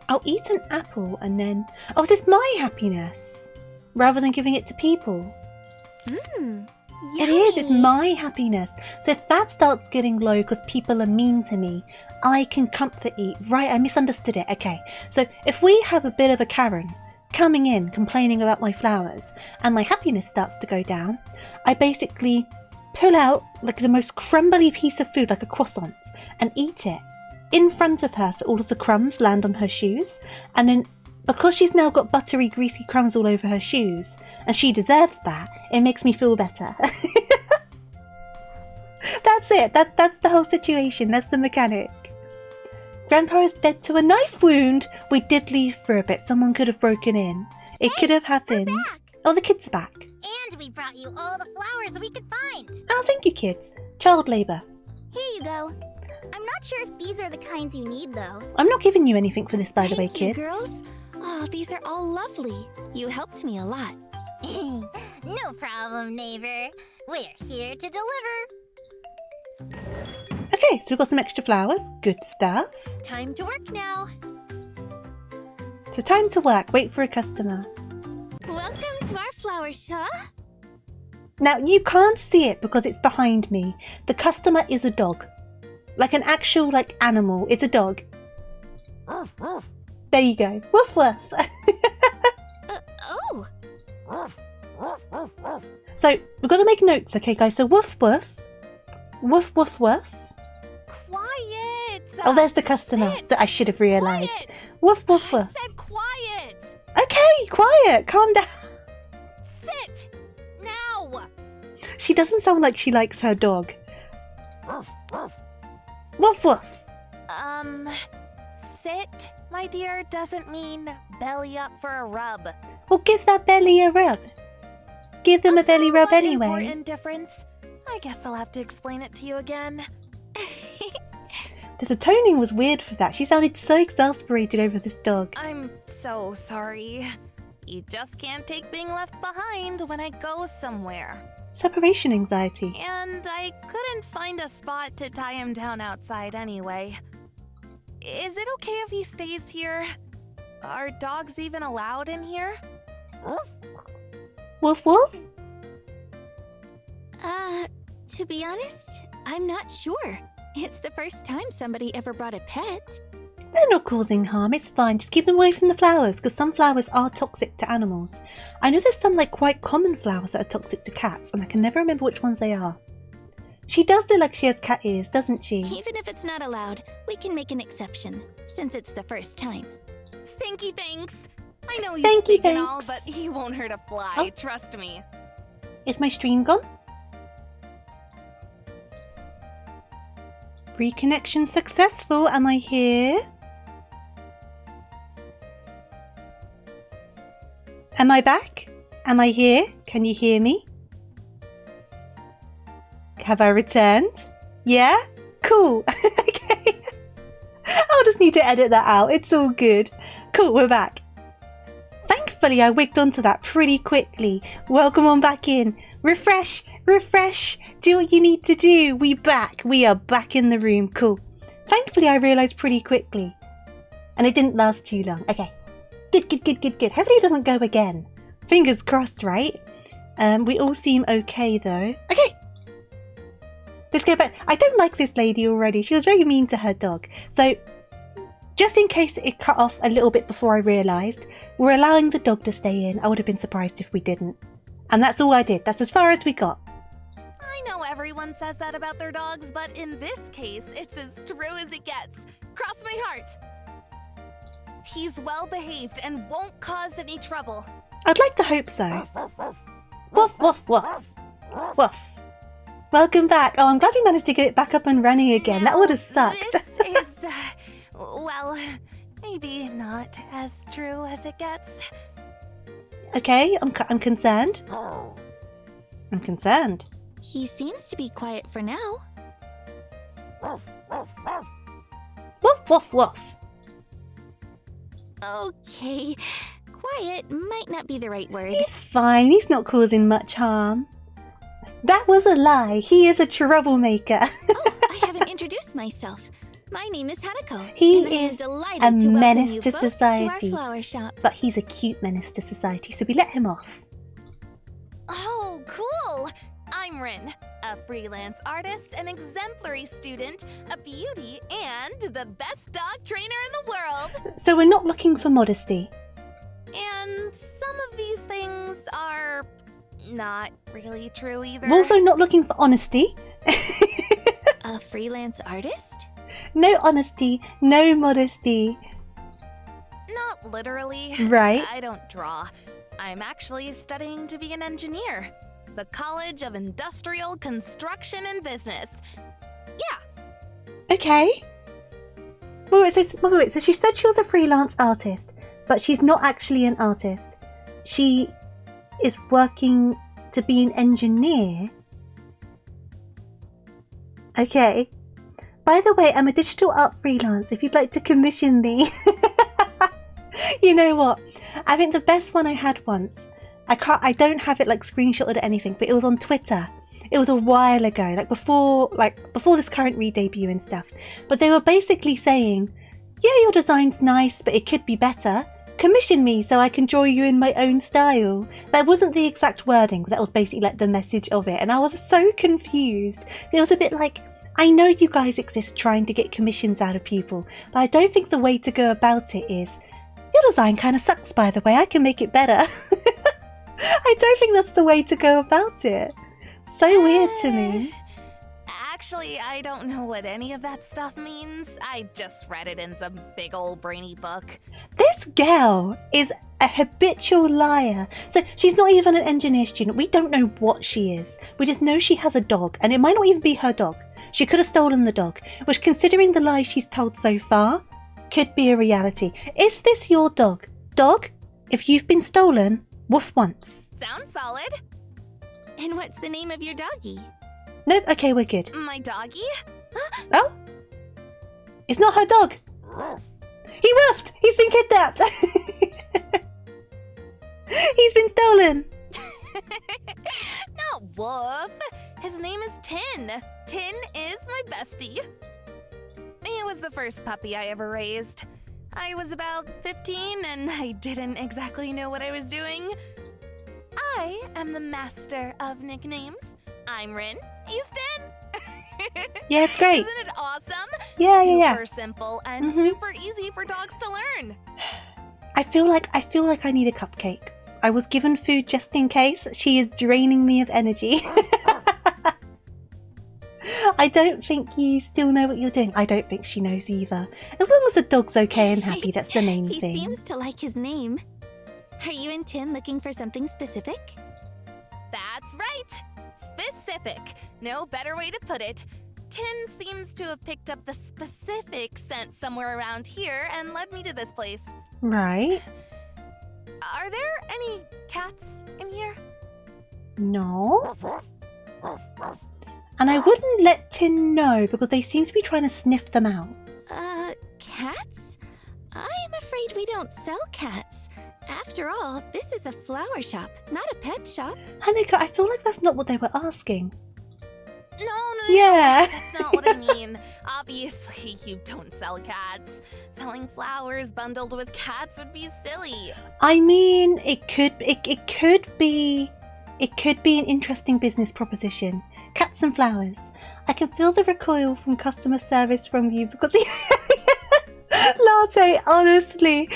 I'll eat an apple and then... Oh, is this my happiness? Rather than giving it to people? It is, it's my happiness. So if that starts getting low because people are mean to me, I can comfort eat. Right, I misunderstood it. Okay, so if we have a bit of a Karen coming in complaining about my flowers and my happiness starts to go down, I basically pull out like the most crumbly piece of food, like a croissant, and eat it in front of her so all of the crumbs land on her shoes. And then because she's now got buttery, greasy crumbs all over her shoes, and she deserves that, it makes me feel better. That's it. That's the whole situation. That's the mechanic. Grandpa is dead to a knife wound. We did leave for a bit. Someone could have broken in. It could have happened. We're back. Oh, the kids are back. And we brought you all the flowers we could find. Oh, thank you, kids. Child labour. Here you go. I'm not sure if these are the kinds you need, though. I'm not giving you anything for this, by the way, Thank you, kids. girls. Oh, these are all lovely. You helped me a lot. No problem, neighbor. We're here to deliver. Okay, so we've got some extra flowers. Good stuff. Time to work now. So time to work. Wait for a customer. Welcome to our flower shop. Now, you can't see it because it's behind me. The customer is a dog. Like an actual, like, animal. It's a dog. There you go. Woof woof. Oh. So, we've got to make notes, okay, guys? So, woof woof. Woof woof woof. Quiet. Oh, there's the customer. Sit. So I should have realised. Quiet. Woof woof I woof. said quiet. Okay, quiet. Calm down. Sit. Now. She doesn't sound like she likes her dog. Woof woof. Sit, my dear, doesn't mean belly up for a rub. Well, give that belly a rub. Give them a belly rub What anyway. important difference? I guess I'll have to explain it to you again. The toning was weird for that. She sounded so exasperated over this dog. I'm so sorry. You just can't take being left behind when I go somewhere. Separation anxiety. And I couldn't find a spot to tie him down outside anyway. Is it okay if he stays here? Are dogs even allowed in here? Woof woof? To be honest, I'm not sure. It's the first time somebody ever brought a pet. They're not causing harm. It's fine. Just keep them away from the flowers because some flowers are toxic to animals. I know there's some like quite common flowers that are toxic to cats and I can never remember which ones they are. She does look like she has cat ears, doesn't she? Even if it's not allowed, we can make an exception, since it's the first time. Thanky thanks. I know he's Thanky big and all, thanks. but he won't hurt a fly. Oh. Trust me. Is my stream gone? Reconnection successful. Am I here? Am I back? Am I here? Can you hear me? Have I returned? Yeah? Cool. Okay. I'll just need to edit that out. It's all good. Cool, we're back. Thankfully, I wigged onto that pretty quickly. Welcome on back in. Refresh, refresh. Do what you need to do. We back. We are back in the room. Cool. Thankfully, I realised pretty quickly. And it didn't last too long. Okay. Good, good, good, good, good. Hopefully it doesn't go again. Fingers crossed, right? We all seem okay, though. Okay. Let's go back. I don't like this lady already. She was very mean to her dog. So, just in case it cut off a little bit before I realised, we're allowing the dog to stay in. I would have been surprised if we didn't. And that's all I did. That's as far as we got. I know everyone says that about their dogs, but in this case, it's as true as it gets. Cross my heart. He's well behaved and won't cause any trouble. I'd like to hope so. Woof, woof, woof. Woof. Welcome back. Oh, I'm glad we managed to get it back up and running again. That would have sucked. This is, well, maybe not as true as it gets. Okay, I'm concerned. I'm concerned. He seems to be quiet for now. Woof, woof, woof. Okay, quiet might not be the right word. He's fine. He's not causing much harm. That was a lie. He is a troublemaker. Oh, I haven't introduced myself. My name is Hanako. He and I am is delighted a to welcome menace you to both society. To our flower shop. But he's a cute menace to society, so we let him off. Oh, cool! I'm Rin, a freelance artist, an exemplary student, a beauty, and the best dog trainer in the world. So we're not looking for modesty. And some of these things are not really true either. We're also not looking for honesty. A freelance artist? No honesty, no modesty. Not literally. Right. I don't draw. I'm actually studying to be an engineer. The College of Industrial Construction and Business. Yeah. Okay. Wait, so she said she was a freelance artist, but she's not actually an artist. She is working to be an engineer. Okay. By the way, I'm a digital art freelance if you'd like to commission me. You know what? I think the best one I had once, I don't have it like screenshotted or anything, but it was on Twitter. It was a while ago, before this current re-debut and stuff. But they were basically saying, yeah, your design's nice, but it could be better. Commission me so I can draw you in my own style. That wasn't the exact wording, but that was basically like the message of it. And I was so confused. It was a bit like, I know you guys exist trying to get commissions out of people, but I don't think the way to go about it is, your design kind of sucks, by the way, I can make it better. I don't think that's the way to go about it. So weird to me. Actually, I don't know what any of that stuff means. I just read it in some big old brainy book. This girl is a habitual liar. So she's not even an engineer student. We don't know what she is. We just know she has a dog, and it might not even be her dog. She could have stolen the dog, which, considering the lies she's told so far, could be a reality. Is this your dog? Dog, if you've been stolen, woof once. Sounds solid. And what's the name of your doggy? Nope, okay, we're good. My doggy? Oh? It's not her dog. He woofed! He's been kidnapped! He's been stolen! Not Woof. His name is Tin. Tin is my bestie. He was the first puppy I ever raised. I was about 15 and I didn't exactly know what I was doing. I am the master of nicknames. I'm Rin. He's Tin. Yeah, it's great. Isn't it awesome? Yeah. Super simple and super easy for dogs to learn. I feel like I need a cupcake. I was given food just in case. She is draining me of energy. I don't think you still know what you're doing. I don't think she knows either. As long as the dog's okay and happy, that's the main thing. He seems to like his name. Are you and Tin looking for something specific? That's right! Specific. No better way to put it. Tin seems to have picked up the specific scent somewhere around here and led me to this place. Right. Are there any cats in here? No. And I wouldn't let Tin know because they seem to be trying to sniff them out. Cats? I'm afraid we don't sell cats. After all, this is a flower shop, not a pet shop. Hanako, I feel like that's not what they were asking. No, Yeah. that's not what I mean. Obviously, you don't sell cats. Selling flowers bundled with cats would be silly. I mean, it could be an interesting business proposition. Cats and flowers. I can feel the recoil from customer service from you because Latte, honestly.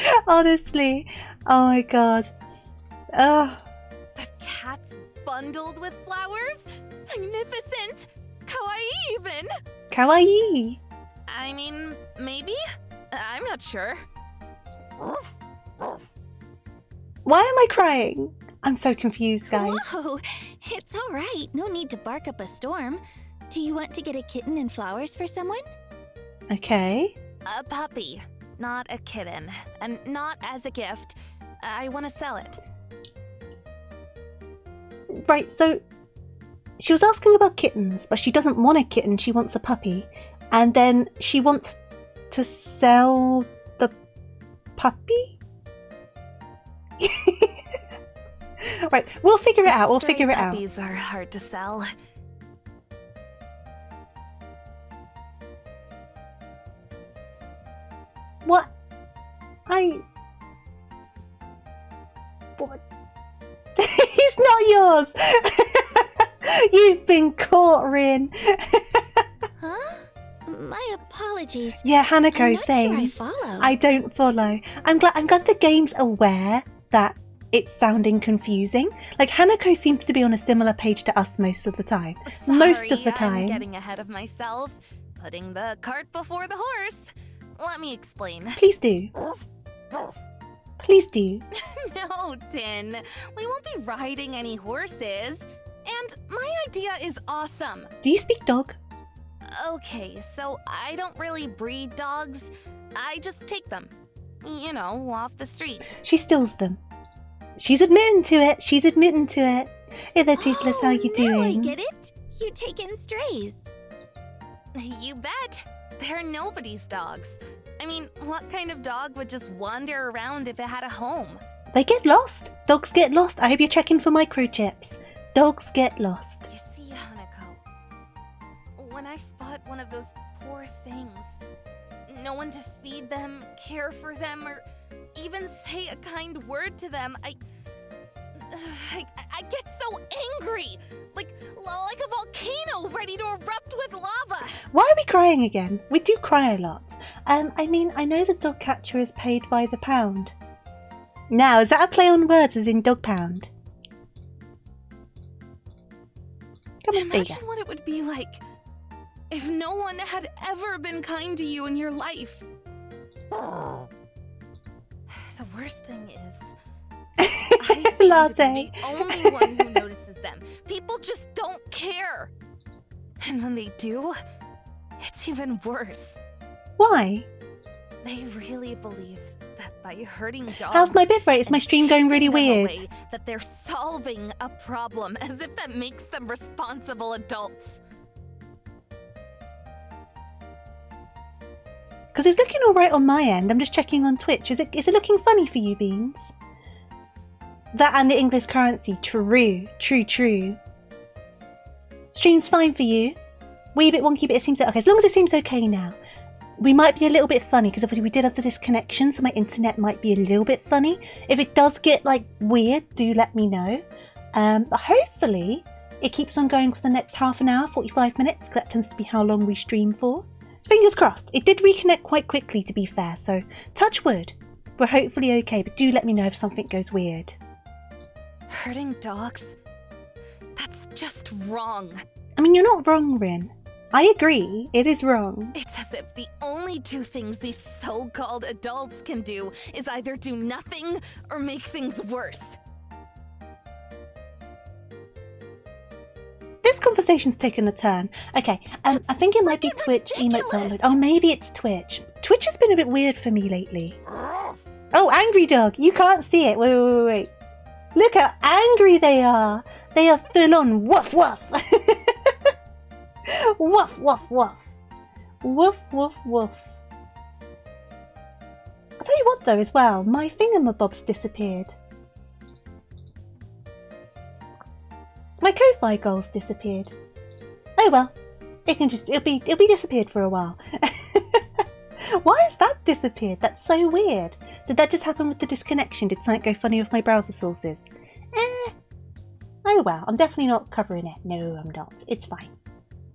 Oh my god. Oh, The cat's bundled with flowers? Magnificent! Kawaii even! kawaii. I mean, maybe? I'm not sure. Why am I crying? I'm so confused, guys. Whoa! It's all right. No need to bark up a storm. Do you want to get a kitten and flowers for someone? Okay. A puppy, not a kitten. And not as a gift. I want to sell it. Right, so she was asking about kittens, but she doesn't want a kitten, she wants a puppy. And then she wants to sell the puppy? Right, we'll figure it out, Stray out. puppies are hard to sell. What? What? He's not yours! You've been caught, Rin. Huh? My apologies. Yeah, I'm Hanako, not same. sure I follow. I don't follow. I'm glad the game's aware that it's sounding confusing. Like, Hanako seems to be on a similar page to us most of the time. Most of the Sorry, I'm time. getting ahead of myself. Putting the cart before the horse. Let me explain. Please do. Please do. No, Tin. We won't be riding any horses. And my idea is awesome. Do you speak dog? Okay, so I don't really breed dogs. I just take them. You know, off the streets. She steals them. She's admitting to it. Hey there, Toothless, how you Now I doing? get it. You take in strays. You bet. They're nobody's dogs. I mean, what kind of dog would just wander around if it had a home? They get lost. Dogs get lost. I hope you're checking for microchips. Dogs get lost. You see, Hanako, when I spot one of those poor things, no one to feed them, care for them, or even say a kind word to them, I get so angry, like a volcano ready to erupt with lava. Why are we crying again? We do cry a lot. I mean, I know the dog catcher is paid by the pound. Now, is that a play on words as in dog pound? Come on, there you go. Imagine what it would be like if no one had ever been kind to you in your life. The worst thing is, I seem Latte. to be the only one who notices them. People just don't care. And when they do, it's even worse. Why? They really believe that by hurting dogs... How's my bitrate? Is my and stream going really chasing them weird? away, that they're solving a problem, as if that makes them responsible adults. Because it's looking alright on my end. I'm just checking on Twitch. Is it looking funny for you, Beans? That and the English currency. True. Stream's fine for you. Wee bit wonky, but it seems okay. As long as it seems okay now. We might be a little bit funny because obviously we did have the disconnection, so my internet might be a little bit funny. If it does get like weird, do let me know. But hopefully it keeps on going for the next half an hour, 45 minutes, because that tends to be how long we stream for. Fingers crossed. It did reconnect quite quickly, to be fair, so touch wood. We're hopefully okay, but do let me know if something goes weird. Hurting dogs? That's just wrong. I mean, you're not wrong, Rin. I agree, it is wrong. It's as if the only two things these so-called adults can do is either do nothing or make things worse. This conversation's taken a turn. Okay, I think it might be Twitch emotes download. Oh, maybe it's Twitch. Twitch has been a bit weird for me lately. Oh, angry dog! You can't see it. Wait. Look how angry they are. They are full on woof woof. Woof woof woof. Woof woof woof. I'll tell you what though as well, my thingamabob's disappeared. My Ko-Fi goals disappeared. Oh well, it'll be disappeared for a while. Why has that disappeared? That's so weird. Did that just happen with the disconnection? Did something go funny with my browser sources? Oh well, I'm definitely not covering it. No, I'm not. It's fine.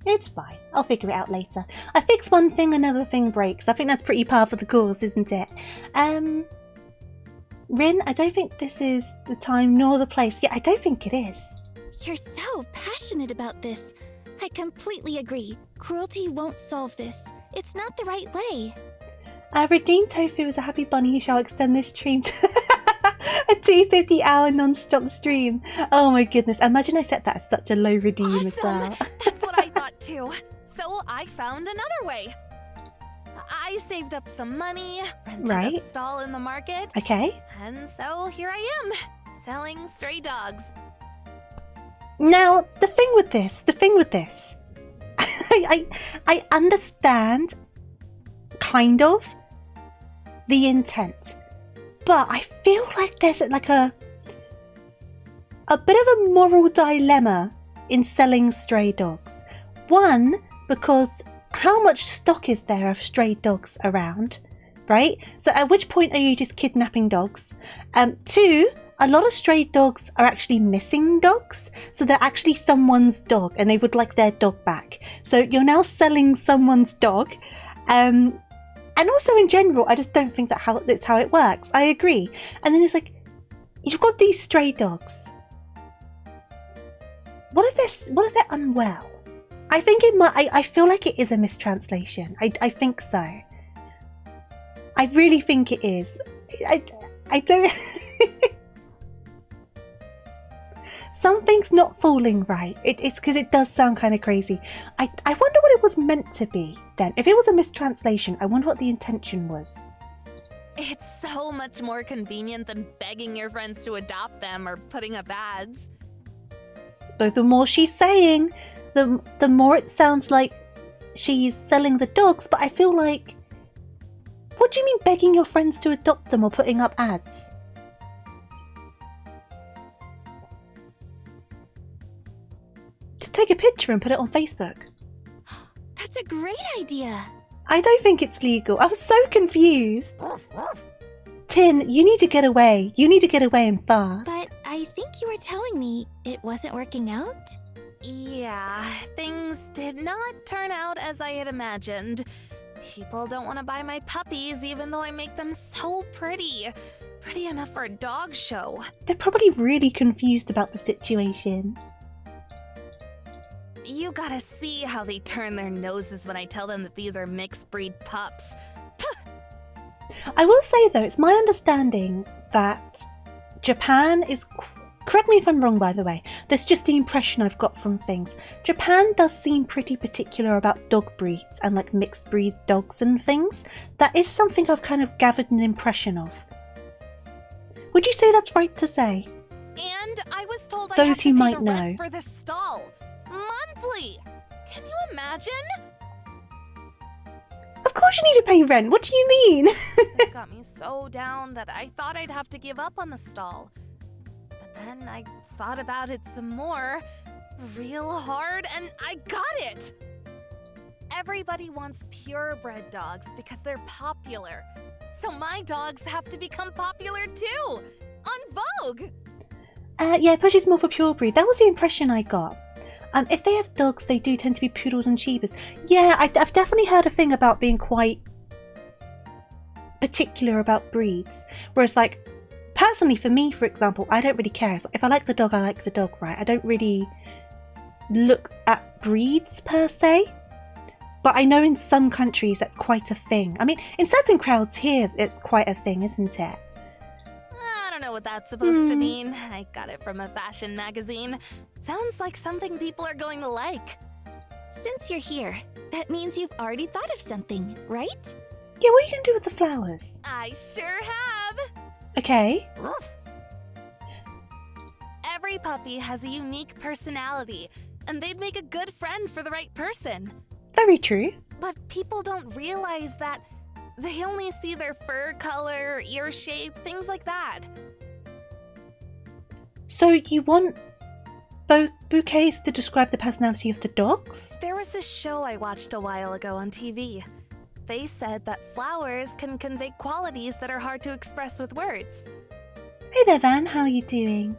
It's fine. I'll figure it out later. I fix one thing, another thing breaks. I think that's pretty par for the course, isn't it? Rin, I don't think this is the time nor the place. Yeah, I don't think it is. You're so passionate about this. I completely agree. Cruelty won't solve this. It's not the right way. Redeem Tofu as a happy bunny who shall extend this stream to a 250-hour non-stop stream. Oh my goodness. Imagine I set that as such a low redeem as well. That's what I thought too. So I found another way. I saved up some money, rented a stall in the market. Okay. And so here I am, selling stray dogs. Now, the thing with this, I understand, kind of, the intent, but I feel like there's like a bit of a moral dilemma in selling stray dogs. One, because how much stock is there of stray dogs around, right? So at which point are you just kidnapping dogs? Two, a lot of stray dogs are actually missing dogs. So they're actually someone's dog and they would like their dog back. So you're now selling someone's dog. And also in general, I just don't think that's how it works. I agree. And then it's like, you've got these stray dogs. What if they're unwell? I think it might, I feel like it is a mistranslation. I think so. I really think it is. I don't... Something's not falling right. It's because it does sound kind of crazy. I wonder what it was meant to be then. If it was a mistranslation, I wonder what the intention was. It's so much more convenient than begging your friends to adopt them or putting up ads. Though the more she's saying, the more it sounds like she's selling the dogs, but I feel like... What do you mean begging your friends to adopt them or putting up ads? Just take a picture and put it on Facebook. That's a great idea. I don't think it's legal. I was so confused. Tin, you need to get away. You need to get away and fast. But I think you were telling me it wasn't working out? Yeah, things did not turn out as I had imagined. People don't want to buy my puppies even though I make them so pretty. Pretty enough for a dog show. They're probably really confused about the situation. You gotta see how they turn their noses when I tell them that these are mixed breed pups. I will say though, it's my understanding that Japan is... Correct me if I'm wrong, by the way. That's just the impression I've got from things. Japan does seem pretty particular about dog breeds and like mixed breed dogs and things. That is something I've kind of gathered an impression of. Would you say that's right to say? And I was told I Those have to who pay might the know. rent for the stall. Monthly! Can you imagine? Of course you need to pay rent. What do you mean? This got me so down that I thought I'd have to give up on the stall. But then I thought about it some more, real hard, and I got it! Everybody wants purebred dogs because they're popular. So my dogs have to become popular too! On Vogue! Yeah, it pushes more for pure breed. That was the impression I got. If they have dogs, they do tend to be poodles and cheetahs. Yeah, I've definitely heard a thing about being quite particular about breeds. Whereas, like, personally for me, for example, I don't really care. So if I like the dog, I like the dog, right? I don't really look at breeds per se. But I know in some countries that's quite a thing. I mean, in certain crowds here, it's quite a thing, isn't it? I don't know what that's supposed to mean. I got it from a fashion magazine. Sounds like something people are going to like. Since you're here, that means you've already thought of something, right? Yeah, what are you going to do with the flowers? I sure have! Okay. Every puppy has a unique personality, and they'd make a good friend for the right person. Very true. But people don't realize that they only see their fur color, ear shape, things like that. So you want bouquets to describe the personality of the dogs? There was this show I watched a while ago on TV. They said that flowers can convey qualities that are hard to express with words. Hey there, Van. How are you doing?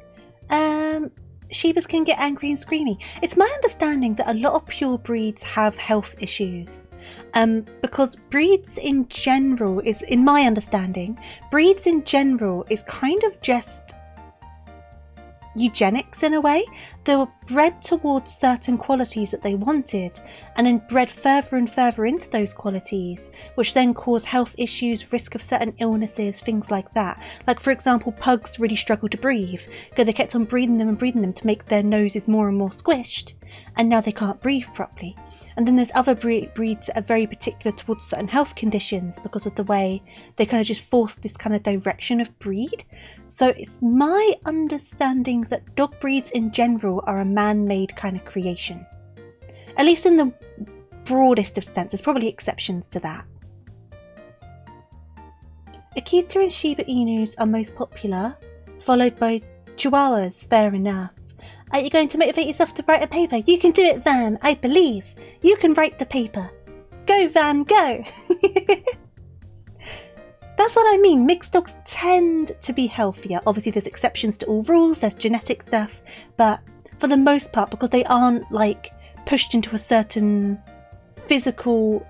Shibas can get angry and screamy. It's my understanding that a lot of pure breeds have health issues. Because breeds in general is, in my understanding, breeds in general is kind of just eugenics in a way. They were bred towards certain qualities that they wanted and then bred further and further into those qualities, which then cause health issues, risk of certain illnesses, things like that. Like, for example, pugs really struggle to breathe because they kept on breeding them to make their noses more and more squished, and now they can't breathe properly. And then there's other breeds that are very particular towards certain health conditions because of the way they kind of just force this kind of direction of breed. So it's my understanding that dog breeds in general are a man-made kind of creation. At least in the broadest of sense. There's probably exceptions to that. Akita and Shiba Inus are most popular, followed by Chihuahuas, fair enough. Are you going to motivate yourself to write a paper? You can do it, Van, I believe. You can write the paper. Go, Van, go! That's what I mean. Mixed dogs tend to be healthier. Obviously, there's exceptions to all rules. There's genetic stuff. But for the most part, because they aren't, like, pushed into a certain physical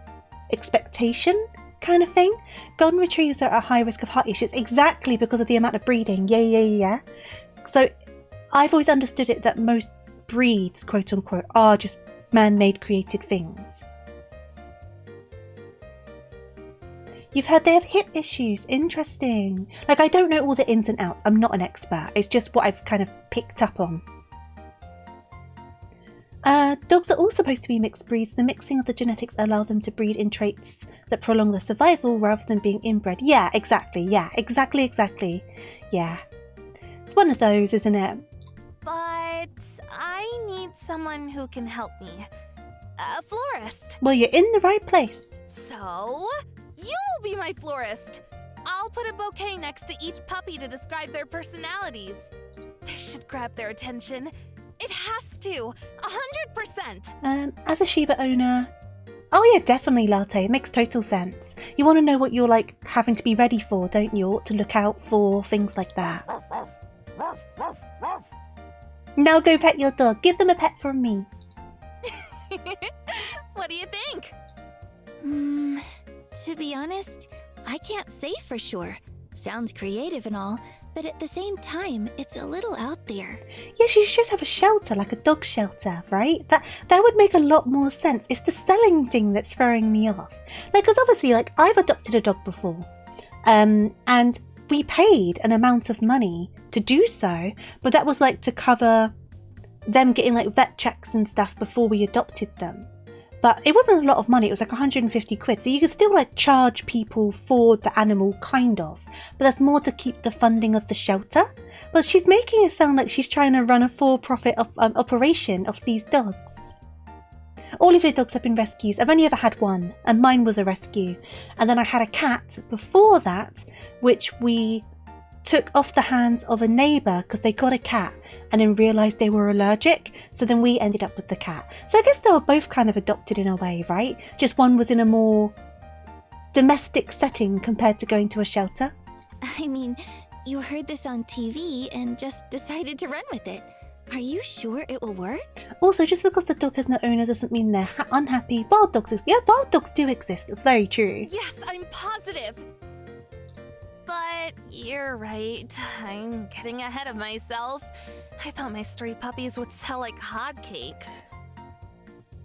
expectation kind of thing, golden retrievers are at a high risk of heart issues exactly because of the amount of breeding. Yeah. So I've always understood it that most breeds, quote unquote, are just man-made created things. You've heard they have hip issues. Interesting. Like, I don't know all the ins and outs. I'm not an expert. It's just what I've kind of picked up on. Dogs are all supposed to be mixed breeds. The mixing of the genetics allow them to breed in traits that prolong their survival rather than being inbred. Yeah, exactly. Yeah, exactly. Yeah. It's one of those, isn't it? But I need someone who can help me. A florist. Well, you're in the right place. So, you'll be my florist. I'll put a bouquet next to each puppy to describe their personalities. This should grab their attention. It has to. 100%. As a Shiba owner... Oh yeah, definitely, Latte. It makes total sense. You want to know what you're, like, having to be ready for, don't you? To look out for things like that. Now go pet your dog. Give them a pet from me. What do you think? To be honest, I can't say for sure. Sounds creative and all, but at the same time, it's a little out there. Yes, you should just have a shelter, like a dog shelter, right? That would make a lot more sense. It's the selling thing that's throwing me off. Like, because obviously, like, I've adopted a dog before. And we paid an amount of money to do so, but that was, like, to cover them getting, like, vet checks and stuff before we adopted them. But it wasn't a lot of money. It was like 150 quid. So you could still, like, charge people for the animal, kind of. But that's more to keep the funding of the shelter. But she's making it sound like she's trying to run a for-profit operation of these dogs. All of your dogs have been rescues. I've only ever had one, and mine was a rescue. And then I had a cat before that, which we took off the hands of a neighbour because they got a cat and then realised they were allergic, so then we ended up with the cat. So I guess they were both kind of adopted in a way, right? Just one was in a more domestic setting compared to going to a shelter. I mean, you heard this on TV and just decided to run with it. Are you sure it will work? Also, just because the dog has no owner doesn't mean they're unhappy. Wild dogs exist. Yeah, wild dogs do exist. It's very true. Yes, I'm positive. But you're right. I'm getting ahead of myself. I thought my stray puppies would sell like hotcakes.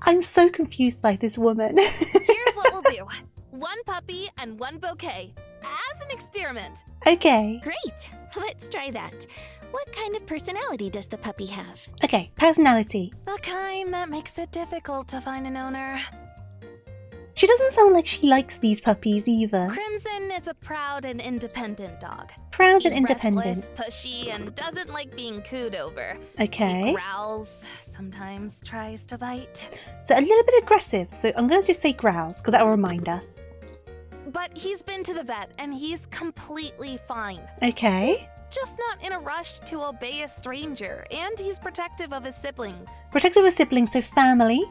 I'm so confused by this woman. Here's what we'll do. 1 puppy and 1 bouquet. As an experiment. Okay. Great. Let's try that. What kind of personality does the puppy have? Okay, personality. The kind that makes it difficult to find an owner. She doesn't sound like she likes these puppies either. Crimson is a proud and independent dog. Proud He's and independent. restless, pushy, and doesn't like being cooed over. Okay. He growls, sometimes tries to bite. So a little bit aggressive. So I'm going to just say growls, because that will remind us. But he's been to the vet, and he's completely fine. Okay. Just not in a rush to obey a stranger, and he's protective of his siblings. Protective of siblings, so family.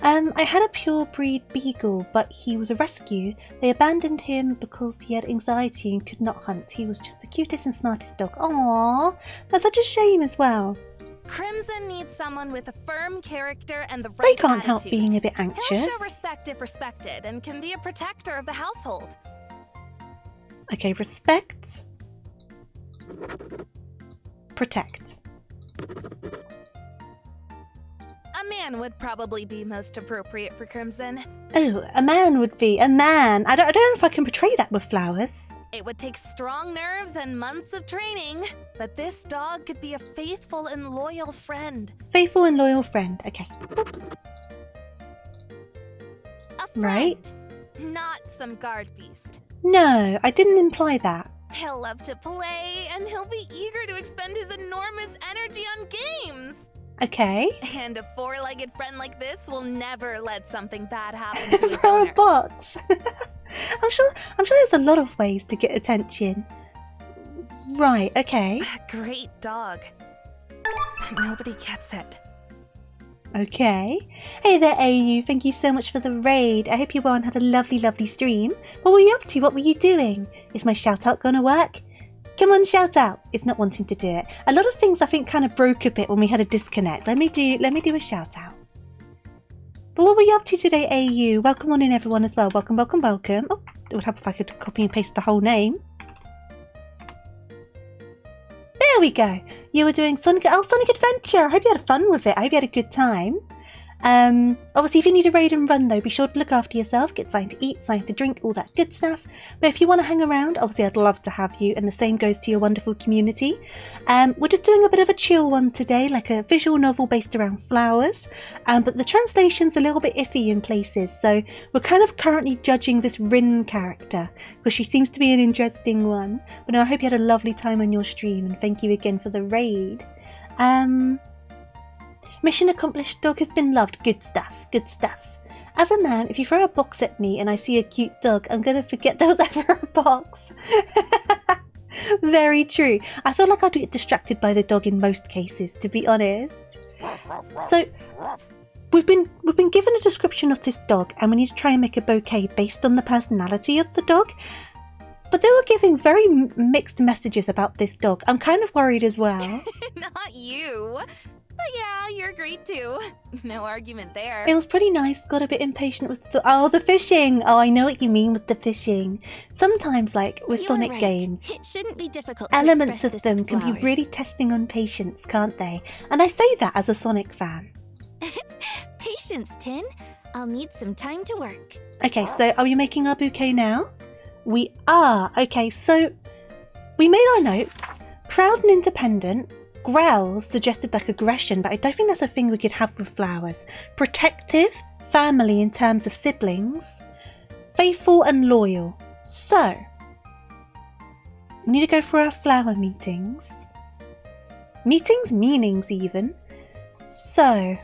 I had a pure breed beagle, but he was a rescue. They abandoned him because he had anxiety and could not hunt. He was just the cutest and smartest dog. Aww, that's such a shame as well. Crimson needs someone with a firm character and the right They can't attitude. help being a bit anxious. He'll show respect if respected and can be a protector of the household. Okay, respect. Protect. A man would probably be most appropriate for Crimson. Oh, a man would be. A man. I don't know if I can portray that with flowers. It would take strong nerves and months of training, but this dog could be a faithful and loyal friend. Faithful and loyal friend. Okay. A friend, Right. not some guard beast. No, I didn't imply that. He'll love to play, and he'll be eager to expend his enormous energy on games. Okay. And a four-legged friend like this will never let something bad happen to his Throw a owner. box. I'm sure there's a lot of ways to get attention. Right, okay. A great dog. Nobody gets it. Okay. Hey there, AU. Thank you so much for the raid. I hope you all had a lovely, lovely stream. What were you up to? What were you doing? Is my shout out gonna work? Come on, shout out. It's not wanting to do it. A lot of things I think kind of broke a bit when we had a disconnect. Let me do a shout out. But what were you up to today, AU? Welcome on in, everyone, as well. Welcome, welcome, welcome. Oh, it would help if I could copy and paste the whole name. There we go. You were doing Sonic Adventure. I hope you had fun with it. I hope you had a good time. Obviously, if you need a raid and run, though, be sure to look after yourself, get something to eat, something to drink, all that good stuff. But if you want to hang around, obviously, I'd love to have you, and the same goes to your wonderful community. We're just doing a bit of a chill one today, like a visual novel based around flowers, but the translation's a little bit iffy in places, so we're kind of currently judging this Rin character, because she seems to be an interesting one. But no, I hope you had a lovely time on your stream, and thank you again for the raid. Mission accomplished, dog has been loved. Good stuff, good stuff. As a man, if you throw a box at me and I see a cute dog, I'm going to forget there was ever a box. Very true. I feel like I'd get distracted by the dog in most cases, to be honest. So, we've been given a description of this dog and we need to try and make a bouquet based on the personality of the dog. But they were giving very mixed messages about this dog. I'm kind of worried as well. Not you. But yeah, you're great too. No argument there. It was pretty nice. Got a bit impatient with the fishing. Oh, I know what you mean with the fishing. Sometimes, like with You're Sonic right. games, It shouldn't be difficult to elements express of this them with can be flowers. really testing on patience, can't they? And I say that as a Sonic fan. Patience, Tin. I'll need some time to work. Okay, so are we making our bouquet now? We are. Okay, so we made our notes. Proud and independent. Growls suggested like aggression, but I don't think that's a thing we could have with flowers. Protective, family in terms of siblings. Faithful and loyal. So, we need to go through our flower meetings. Meanings even. So,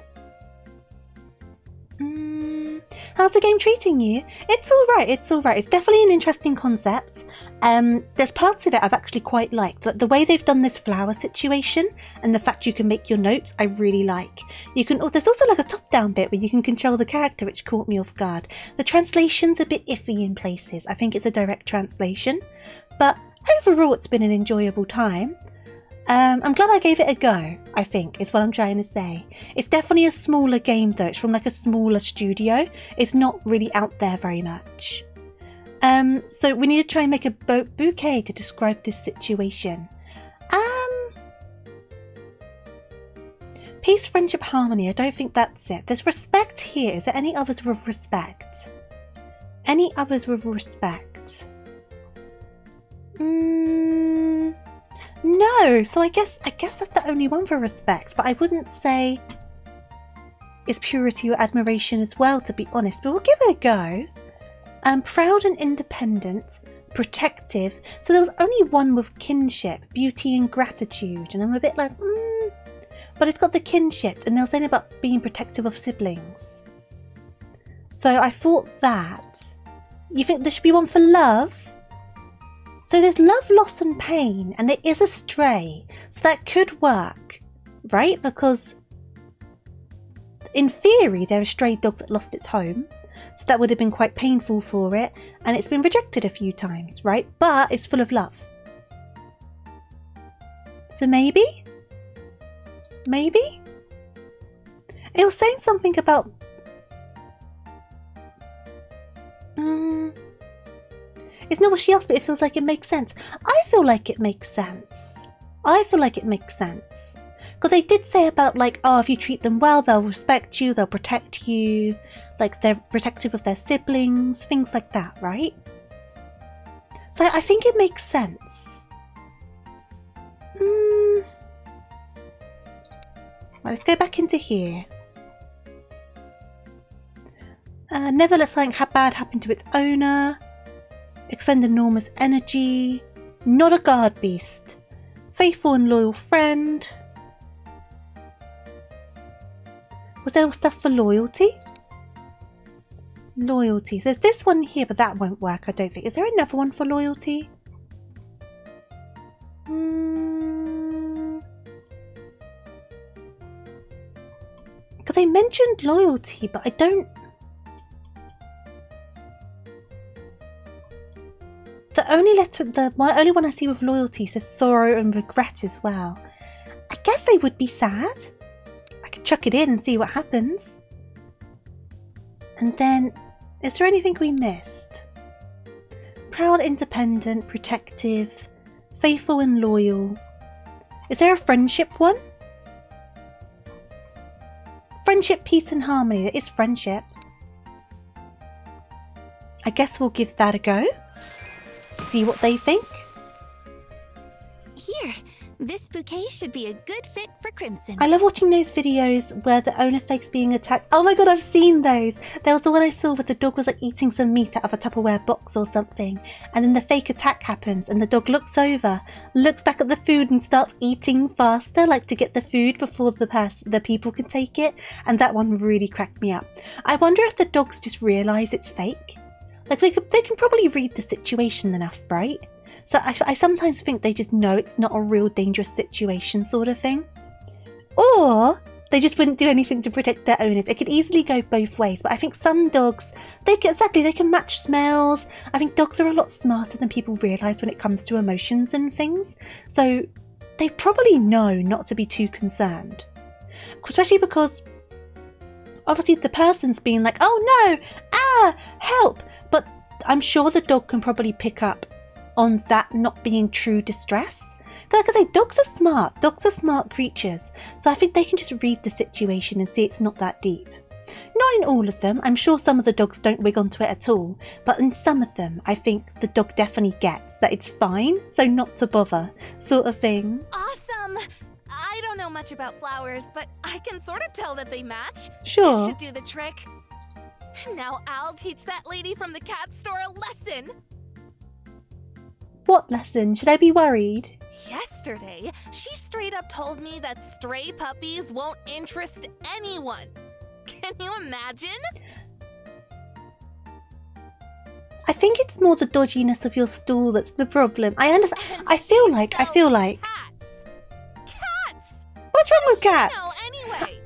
how's the game treating you? It's alright, it's alright. It's definitely an interesting concept. There's parts of it I've actually quite liked. Like the way they've done this flower situation and the fact you can make your notes, I really like. There's also like a top-down bit where you can control the character, which caught me off guard. The translation's a bit iffy in places. I think it's a direct translation. But overall, it's been an enjoyable time. I'm glad I gave it a go, I think, is what I'm trying to say. It's definitely a smaller game though, it's from like a smaller studio. It's not really out there very much. So we need to try and make a bouquet to describe this situation. Peace, friendship, harmony, I don't think that's it. There's respect here. Is there any others with respect? Any others with respect? No, so I guess that's the only one for respect, but I wouldn't say it's purity or admiration as well, to be honest, but we'll give it a go. Proud and independent, protective, so there was only one with kinship, beauty and gratitude, and I'm a bit like, but it's got the kinship, and they were saying about being protective of siblings. So I thought that. You think there should be one for love? So there's love, loss and pain, and it is a stray, so that could work, right? Because in theory, they're a stray dog that lost its home. So that would have been quite painful for it. And it's been rejected a few times, right? But it's full of love. So maybe? Maybe? It was saying something about... It's not what she asked, but it feels like it makes sense. I feel like it makes sense. I feel like it makes sense. Because they did say about like, oh, if you treat them well, they'll respect you, they'll protect you. Like they're protective of their siblings, things like that, right? So I think it makes sense. Right, let's go back into here. Never let something bad happen to its owner. Expend enormous energy. Not a guard beast. Faithful and loyal friend. Was there stuff for loyalty? Loyalty. There's this one here, but that won't work, I don't think. Is there another one for loyalty? Because they mentioned loyalty, but I don't... The only one I see with loyalty says sorrow and regret as well. I guess they would be sad. I could chuck it in and see what happens. And then, is there anything we missed? Proud, independent, protective, faithful and loyal. Is there a friendship one? Friendship, peace and harmony. There is friendship. I guess we'll give that a go. See what they think. Here, this bouquet should be a good fit for Crimson. I love watching those videos where the owner fakes being attacked. Oh my god, I've seen those. There was the one I saw where the dog was like eating some meat out of a Tupperware box or something, and then the fake attack happens and the dog looks over, looks back at the food and starts eating faster, like to get the food before the people can take it. And that one really cracked me up. I wonder if the dogs just realise it's fake. Like they can probably read the situation enough, right? So I sometimes think they just know it's not a real dangerous situation sort of thing. Or they just wouldn't do anything to protect their owners. It could easily go both ways, but I think some dogs, they can match smells. I think dogs are a lot smarter than people realise when it comes to emotions and things. So they probably know not to be too concerned. Especially because obviously the person's being like, oh no, help. But I'm sure the dog can probably pick up on that not being true distress. Like I say, dogs are smart. Dogs are smart creatures. So I think they can just read the situation and see it's not that deep. Not in all of them. I'm sure some of the dogs don't wig onto it at all. But in some of them, I think the dog definitely gets that it's fine, so not to bother, sort of thing. Awesome! I don't know much about flowers, but I can sort of tell that they match. Sure. This should do the trick. Now I'll teach that lady from the cat store a lesson. What lesson? Should I be worried? Yesterday, she straight up told me that stray puppies won't interest anyone. Can you imagine? I think it's more the dodginess of your stool that's the problem. I understand. And I feel she like. sells cats. Cats! What's wrong with She cats? know anyway.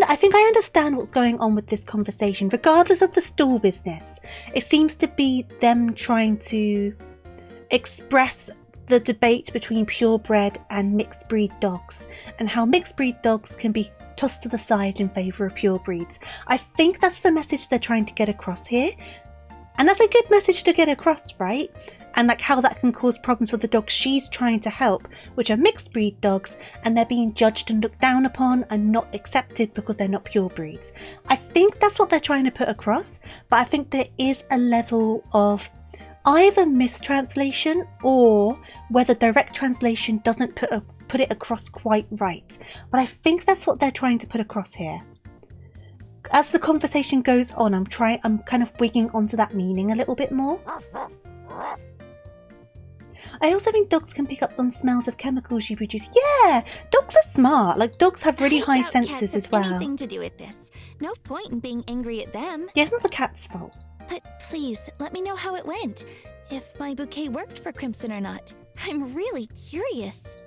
I think I understand what's going on with this conversation, regardless of the stool business. It seems to be them trying to express the debate between purebred and mixed breed dogs, and how mixed breed dogs can be tossed to the side in favour of pure breeds. I think that's the message they're trying to get across here. And that's a good message to get across, right? And like how that can cause problems for the dogs she's trying to help, which are mixed breed dogs, and they're being judged and looked down upon and not accepted because they're not pure breeds. I think that's what they're trying to put across, but I think there is a level of either mistranslation or whether direct translation doesn't put it across quite right. But I think that's what they're trying to put across here. As the conversation goes on, I'm kind of wigging onto that meaning a little bit more. I also think dogs can pick up on smells of chemicals you produce. Yeah, dogs are smart. Like dogs have really high I doubt cats senses have as well. Anything to do with this. No point in being angry at them. Yeah, it's not the cat's fault. But please, let me know how it went. If my bouquet worked for Crimson or not. I'm really curious.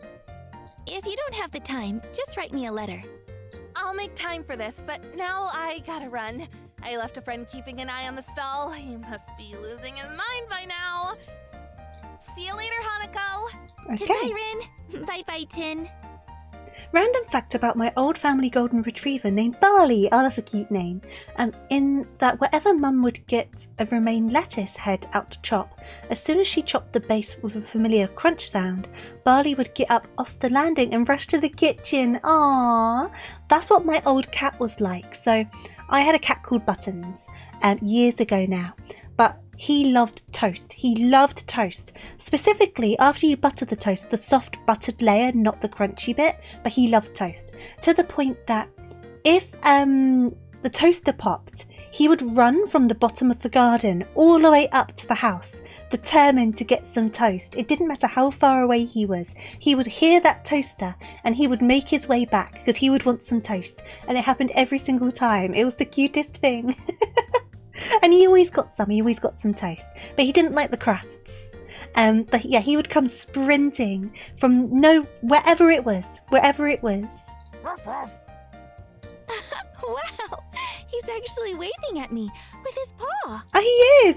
If you don't have the time, just write me a letter. I'll make time for this, but now I gotta run. I left a friend keeping an eye on the stall. He must be losing his mind by now. See you later, Hanako. Okay. Goodbye, Rin. Bye-bye, Tin. Random fact about my old family golden retriever named Barley. Oh, that's a cute name. In that wherever Mum would get a romaine lettuce head out to chop, as soon as she chopped the base with a familiar crunch sound, Barley would get up off the landing and rush to the kitchen. Aww, that's what my old cat was like. So I had a cat called Buttons years ago now, but he loved toast. He loved toast. Specifically, after you butter the toast, the soft buttered layer, not the crunchy bit, but he loved toast. To the point that if the toaster popped, he would run from the bottom of the garden all the way up to the house, determined to get some toast. It didn't matter how far away he was. He would hear that toaster and he would make his way back because he would want some toast. And it happened every single time. It was the cutest thing. And he always got some toast, but he didn't like the crusts. But yeah, he would come sprinting from wherever it was. Wow, he's actually waving at me with his paw. Oh, he is.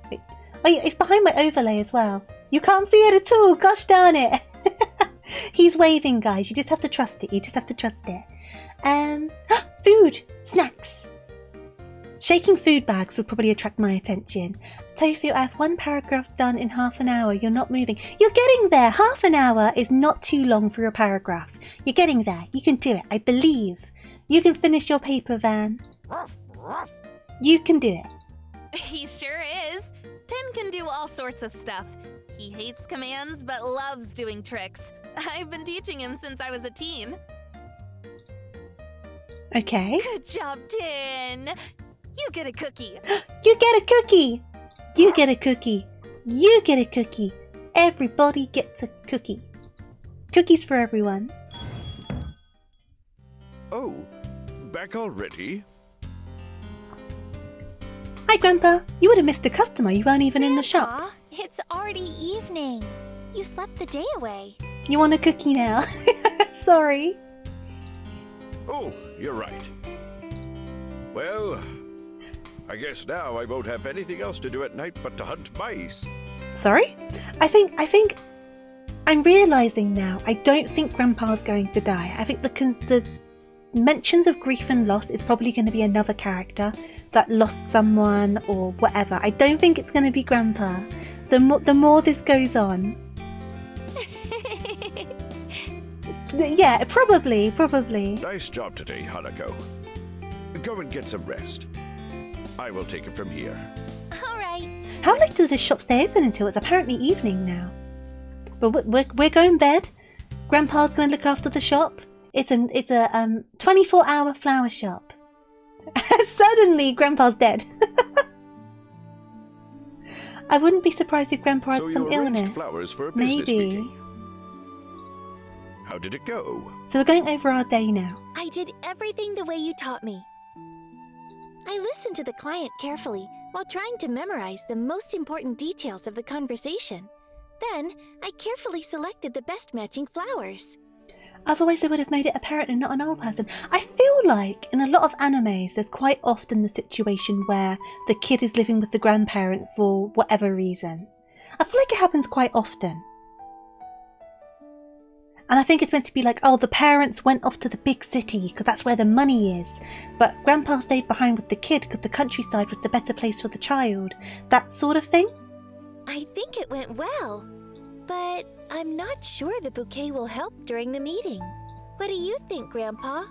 Wait. Oh, yeah, it's behind my overlay as well. You can't see it at all. Gosh darn it. He's waving, guys. You just have to trust it. Food, snacks. Shaking food bags would probably attract my attention. Tofu, I have one paragraph done in half an hour. You're not moving. You're getting there. Half an hour is not too long for a paragraph. You're getting there. You can do it. I believe. You can finish your paper, Van. You can do it. He sure is. Tin can do all sorts of stuff. He hates commands, but loves doing tricks. I've been teaching him since I was a teen. Okay. Good job, Tin. You get a cookie. You get a cookie. You get a cookie. You get a cookie. Everybody gets a cookie. Cookies for everyone. Oh, back already? Hi, Grandpa. You would have missed a customer. You weren't even in the shop. Grandpa, it's already evening. You slept the day away. You want a cookie now? Sorry. Oh, you're right. Well, I guess now I won't have anything else to do at night but to hunt mice. Sorry? I think I'm realizing now. I don't think Grandpa's going to die. I think the mentions of grief and loss is probably going to be another character that lost someone or whatever. I don't think it's going to be Grandpa. The more this goes on. Yeah, probably. Nice job today, Hanako. Go and get some rest. I will take it from here. All right. How late does this shop stay open until? It's apparently evening now. But we're going bed. Grandpa's going to look after the shop. It's a 24-hour flower shop. Suddenly, Grandpa's dead. I wouldn't be surprised if Grandpa had some illness. Flowers for a business Maybe. meeting. How did it go? So we're going over our day now. I did everything the way you taught me. I listened to the client carefully while trying to memorize the most important details of the conversation. Then, I carefully selected the best matching flowers. Otherwise, they would have made it a parrot and not an old person. I feel like in a lot of animes, there's quite often the situation where the kid is living with the grandparent for whatever reason. I feel like it happens quite often. And I think it's meant to be like, oh, the parents went off to the big city because that's where the money is. But Grandpa stayed behind with the kid because the countryside was the better place for the child. That sort of thing. I think it went well, but I'm not sure the bouquet will help during the meeting. What do you think, Grandpa?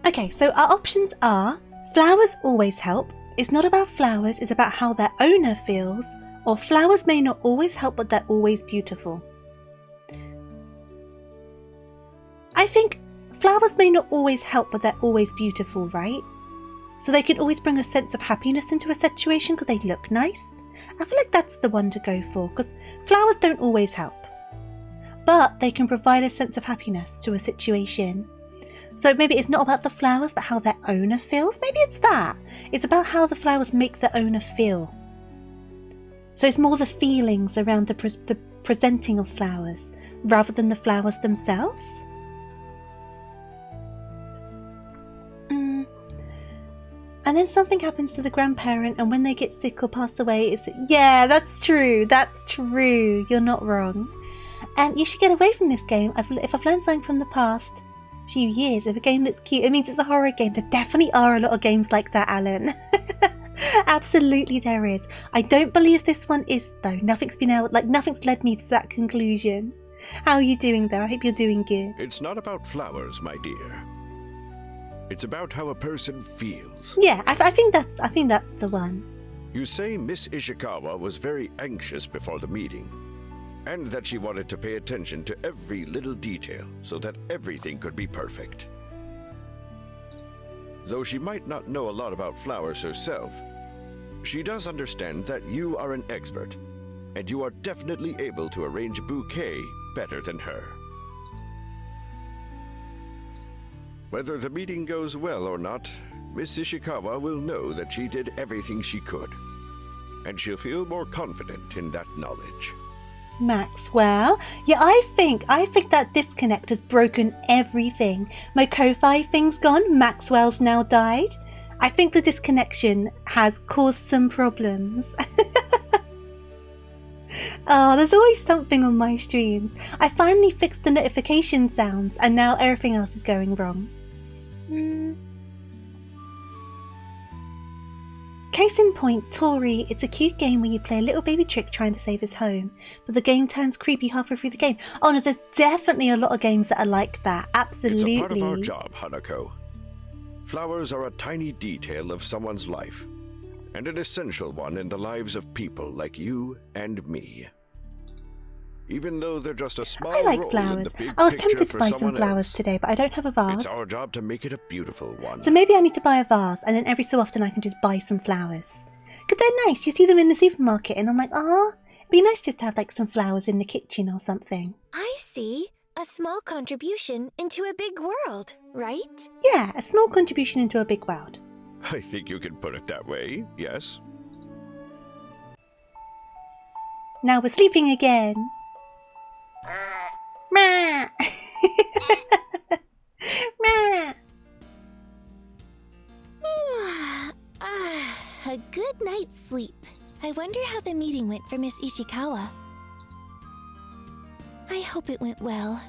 Okay, so our options are flowers always help. It's not about flowers, it's about how their owner feels. Or flowers may not always help, but they're always beautiful. I think flowers may not always help, but they're always beautiful, right? So they can always bring a sense of happiness into a situation because they look nice. I feel like that's the one to go for because flowers don't always help. But they can provide a sense of happiness to a situation. So maybe it's not about the flowers, but how their owner feels. Maybe it's that. It's about how the flowers make the owner feel. So it's more the feelings around the presenting of flowers rather than the flowers themselves. And then something happens to the grandparent, and when they get sick or pass away, it's... Yeah, that's true. That's true. You're not wrong. And you should get away from this game. If I've learned something from the past few years, if a game looks cute, it means it's a horror game. There definitely are a lot of games like that, Alan. Absolutely there is. I don't believe this one is, though. Nothing's led me to that conclusion. How are you doing, though? I hope you're doing good. It's not about flowers, my dear. It's about how a person feels. Yeah, I think that's the one. You say Miss Ishikawa was very anxious before the meeting, and that she wanted to pay attention to every little detail so that everything could be perfect. Though she might not know a lot about flowers herself, she does understand that you are an expert, and you are definitely able to arrange a bouquet better than her. Whether the meeting goes well or not, Miss Ishikawa will know that she did everything she could, and she'll feel more confident in that knowledge. Maxwell? Yeah, I think that disconnect has broken everything. My Ko-Fi thing's gone, Maxwell's now died. I think the disconnection has caused some problems. Oh, there's always something on my streams. I finally fixed the notification sounds, and now everything else is going wrong. Case in point, Tori, it's a cute game where you play a little baby Trick trying to save his home, but the game turns creepy halfway through the game. Oh no, there's definitely a lot of games that are like that, absolutely. It's a part of our job, Hanako. Flowers are a tiny detail of someone's life, and an essential one in the lives of people like you and me. Even though they're just a small I like role flowers. in the big I was picture tempted to for buy some someone flowers else. today, but I don't have a vase. It's our job to make it a beautiful one. So maybe I need to buy a vase, and then every so often I can just buy some flowers. Because they're nice. You see them in the supermarket, and I'm like, ah, it'd be nice just to have like some flowers in the kitchen or something. I see. A small contribution into a big world, right? Yeah, a small contribution into a big world. I think you can put it that way, yes. Now we're sleeping again. Meh. Meh. A good night's sleep. I wonder how the meeting went for Miss Ishikawa. I hope it went well.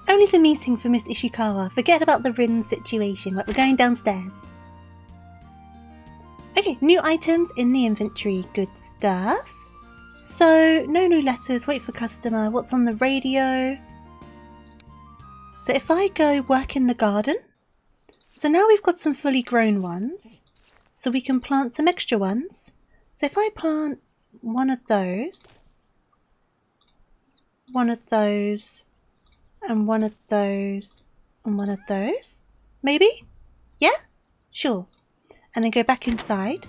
Only the meeting for Miss Ishikawa. Forget about the Rin situation. Right, we're going downstairs. Okay, new items in the inventory. Good stuff. So, no new letters. Wait for customer. What's on the radio? So if I go work in the garden. So now we've got some fully grown ones. So we can plant some extra ones. So if I plant one of those, and one of those, and one of those, maybe? Yeah? Sure. And then go back inside.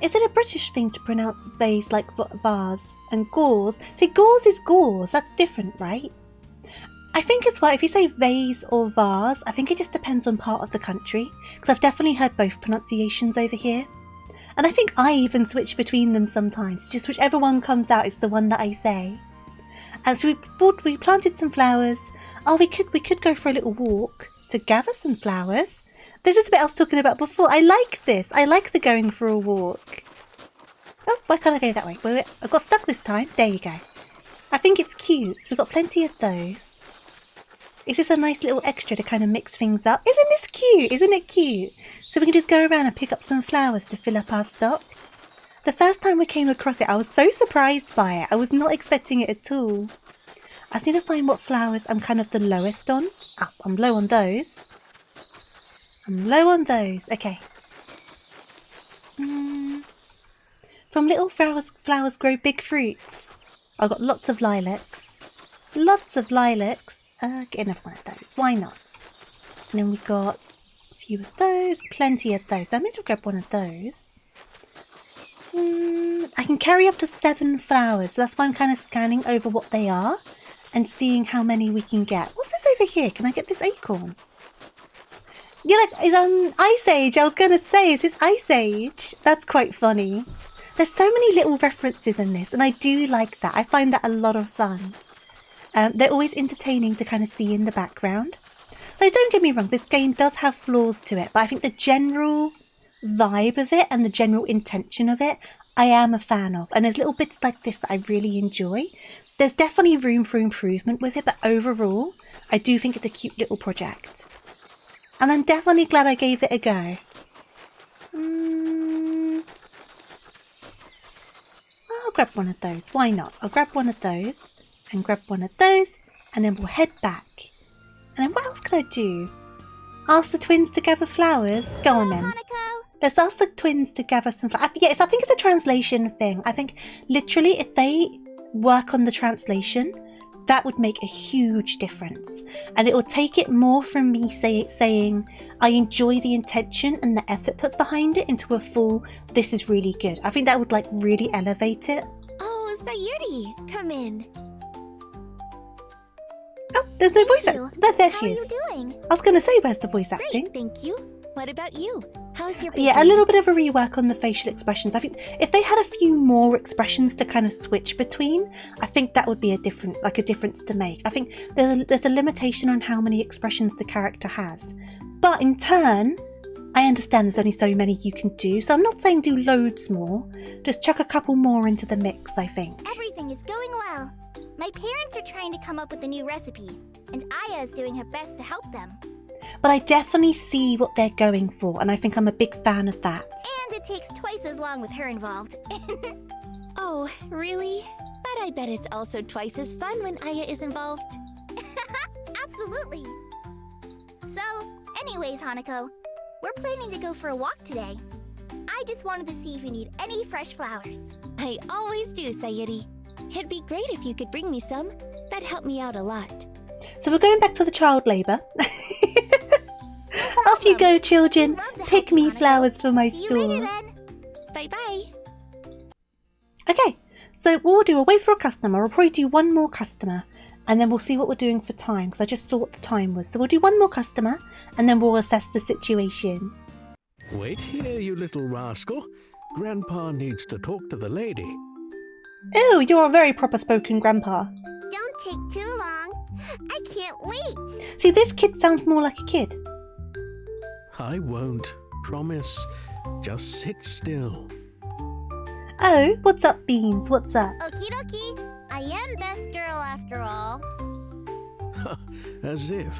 Is it a British thing to pronounce vase like vase and gauze? See, gauze is gauze. That's different, right? I think as well, if you say vase or vase, I think it just depends on part of the country. Because I've definitely heard both pronunciations over here. And I think I even switch between them sometimes. Just whichever one comes out is the one that I say. So we planted some flowers. Oh, we could go for a little walk to gather some flowers. This is a bit I was talking about before. I like this. I like the going for a walk. Oh, why can't I go that way? Wait, I got stuck this time. There you go. I think it's cute. So we've got plenty of those. Is this a nice little extra to kind of mix things up? Isn't this cute? Isn't it cute? So we can just go around and pick up some flowers to fill up our stock. The first time we came across it, I was so surprised by it. I was not expecting it at all. I just need to find what flowers I'm kind of the lowest on. Oh, I'm low on those. I'm low on those. Okay. From little flowers grow big fruits. I've got lots of lilacs. Lots of lilacs. Get enough one of those. Why not? And then we've got a few of those. Plenty of those. I may as well grab one of those. I can carry up to 7 flowers. So that's why I'm kind of scanning over what they are and seeing how many we can get. What's this over here? Can I get this acorn? You're like, it's Ice Age. I was going to say, is this Ice Age? That's quite funny. There's so many little references in this, and I do like that. I find that a lot of fun. They're always entertaining to kind of see in the background. Like, don't get me wrong, this game does have flaws to it, but I think the general vibe of it and the general intention of it, I am a fan of. And there's little bits like this that I really enjoy. There's definitely room for improvement with it, but overall, I do think it's a cute little project. And I'm definitely glad I gave it a go. I'll grab one of those. Why not? I'll grab one of those and grab one of those, and then we'll head back. And then what else can I do? Ask the twins to gather flowers? Go on then. Hanako. Let's ask the twins to gather some flowers. Yes, I think it's a translation thing. I think literally if they work on the translation, that would make a huge difference. And it will take it more from me saying I enjoy the intention and the effort put behind it into a full, this is really good. I think that would like really elevate it. Oh, Sayuri, come in. Oh, there's no voice you. acting. There How she are is. you doing? I was going to say, where's the voice acting? Great, thank you. What about you? How's your Yeah, a baking? little bit of a rework on the facial expressions. I think if they had a few more expressions to kind of switch between, I think that would be a difference to make. I think there's a limitation on how many expressions the character has. But in turn, I understand there's only so many you can do, so I'm not saying do loads more. Just chuck a couple more into the mix, I think. Everything is going well. My parents are trying to come up with a new recipe, and Aya is doing her best to help them. But I definitely see what they're going for, and I think I'm a big fan of that. And it takes twice as long with her involved. Oh, really? But I bet it's also twice as fun when Aya is involved. Absolutely. So, anyways, Hanako, we're planning to go for a walk today. I just wanted to see if you need any fresh flowers. I always do, Sayuri. It'd be great if you could bring me some. That'd help me out a lot. So we're going back to the child labour. Off you go, children. We'd love to Pick help you, me Hanako. flowers for my See you store. later then. Bye-bye. Okay, so what we'll do, we'll wait for a customer. We'll probably do one more customer, and then we'll see what we're doing for time, because I just saw what the time was. So we'll do one more customer, and then we'll assess the situation. Wait here, you little rascal. Grandpa needs to talk to the lady. Oh, you're a very proper spoken grandpa. Don't take too long. I can't wait. See, this kid sounds more like a kid. I won't. Promise. Just sit still. Oh, what's up, Beans? What's up? Okie dokie. I am best girl after all. As if.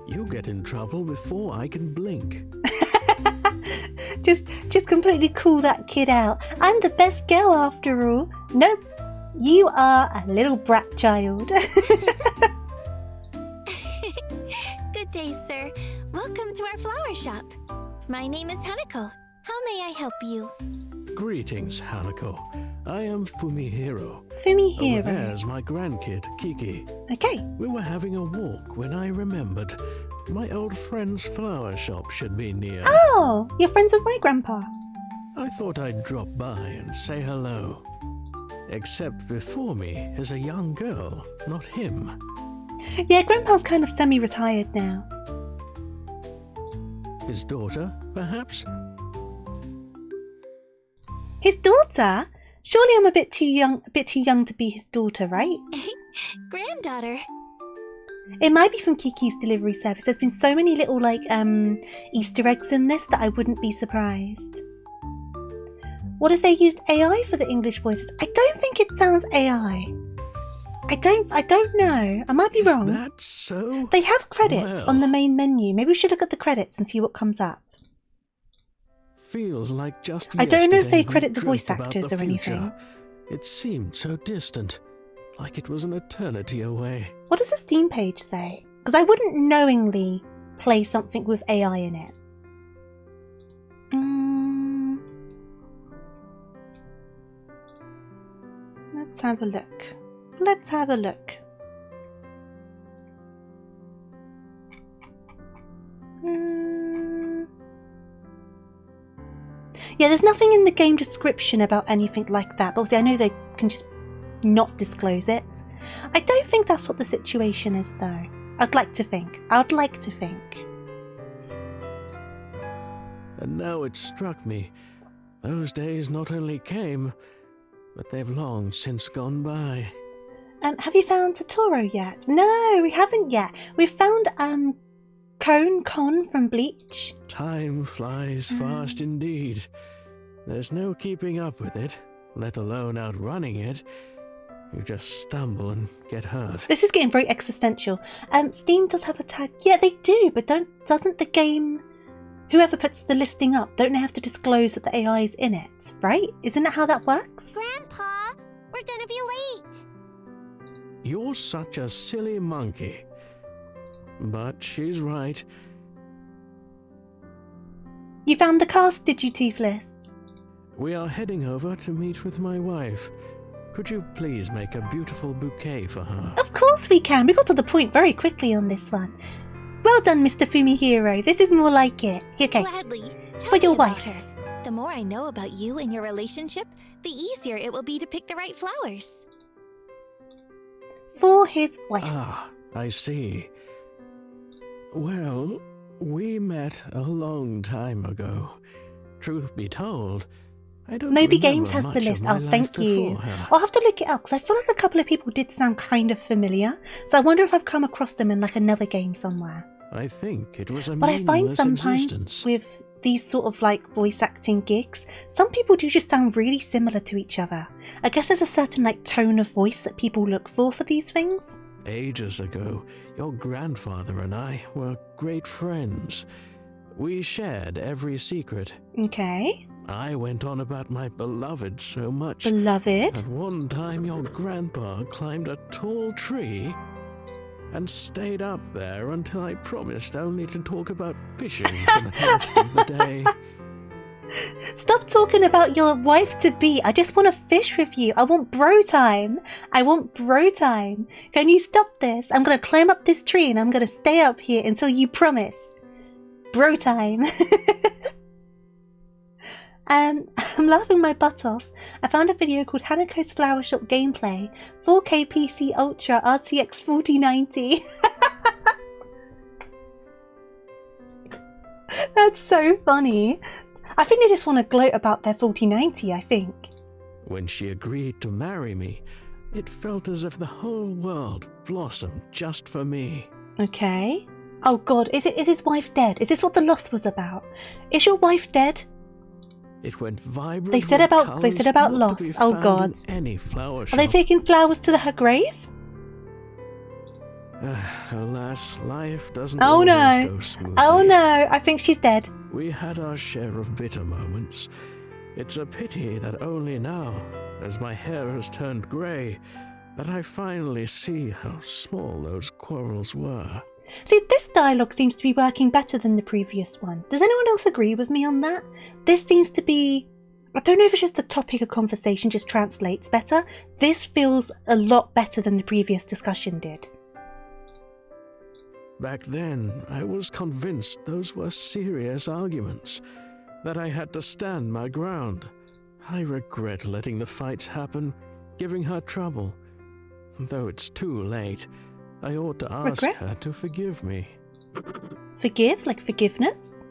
You get in trouble before I can blink. Just completely call that kid out. I'm the best girl after all. Nope, you are a little brat child. Good day, sir. Welcome to our flower shop. My name is Hanako. How may I help you? Greetings, Hanako. I am Fumihiro. Over Fumihiro. there's my grandkid, Kiki. Okay. We were having a walk when I remembered my old friend's flower shop should be near. Oh, you're friends with my grandpa. I thought I'd drop by and say hello. Except before me is a young girl, not him. Yeah, grandpa's kind of semi-retired now. His daughter, perhaps? His daughter? Surely I'm a bit too young to be his daughter, right? Granddaughter. It might be from Kiki's delivery service. There's been so many little Easter eggs in this that I wouldn't be surprised. What if they used AI for the English voices? I don't think it sounds AI. I don't know. I might be wrong. Is that so? They have credits Well. on the main menu. Maybe we should look at the credits and see what comes up. Feels like just I don't know if they yesterday we credit the voice dreamt about actors the or anything. future. It seemed so distant, like it was an eternity away. What does the Steam page say? Because I wouldn't knowingly play something with AI in it. Let's have a look. Let's have a look. Yeah, there's nothing in the game description about anything like that. But obviously, I know they can just not disclose it. I don't think that's what the situation is, though. I'd like to think. And now it struck me. Those days not only came, but they've long since gone by. Have you found Totoro yet? No, we haven't yet. We've found Cone Con from Bleach. Time flies fast indeed. There's no keeping up with it, let alone outrunning it. You just stumble and get hurt. This is getting very existential. Steam does have a tag. Yeah, they do, but doesn't the game, whoever puts the listing up, don't they have to disclose that the AI is in it, right? Isn't that how that works? Grandpa, we're gonna be late. You're such a silly monkey. But she's right. You found the cast, did you, Toothless? We are heading over to meet with my wife. Could you please make a beautiful bouquet for her? Of course we can. We got to the point very quickly on this one. Well done, Mr. Fumihiro. This is more like it. Okay. Gladly. Tell For me your about wife. her. The more I know about you and your relationship, the easier it will be to pick the right flowers. For his wife. Ah, I see. Well, we met a long time ago. Truth be told, I don't Moby remember Games has the much of list. my Oh, life thank you. before her. I'll have to look it up because I feel like a couple of people did sound kind of familiar. So I wonder if I've come across them in like another game somewhere. I think it was a But I find meaningless sometimes existence. with these sort of like voice acting gigs, some people do just sound really similar to each other. I guess there's a certain like tone of voice that people look for these things. Ages ago, your grandfather and I were great friends. We shared every secret. Okay. I went on about my beloved so much. Beloved. At one time, your grandpa climbed a tall tree and stayed up there until I promised only to talk about fishing for the rest of the day. Stop talking about your wife-to-be. I just want to fish with you. I want bro time. I want bro time. Can you stop this? I'm going to climb up this tree and I'm going to stay up here until you promise. Bro time. I'm laughing my butt off. I found a video called Hanako's Flower Shop Gameplay 4K PC Ultra RTX 4090. That's so funny. I think they just want to gloat about their 4090, I think. When she agreed to marry me, it felt as if the whole world blossomed just for me. Okay. Oh god, is his wife dead? Is this what the loss was about? Is your wife dead? It went vibrant. They said with about colours loss. not to be Oh found god. in any flower Are they shop. taking flowers to her grave? Alas, life doesn't Oh always no. go smoothly. Oh no, I think she's dead. We had our share of bitter moments. It's a pity that only now, as my hair has turned grey, that I finally see how small those quarrels were. See, this dialogue seems to be working better than the previous one. Does anyone else agree with me on that? This seems to be... I don't know if it's just the topic of conversation just translates better. This feels a lot better than the previous discussion did. Back then, I was convinced those were serious arguments, that I had to stand my ground. I regret letting the fights happen, giving her trouble. Though it's too late, I ought to ask Regret? her to forgive me. Forgive? Like forgiveness?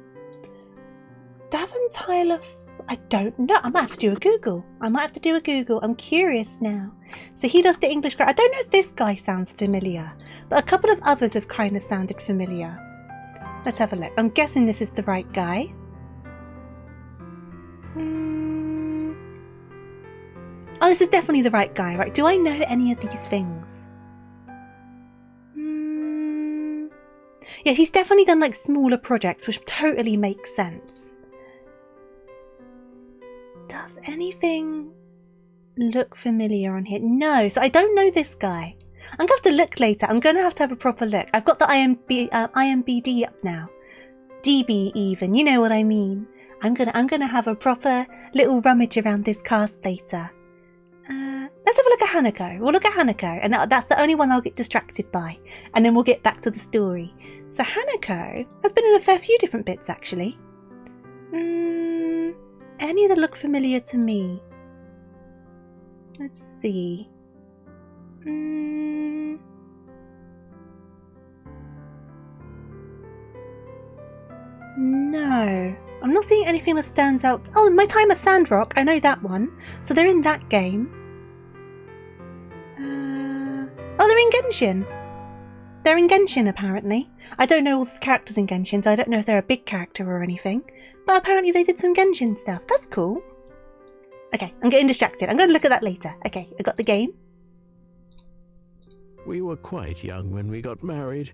Davin Tyler... I don't know. I might have to do a Google. I'm curious now. So he does the English... I don't know if this guy sounds familiar, but a couple of others have kind of sounded familiar. Let's have a look. I'm guessing this is the right guy. Oh, this is definitely the right guy, right? Do I know any of these things? Yeah, he's definitely done like smaller projects, which totally makes sense. Does anything look familiar on here? No, so I don't know this guy. I'm going to have to look later. I'm going to have a proper look. I've got the IMBD up now. DB even, you know what I mean. I'm gonna have a proper little rummage around this cast later. Let's have a look at Hanako. We'll look at Hanako, and that's the only one I'll get distracted by. And then we'll get back to the story. So Hanako has been in a fair few different bits, actually. Any that look familiar to me? Let's see. No. I'm not seeing anything that stands out. Oh, My Time at Sandrock. I know that one. So they're in that game. Oh, they're in Genshin. They're in Genshin, apparently. I don't know all the characters in Genshin, so I don't know if they're a big character or anything. But apparently they did some Genshin stuff. That's cool. Okay, I'm getting distracted. I'm going to look at that later. Okay, I got the game. We were quite young when we got married.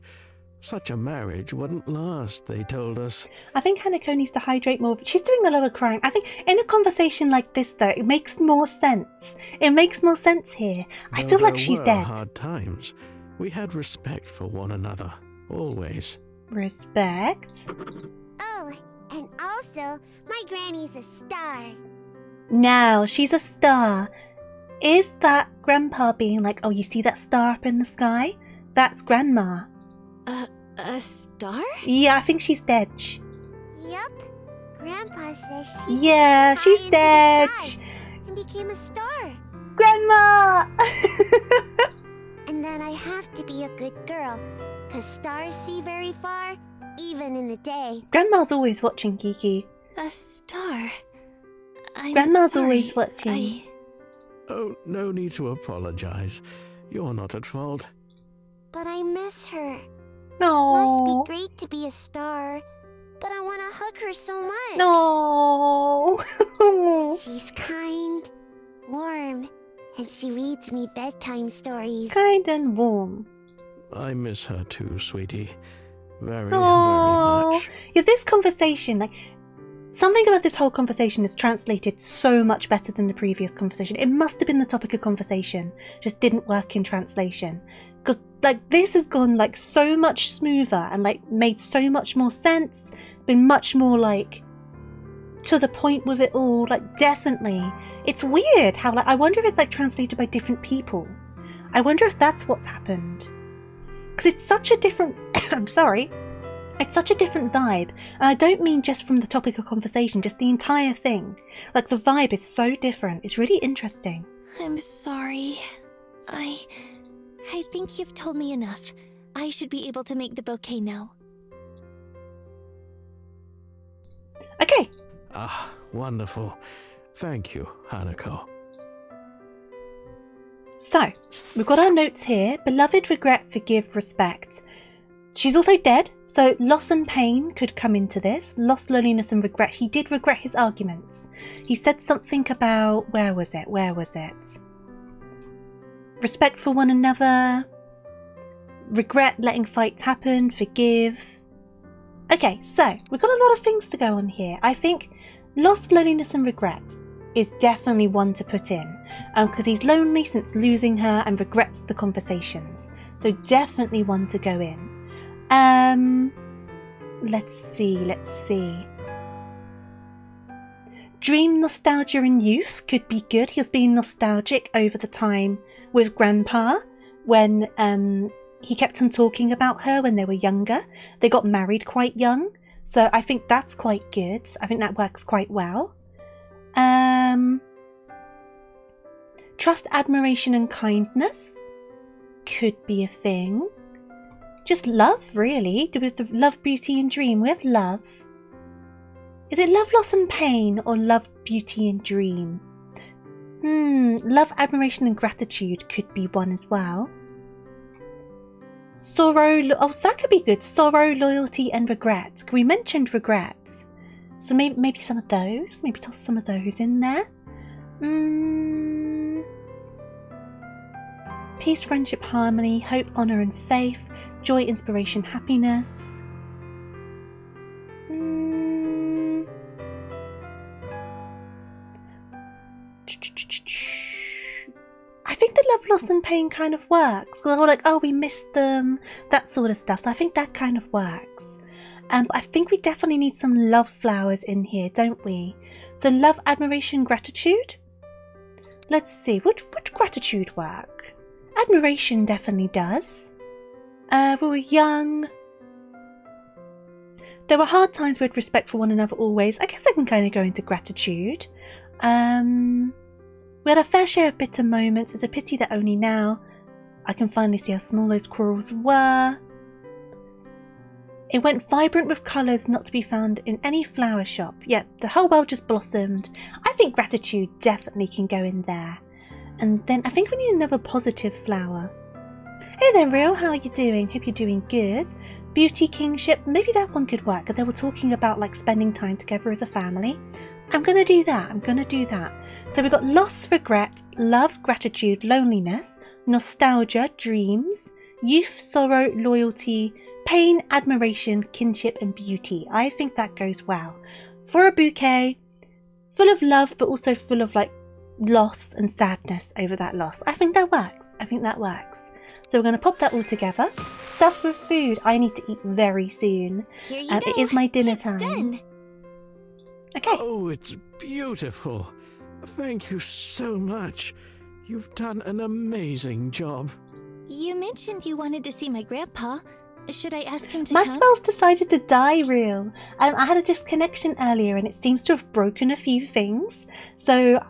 Such a marriage wouldn't last, they told us. I think Hanako needs to hydrate more. She's doing a lot of crying. I think in a conversation like this, though, it makes more sense. It makes more sense here. I feel like she's dead. Hard times. We had respect for one another, always. Respect? Oh, and also, my granny's a star. Now, she's a star. Is that Grandpa being like, oh, you see that star up in the sky? That's Grandma. A star? Yeah, I think she's dead. Yup. Grandpa says she she's dead. And became a star. Grandma! And then I have to be a good girl, 'cause stars see very far, even in the day. Grandma's always watching, Kiki. A star? Grandma's always watching. Oh, no need to apologize. You're not at fault. But I miss her. No. Must be great to be a star, but I want to hug her so much. No. She's kind, warm, and she reads me bedtime stories. Kind and warm. I miss her too, sweetie. Very, very Oh, much. yeah, this conversation, like, something about this whole conversation is translated so much better than the previous conversation. It must have been the topic of conversation, just didn't work in translation. Because, like, this has gone, like, so much smoother and, like, made so much more sense, been much more, like, to the point with it all. Like, definitely. It's weird how, like, I wonder if it's, like, translated by different people. I wonder if that's what's happened. Because it's such a different... I'm sorry. It's such a different vibe. And I don't mean just from the topic of conversation, just the entire thing. Like, the vibe is so different. It's really interesting. I'm sorry. I think you've told me enough. I should be able to make the bouquet now. Okay. Ah, wonderful. Thank you, Hanako. So, we've got our notes here. Beloved, regret, forgive, respect. She's also dead, so loss and pain could come into this. Loss, loneliness and regret. He did regret his arguments. He said something about... Where was it? Respect for one another. Regret letting fights happen. Forgive. Okay, so we've got a lot of things to go on here. I think loss, loneliness and regret is definitely one to put in. Because he's lonely since losing her and regrets the conversations. So definitely one to go in. Let's see. Dream nostalgia in youth could be good. He was being nostalgic over the time with Grandpa when he kept on talking about her when they were younger. They got married quite young, so I think that's quite good. I think that works quite well. Trust, admiration and kindness could be a thing. Just love, really. With the love, beauty and dream. We have love. Is it love, loss and pain or love, beauty and dream? Love, admiration and gratitude could be one as well. Sorrow, so that could be good. Sorrow, loyalty and regret. We mentioned regrets. So maybe some of those. Maybe toss some of those in there. Peace, friendship, harmony, hope, honour and faith. Joy, inspiration, happiness. I think the love, loss and pain kind of works. Because we're like, oh, we missed them. That sort of stuff. So I think that kind of works. But I think we definitely need some love flowers in here, don't we? So love, admiration, gratitude. Let's see. Would gratitude work? Admiration definitely does. We were young. There were hard times with respect for one another always. I guess I can kind of go into gratitude. We had a fair share of bitter moments. It's a pity that only now I can finally see how small those quarrels were. It went vibrant with colours not to be found in any flower shop. Yet the whole world just blossomed. I think gratitude definitely can go in there. And then I think we need another positive flower. Hey there, Real. How are you doing? Hope you're doing good. Beauty Kingship. Maybe that one could work. They were talking about like spending time together as a family. I'm going to do that. So we've got loss, regret, love, gratitude, loneliness, nostalgia, dreams, youth, sorrow, loyalty, pain, admiration, kinship, and beauty. I think that goes well. For a bouquet, full of love, but also full of like loss and sadness over that loss. I think that works. So we're going to pop that all together. Stuff with food. I need to eat very soon. Here you go. It is my dinner It's time. done. Okay. Oh, it's beautiful. Thank you so much. You've done an amazing job. You mentioned you wanted to see my grandpa. Should I ask him to come? Maxwell's decided to die, Real. I had a disconnection earlier and it seems to have broken a few things. So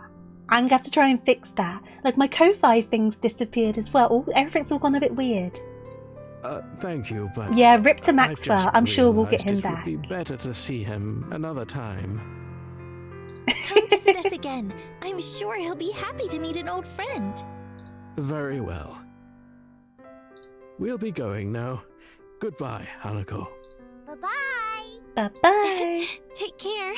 I'm going to have to try and fix that. Like my Ko-Fi things disappeared as well. Everything's all gone a bit weird. Thank you, but... Yeah, rip to I Maxwell. just I'm sure we'll get him realized back. It would be better to see him another time. Come visit us again. I'm sure he'll be happy to meet an old friend. Very well. We'll be going now. Goodbye, Hanako. Bye-bye. Bye-bye. Take care.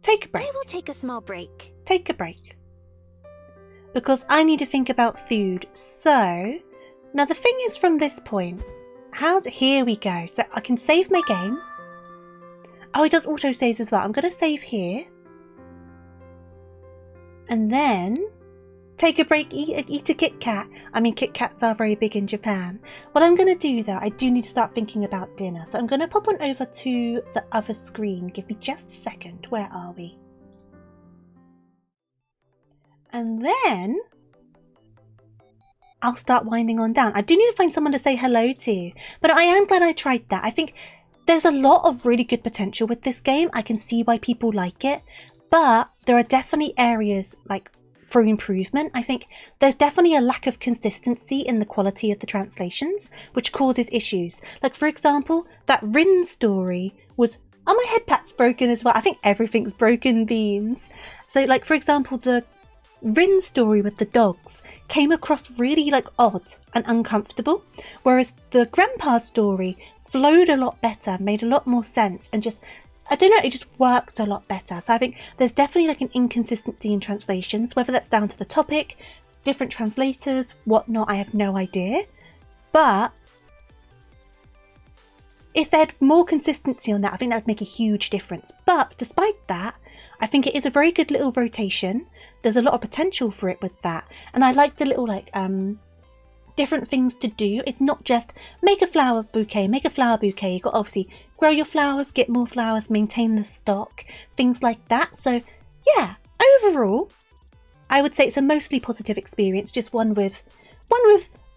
Take a break. I will take a small break. Take a break. Because I need to think about food. So, now the thing is from this point, here we go. So I can save my game. Oh, it does auto saves as well. I'm going to save here. And then take a break, eat a Kit Kat. I mean, Kit Kats are very big in Japan. What I'm going to do though, I do need to start thinking about dinner. So I'm going to pop on over to the other screen. Give me just a second. Where are we? And then I'll start winding on down. I do need to find someone to say hello to, but I am glad I tried that. I think there's a lot of really good potential with this game. I can see why people like it, but there are definitely areas like for improvement. I think there's definitely a lack of consistency in the quality of the translations, which causes issues. Like for example, that Rin story was, oh, my head pat's broken as well. I think everything's broken, Beans. So like for example, the Rin story with the dogs came across really like odd and uncomfortable, whereas the grandpa story flowed a lot better, made a lot more sense, and just, I don't know, it just worked a lot better. So I think there's definitely like an inconsistency in translations, whether that's down to the topic, different translators, whatnot, I have no idea. But if they had more consistency on that, I think that would make a huge difference. But despite that, I think it is a very good little rotation. There's a lot of potential for it with that. And I like the little like different things to do. It's not just make a flower bouquet, make a flower bouquet. You've got to obviously grow your flowers, get more flowers, maintain the stock, things like that. So yeah, overall, I would say it's a mostly positive experience, just one with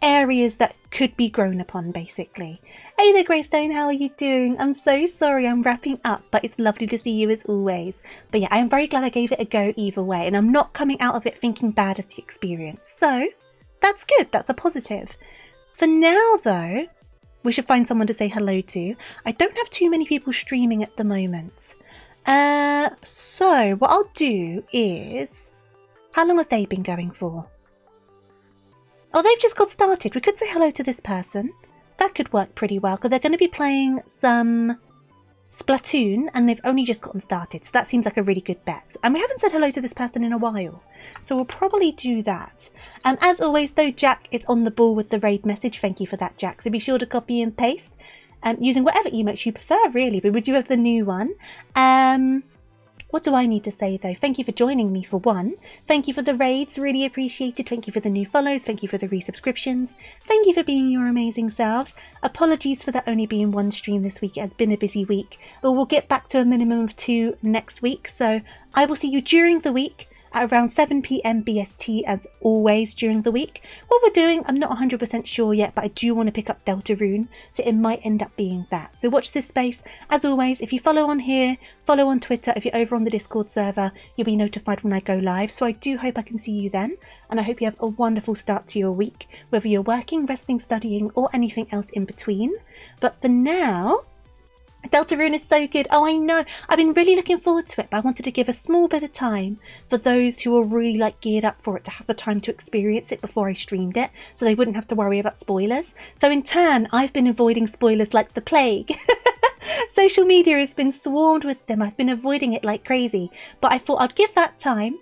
areas that could be grown upon, basically. Hey there, Greystone, how are you doing? I'm so sorry I'm wrapping up, but it's lovely to see you as always. But yeah, I'm very glad I gave it a go either way, and I'm not coming out of it thinking bad of the experience. So that's good, that's a positive. For now though, we should find someone to say hello to. I don't have too many people streaming at the moment. So what I'll do is, how long have they been going for? Oh, they've just got started. We could say hello to this person. That could work pretty well because they're going to be playing some Splatoon and they've only just gotten started. So that seems like a really good bet. And we haven't said hello to this person in a while. So we'll probably do that. As always though, Jack is on the ball with the raid message. Thank you for that, Jack. So be sure to copy and paste using whatever emotes you prefer, really. But we do have the new one. What do I need to say though? Thank you for joining me for one. Thank you for the raids, really appreciated. Thank you for the new follows. Thank you for the resubscriptions. Thank you for being your amazing selves. Apologies for that only being one stream this week. It has been a busy week, but we'll get back to a minimum of 2 next week. So I will see you during the week at around 7 PM BST as always during the week. What we're doing, I'm not 100% sure yet, but I do want to pick up Deltarune, so it might end up being that. So watch this space. As always, if you follow on here, follow on Twitter, if you're over on the Discord server, you'll be notified when I go live. So I do hope I can see you then, and I hope you have a wonderful start to your week, whether you're working, resting, studying, or anything else in between. But for now, Deltarune is so good. Oh, I know. I've been really looking forward to it, but I wanted to give a small bit of time for those who are really like geared up for it to have the time to experience it before I streamed it, so they wouldn't have to worry about spoilers. So in turn, I've been avoiding spoilers like the plague. Social media has been swarmed with them. I've been avoiding it like crazy, but I thought I'd give that time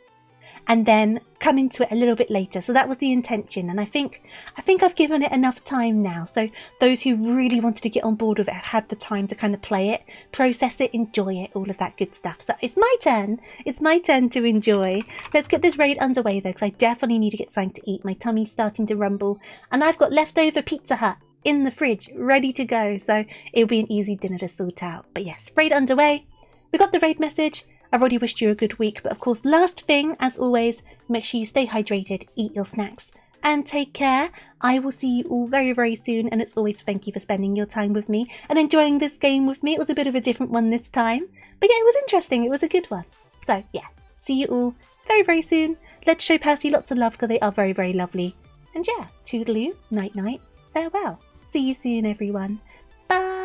and then come into it a little bit later. So that was the intention, and I think I've given it enough time now. So those who really wanted to get on board with it have had the time to kind of play it, process it, enjoy it, all of that good stuff. So it's my turn. It's my turn to enjoy. Let's get this raid underway though, because I definitely need to get something to eat. My tummy's starting to rumble, and I've got leftover Pizza Hut in the fridge ready to go. So it'll be an easy dinner to sort out. But yes, raid underway. We got the raid message. I've already wished you a good week, but of course, last thing, as always, make sure you stay hydrated, eat your snacks, and take care. I will see you all very, very soon, and as always, thank you for spending your time with me and enjoying this game with me. It was a bit of a different one this time, but yeah, it was interesting. It was a good one. So yeah, see you all very, very soon. Let's show Percy lots of love, because they are very, very lovely. And yeah, toodaloo, night-night, farewell. See you soon, everyone. Bye!